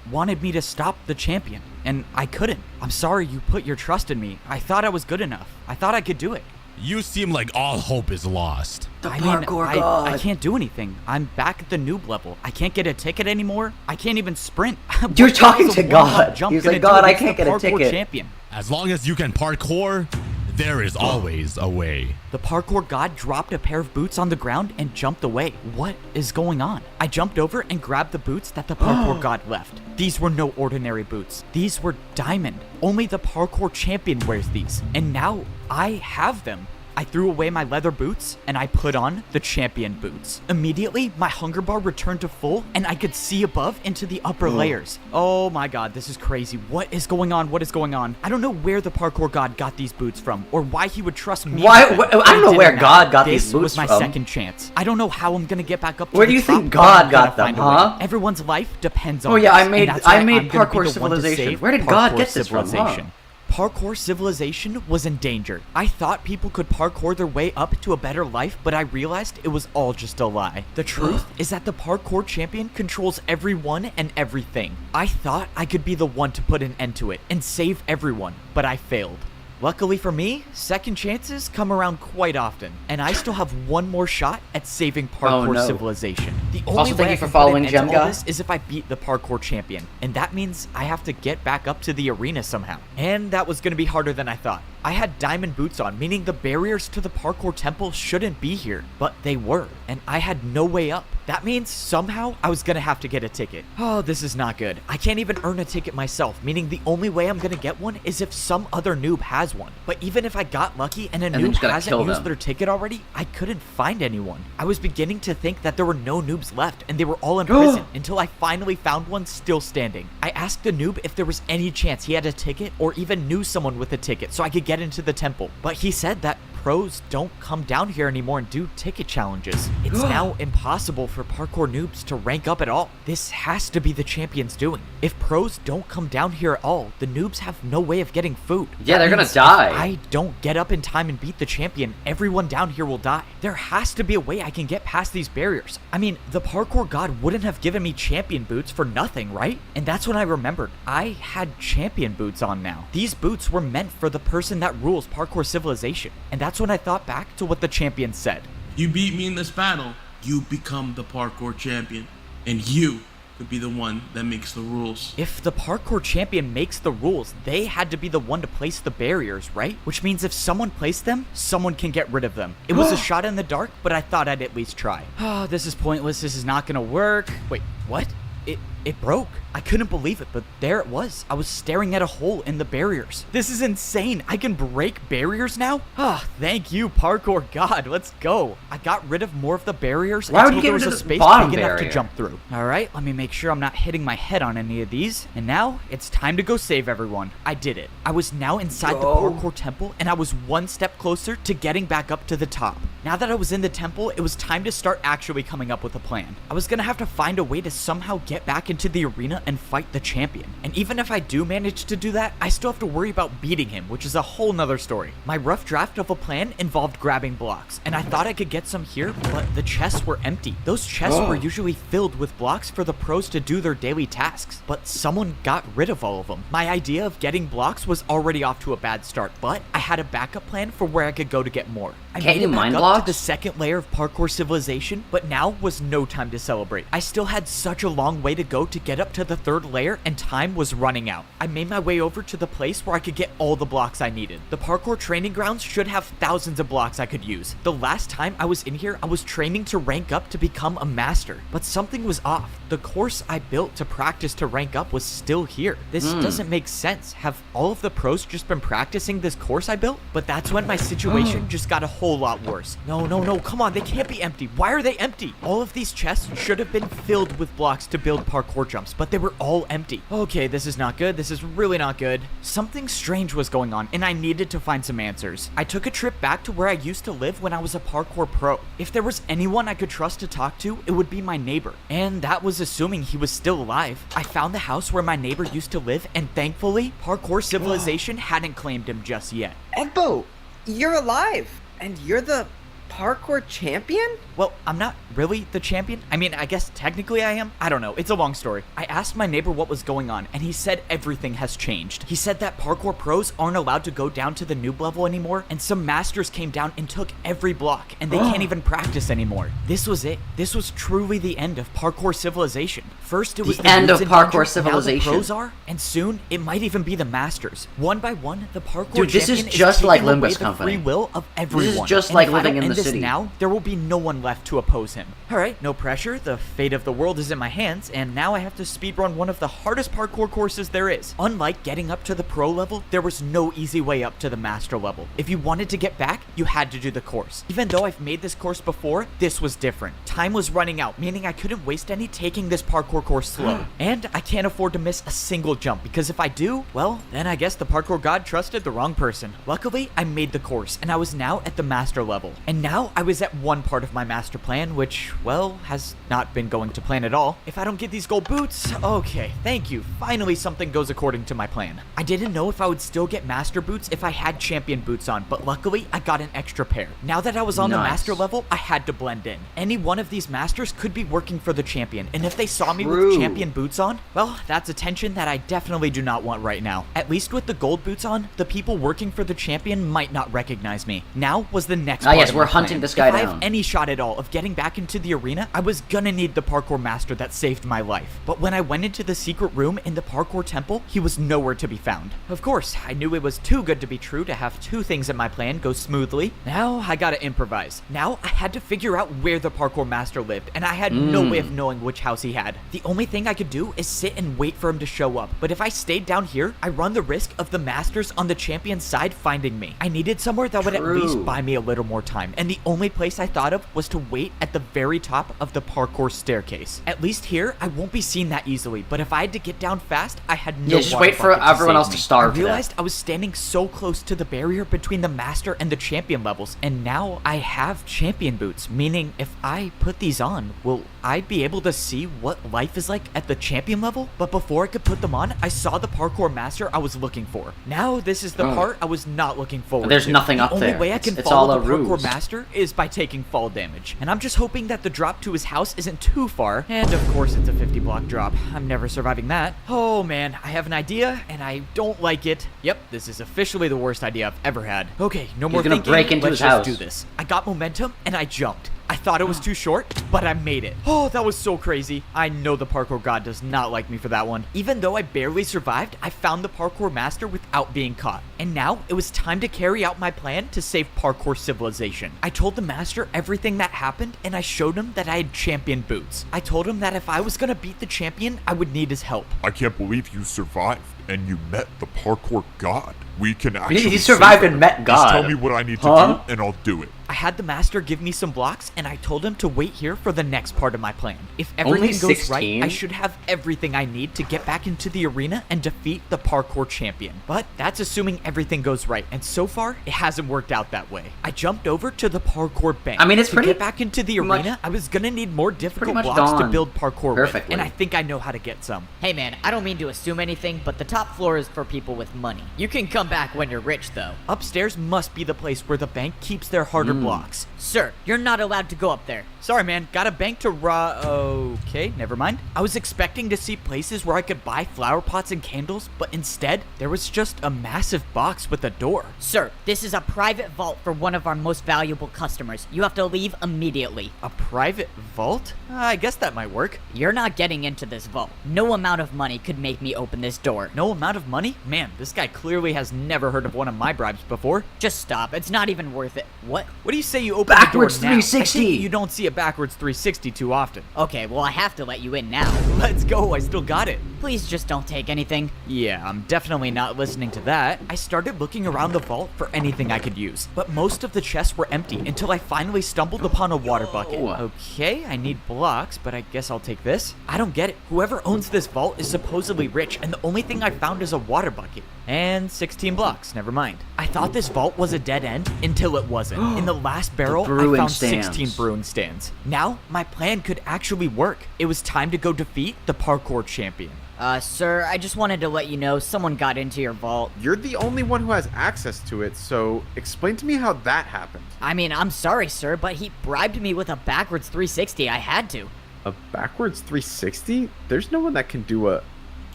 wanted me to stop the champion, and I couldn't. I'm sorry you put your trust in me. I thought I was good enough. I thought I could do it. You seem like all hope is lost. The parkour god. I can't do anything. I'm back at the noob level. I can't get a ticket anymore. I can't even sprint. You're talking to God. He's like, God, I can't get a ticket. Champion. As long as you can parkour, there is always a way. The parkour god dropped a pair of boots on the ground and jumped away. What is going on? I jumped over and grabbed the boots that the parkour god left. These were no ordinary boots. These were diamond. Only the parkour champion wears these. And now I have them. I threw away my leather boots and I put on the champion boots. Immediately, my hunger bar returned to full and I could see above into the upper layers. Oh my god, this is crazy. What is going on? What is going on? I don't know where the parkour god got these boots from or why he would trust me. I don't know where God got these boots from. This was my second chance. I don't know how I'm gonna get back up to Where do you think God got them, huh? Everyone's life depends on Oh yeah, this, I made parkour civilization. Where did God get this from, huh? Parkour civilization was in danger. I thought people could parkour their way up to a better life, but I realized it was all just a lie. The truth is that the parkour champion controls everyone and everything. I thought I could be the one to put an end to it and save everyone, but I failed. Luckily for me, second chances come around quite often, and I still have one more shot at saving parkour civilization. The only way I can put an end to all this is if I beat the parkour champion, and that means I have to get back up to the arena somehow. And that was going to be harder than I thought. I had diamond boots on, meaning the barriers to the parkour temple shouldn't be here, but they were, and I had no way up. That means somehow I was gonna have to get a ticket. Oh, this is not good. I can't even earn a ticket myself, meaning the only way I'm gonna get one is if some other noob has one. But even if I got lucky and a noob hasn't used their ticket already, I couldn't find anyone. I was beginning to think that there were no noobs left and they were all in prison until I finally found one still standing. I asked the noob if there was any chance he had a ticket or even knew someone with a ticket so I could get into the temple. But he said that pros don't come down here anymore and do ticket challenges. It's now impossible for parkour noobs to rank up at all. This has to be the champion's doing. If pros don't come down here at all, the noobs have no way of getting food. Yeah, they're gonna die. If I don't get up in time and beat the champion, everyone down here will die. There has to be a way I can get past these barriers. I mean, the parkour god wouldn't have given me champion boots for nothing, right? And that's when I remembered I had champion boots on now. These boots were meant for the person that rules parkour civilization. And that's when I thought back to what the champion said. You beat me in this battle, you become the parkour champion. And you could be the one that makes the rules. If the parkour champion makes the rules, they had to be the one to place the barriers, right? Which means if someone placed them, someone can get rid of them. It was a shot in the dark, but I thought I'd at least try. Oh, this is pointless. This is not gonna work. Wait, what? It broke. I couldn't believe it, but there it was. I was staring at a hole in the barriers. This is insane. I can break barriers now? Ah, thank you, parkour god. Let's go. I got rid of more of the barriers until there was a space big enough to jump through. All right, let me make sure I'm not hitting my head on any of these. And now it's time to go save everyone. I did it. I was now inside the parkour temple, and I was one step closer to getting back up to the top. Now that I was in the temple, it was time to start actually coming up with a plan. I was gonna have to find a way to somehow get back into the arena and fight the champion. And even if I do manage to do that, I still have to worry about beating him, which is a whole nother story. My rough draft of a plan involved grabbing blocks, and I thought I could get some here, but the chests were empty. Those chests were usually filled with blocks for the pros to do their daily tasks, but someone got rid of all of them. My idea of getting blocks was already off to a bad start, but I had a backup plan for where I could go to get more. I made it back up to the second layer of parkour civilization, but now was no time to celebrate. I still had such a long way to go to get up to the third layer, and time was running out. I made my way over to the place where I could get all the blocks I needed. The parkour training grounds should have thousands of blocks I could use. The last time I was in here, I was training to rank up to become a master, but something was off. The course I built to practice to rank up was still here. This doesn't make sense. Have all of the pros just been practicing this course I built? But that's when my situation just got a whole lot worse. No, come on, they can't be empty. Why are they empty? All of these chests should have been filled with blocks to build parkour jumps, but they were all empty. Okay, this is not good. This is really not good. Something strange was going on, and I needed to find some answers. I took a trip back to where I used to live when I was a parkour pro. If there was anyone I could trust to talk to, it would be my neighbor. And that was assuming he was still alive. I found the house where my neighbor used to live, and thankfully, parkour civilization hadn't claimed him just yet. Egbo, you're alive, and you're the parkour champion? Well, I'm not really the champion. I mean, I guess technically I am. I don't know. It's a long story. I asked my neighbor what was going on, and he said everything has changed. He said that parkour pros aren't allowed to go down to the noob level anymore, and some masters came down and took every block, and they can't even practice anymore. This was it. This was truly the end of parkour civilization. First, it was the end of parkour civilization. Now the pros are, and soon it might even be the masters. One by one, the parkour champion this is just like Limbus the free will of everyone. This is just like living in the city. Now there will be no one left to oppose him. Alright, no pressure, the fate of the world is in my hands, and now I have to speedrun one of the hardest parkour courses there is. Unlike getting up to the pro level, there was no easy way up to the master level. If you wanted to get back, you had to do the course. Even though I've made this course before, this was different. Time was running out, meaning I couldn't waste any taking this parkour course slow. And I can't afford to miss a single jump, because if I do, well, then I guess the parkour god trusted the wrong person. Luckily, I made the course, and I was now at the master level. And now I was at one part of my master plan, which, well, has not been going to plan at all. If I don't get these gold boots, okay, thank you. Finally, something goes according to my plan. I didn't know if I would still get master boots if I had champion boots on, but luckily, I got an extra pair. Now that I was on the master level, I had to blend in. Any one of these masters could be working for the champion, and if they saw me with champion boots on, well, that's attention that I definitely do not want right now. At least with the gold boots on, the people working for the champion might not recognize me. Now was the next part yes, of we're my hunting plan. this guy If down. I have any shot at all of getting back into the arena, I was gonna need the parkour master that saved my life. But when I went into the secret room in the parkour temple, he was nowhere to be found. Of course, I knew it was too good to be true to have two things in my plan go smoothly. Now I gotta improvise. Now I had to figure out where the parkour master lived, and I had no way of knowing which house he had. The only thing I could do is sit and wait for him to show up. But if I stayed down here, I run the risk of the masters on the champion's side finding me. I needed somewhere that would at least buy me a little more time, and and the only place I thought of was to wait at the very top of the parkour staircase. At least here, I won't be seen that easily, but if I had to get down fast, I had no just wait for everyone else to starve. I realized I was standing so close to the barrier between the master and the champion levels, and now I have champion boots, meaning if I put these on, will I be able to see what life is like at the champion level? But before I could put them on, I saw the parkour master I was looking for. Now this is the part I was not looking forward to. There's nothing up there. The only way I can follow the parkour master is by taking fall damage, and I'm just hoping that the drop to his house isn't too far, and of course it's a 50 block drop. I'm never surviving that. Oh man, I have an idea, and I don't like it. Yep, this is officially the worst idea I've ever had. Okay, no more thinking. Break into his house. Let's just do this. I got momentum, and I jumped. I thought it was too short, but I made it. Oh, that was so crazy. I know the parkour god does not like me for that one. Even though I barely survived, I found the parkour master without being caught. And now, it was time to carry out my plan to save parkour civilization. I told the master everything that happened, and I showed him that I had champion boots. I told him that if I was gonna beat the champion, I would need his help. I can't believe you survived, and you met the parkour god. We can actually You survived and met God. Just tell me what I need to do, and I'll do it. I had the master give me some blocks, and I told him to wait here for the next part of my plan. If everything goes right, I should have everything I need to get back into the arena and defeat the parkour champion. But that's assuming everything goes right, and so far, it hasn't worked out that way. I jumped over to the parkour bank. I mean, it's to get back into the arena, I was gonna need more difficult blocks to build parkour with, and I think I know how to get some. Hey man, I don't mean to assume anything, but the top floor is for people with money. You can come back when you're rich, though. Upstairs must be the place where the bank keeps their harder blocks. Sir, you're not allowed to go up there. Sorry, man. Got a bank to okay, never mind. I was expecting to see places where I could buy flower pots and candles, but instead, there was just a massive box with a door. Sir, this is a private vault for one of our most valuable customers. You have to leave immediately. A private vault? I guess that might work. You're not getting into this vault. No amount of money could make me open this door. No amount of money? Man, this guy clearly has never heard of one of my bribes before. Just stop. It's not even worth it. What? What do you say you open backwards the door now? 360? You don't see a backwards 360 too often. Okay, well I have to let you in now. Let's go. I still got it. Please just don't take anything. Yeah, I'm definitely not listening to that. I started looking around the vault for anything I could use, but most of the chests were empty until I finally stumbled upon a water bucket. Okay, I need blocks, but I guess I'll take this. I don't get it. Whoever owns this vault is supposedly rich, and the only thing I found is a water bucket. And 16 blocks, never mind. I thought this vault was a dead end until it wasn't. In the last barrel, I found 16 brewing stands. Now, my plan could actually work. It was time to go defeat the parkour champion. Sir, I just wanted to let you know someone got into your vault. You're the only one who has access to it, so explain to me how that happened. I mean, I'm sorry, sir, but he bribed me with a backwards 360. I had to. A backwards 360? There's no one that can do a...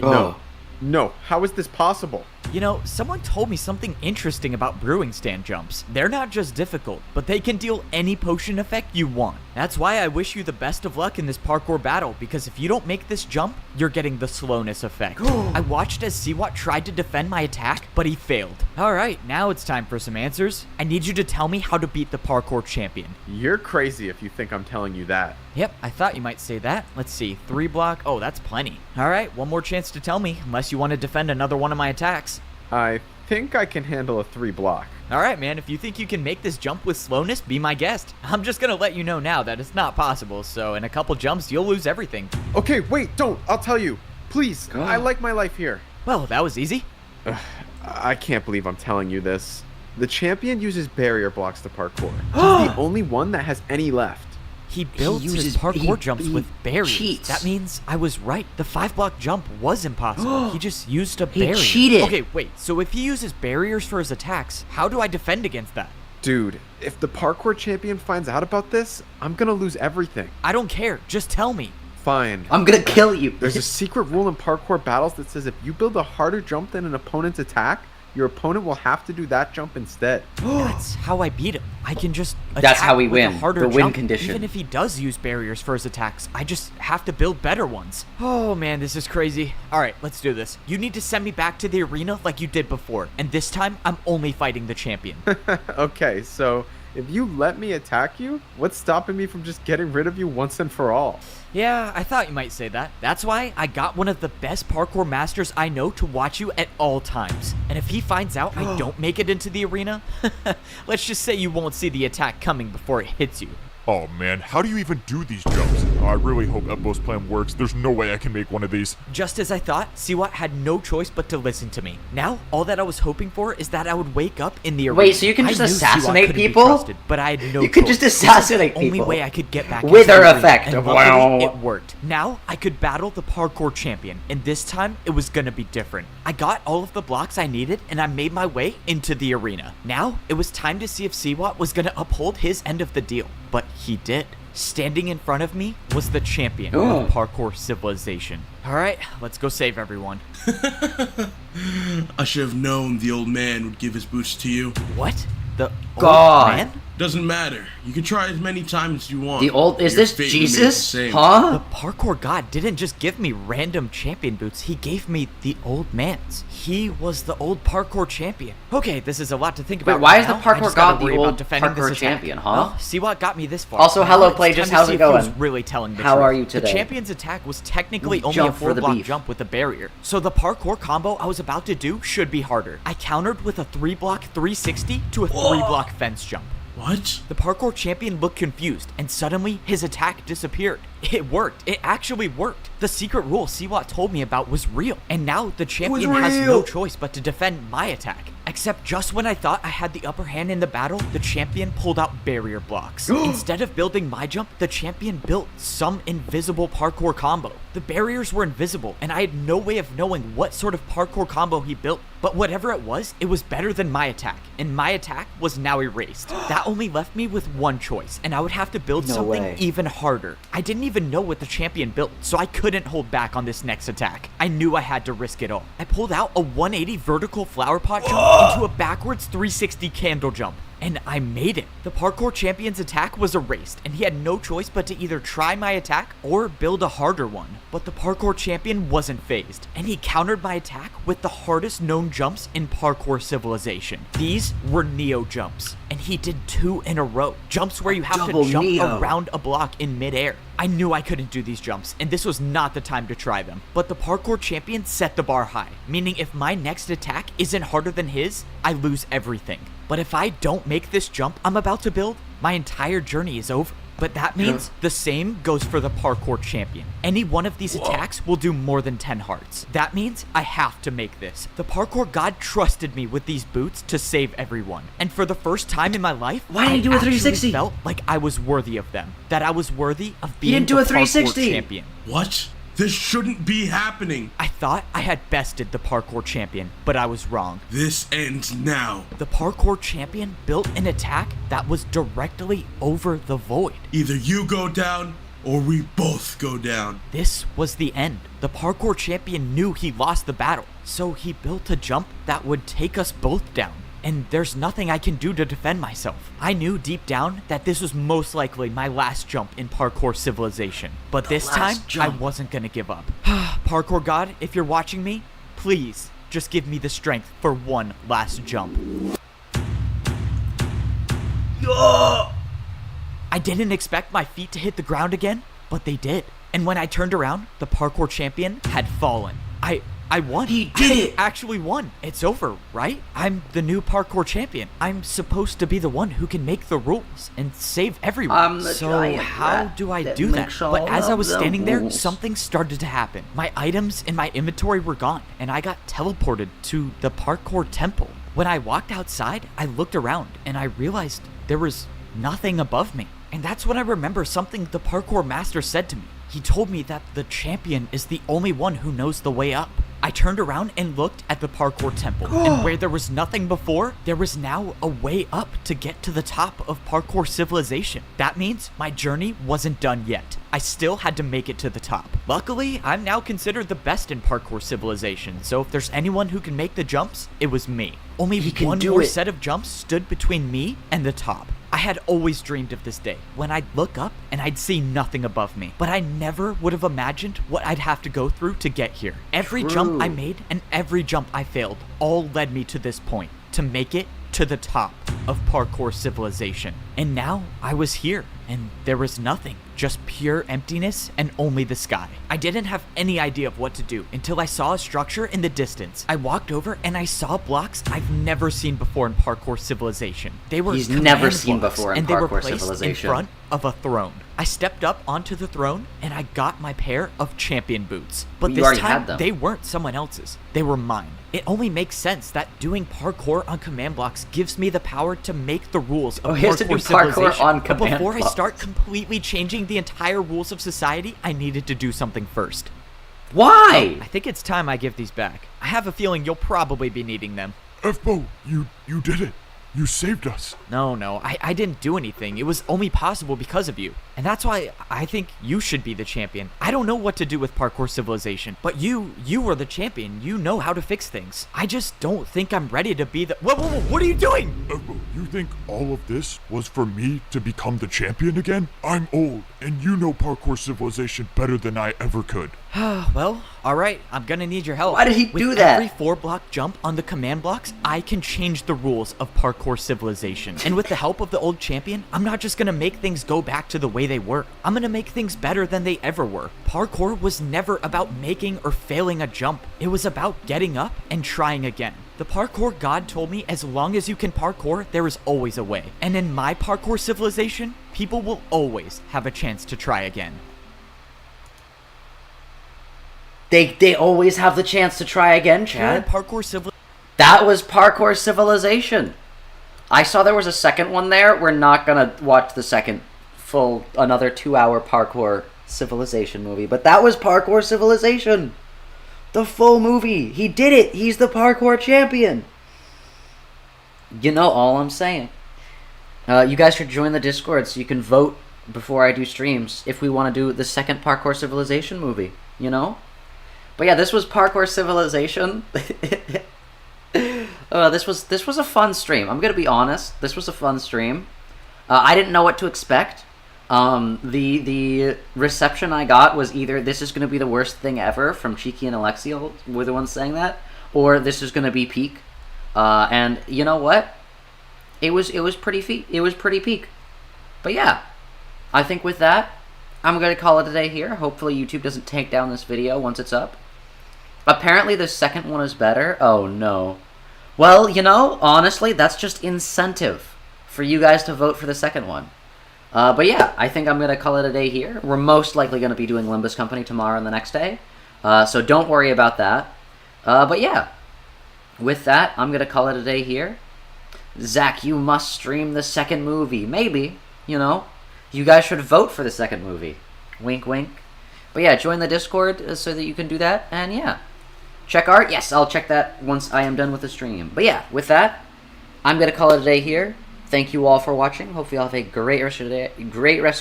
Oh. No, how is this possible? You know, someone told me something interesting about brewing stand jumps. They're not just difficult, but they can deal any potion effect you want. That's why I wish you the best of luck in this parkour battle, because if you don't make this jump, you're getting the slowness effect. I watched as Siwat tried to defend my attack, but he failed. Alright, now it's time for some answers. I need you to tell me how to beat the parkour champion. You're crazy if you think I'm telling you that. Yep, I thought you might say that. Let's see, 3 block. Oh, that's plenty. Alright, one more chance to tell me, unless you want to defend another one of my attacks. I think I can handle a 3 block. Alright, man, if you think you can make this jump with slowness, be my guest. I'm just gonna let you know now that it's not possible, so in a couple jumps, you'll lose everything. Okay, wait, don't. I'll tell you. Please, I like my life here. Well, that was easy. I can't believe I'm telling you this. The champion uses barrier blocks to parkour. He's the only one that has any left. He builds his parkour jumps with barriers. Cheats. That means I was right. The 5-block jump was impossible. He just used a barrier. He cheated. Okay, wait. So if he uses barriers for his attacks, how do I defend against that? Dude, if the parkour champion finds out about this, I'm gonna lose everything. I don't care. Just tell me. Fine. I'm gonna kill you. There's a secret rule in parkour battles that says if you build a harder jump than an opponent's attack, your opponent will have to do that jump instead. That's how I beat him. I can just attack That's how we with win. A harder The win jump. condition. Even if he does use barriers for his attacks, I just have to build better ones. Oh man, this is crazy. Alright, let's do this. You need to send me back to the arena like you did before. And this time, I'm only fighting the champion. Okay, so If you let me attack you, what's stopping me from just getting rid of you once and for all? Yeah, I thought you might say that. That's why I got one of the best parkour masters I know to watch you at all times. And if he finds out I don't make it into the arena, let's just say you won't see the attack coming before it hits you. Oh man, how do you even do these jumps? I really hope Ebbo's plan works. There's no way I can make one of these. Just as I thought, Siwat had no choice but to listen to me. Now, all that I was hoping for is that I would wake up in the arena. Wait, so you can just assassinate people? Trusted, but I had no You could just assassinate people. The only way I could get back Wither effect. And luckily, it worked. Now, I could battle the parkour champion, and this time, it was gonna be different. I got all of the blocks I needed, and I made my way into the arena. Now, it was time to see if Siwat was gonna uphold his end of the deal. But he did. Standing in front of me was the champion of parkour civilization. Alright, let's go save everyone. I should have known the old man would give his boots to you. What? The God. old man? Doesn't matter. You can try as many times as you want. The old... Is Your this fate Jesus? remains the same. Huh? The parkour god didn't just give me random champion boots, he gave me the old man's. He was the old parkour champion. Okay, this is a lot to think about. Wait, why right is the now. I parkour just gotta god the worry about old defending this parkour attack. champion, huh? Well, see what got me this far. Also, Now hello, it's Play, time just to how's see it if he was going? really telling the How truth. are you today? The champion's attack was technically Ooh, only jump a for the 4-block beef. jump with a barrier, so the parkour combo I was about to do should be harder. I countered with a 3-block 360 to a 3-block fence jump. What? The parkour champion looked confused, and suddenly his attack disappeared. It worked. It actually worked. The secret rule Siwat told me about was real, and now the champion has no choice but to defend my attack. Except just when I thought I had the upper hand in the battle, the champion pulled out barrier blocks. Instead of building my jump, the champion built some invisible parkour combo. The barriers were invisible, and I had no way of knowing what sort of parkour combo he built. But whatever it was better than my attack, and my attack was now erased. That only left me with one choice, and I would have to build something even harder. I didn't even know what the champion built, so I couldn't hold back on this next attack. I knew I had to risk it all. I pulled out a 180 vertical flower pot jump into a backwards 360 candle jump. And I made it. The parkour champion's attack was erased, and he had no choice but to either try my attack or build a harder one. But the parkour champion wasn't phased, and he countered my attack with the hardest known jumps in parkour civilization. These were Neo jumps, and he did 2 in a row. Jumps where you have to jump around a block in midair. I knew I couldn't do these jumps, and this was not the time to try them. But the parkour champion set the bar high, meaning if my next attack isn't harder than his, I lose everything. But if I don't make this jump I'm about to build, my entire journey is over. But that means the same goes for the parkour champion. Any one of these attacks will do more than 10 hearts. That means I have to make this. The parkour god trusted me with these boots to save everyone. And for the first time in my life, why did he do a 360? I felt like I was worthy of them. That I was worthy of being he didn't do the a 360. parkour champion. What? This shouldn't be happening. I thought I had bested the parkour champion, but I was wrong. This ends now. The parkour champion built an attack that was directly over the void. Either you go down, or we both go down. This was the end. The parkour champion knew he lost the battle, so he built a jump that would take us both down. And there's nothing I can do to defend myself. I knew deep down that this was most likely my last jump in parkour civilization. But this time, I wasn't gonna give up. Parkour god, if you're watching me, please just give me the strength for one last jump. I didn't expect my feet to hit the ground again, but they did. And when I turned around, the parkour champion had fallen. I won. He did it! Actually won. It's over, right? I'm the new parkour champion. I'm supposed to be the one who can make the rules and save everyone. So how do I do that? But as I was standing there, something started to happen. My items in my inventory were gone, and I got teleported to the parkour temple. When I walked outside, I looked around, and I realized there was nothing above me. And that's when I remember something the parkour master said to me. He told me that the champion is the only one who knows the way up. I turned around and looked at the parkour temple, and where there was nothing before, there was now a way up to get to the top of parkour civilization. That means my journey wasn't done yet. I still had to make it to the top. Luckily, I'm now considered the best in parkour civilization, so if there's anyone who can make the jumps, it was me. Only one more set of jumps stood between me and the top. I had always dreamed of this day, when I'd look up and I'd see nothing above me. But I never would have imagined what I'd have to go through to get here. Every jump I made and every jump I failed all led me to this point, to make it to the top of parkour civilization. And now I was here, and there was nothing, just pure emptiness and only the sky. I didn't have any idea of what to do until I saw a structure in the distance. I walked over and I saw blocks I've never seen before in parkour civilization. They were never seen before in and they were parkour placed civilization. in front of a throne. I stepped up onto the throne and I got my pair of champion boots. But this time, they weren't someone else's. They were mine. It only makes sense that doing parkour on command blocks gives me the power to make the rules of parkour civilization. But before I start completely changing the entire rules of society, I needed to do something first. Why? I think it's time I give these back. I have a feeling you'll probably be needing them. F-Bo, you did it. You saved us. No, I didn't do anything. It was only possible because of you. And that's why I think you should be the champion. I don't know what to do with parkour civilization, but you are the champion. You know how to fix things. I just don't think I'm ready to be the... Whoa, what are you doing? You think all of this was for me to become the champion again? I'm old, and you know parkour civilization better than I ever could. Well, alright, I'm gonna need your help. Why did he do that? With every 4-block jump on the command blocks, I can change the rules of parkour civilization. And with the help of the old champion, I'm not just gonna make things go back to the way they were. I'm gonna make things better than they ever were. Parkour was never about making or failing a jump. It was about getting up and trying again. The parkour god told me as long as you can parkour, there is always a way. And in my parkour civilization, people will always have a chance to try again. They always have the chance to try again, Chad. That was parkour civilization. I saw there was a second one there. We're not gonna watch the second full, another 2-hour parkour civilization movie. But that was parkour civilization. The full movie. He did it. He's the parkour champion. You know all I'm saying. You guys should join the Discord so you can vote before I do streams if we want to do the second parkour civilization movie. You know? But yeah, this was parkour civilization. This was a fun stream. I'm gonna be honest. This was a fun stream. I didn't know what to expect. The reception I got was either this is gonna be the worst thing ever from Cheeky and Alexiel were the ones saying that, or this is gonna be peak. And you know what? It was pretty peak. But yeah, I think with that, I'm gonna call it a day here. Hopefully YouTube doesn't take down this video once it's up. Apparently the second one is better. Oh no. Well, you know, honestly, that's just incentive for you guys to vote for the second one. But yeah, I think I'm going to call it a day here. We're most likely going to be doing Limbus Company tomorrow and the next day. So don't worry about that. But yeah, with that, I'm going to call it a day here. Zach, you must stream the second movie. Maybe, you know. You guys should vote for the second movie. Wink, wink. But yeah, join the Discord so that you can do that. And yeah. Check art? Yes, I'll check that once I am done with the stream. But yeah, with that, I'm going to call it a day here. Thank you all for watching. Hopefully you'll have a great rest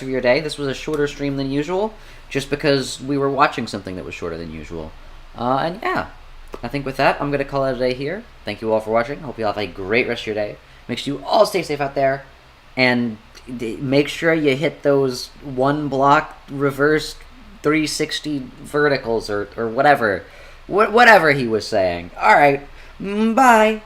of your day. This was a shorter stream than usual, just because we were watching something that was shorter than usual. And yeah, I think with that, I'm going to call it a day here. Thank you all for watching. Hope you all have a great rest of your day. Make sure you all stay safe out there. And make sure you hit those 1-block reverse 360 verticals or whatever. Whatever he was saying. Alright, bye.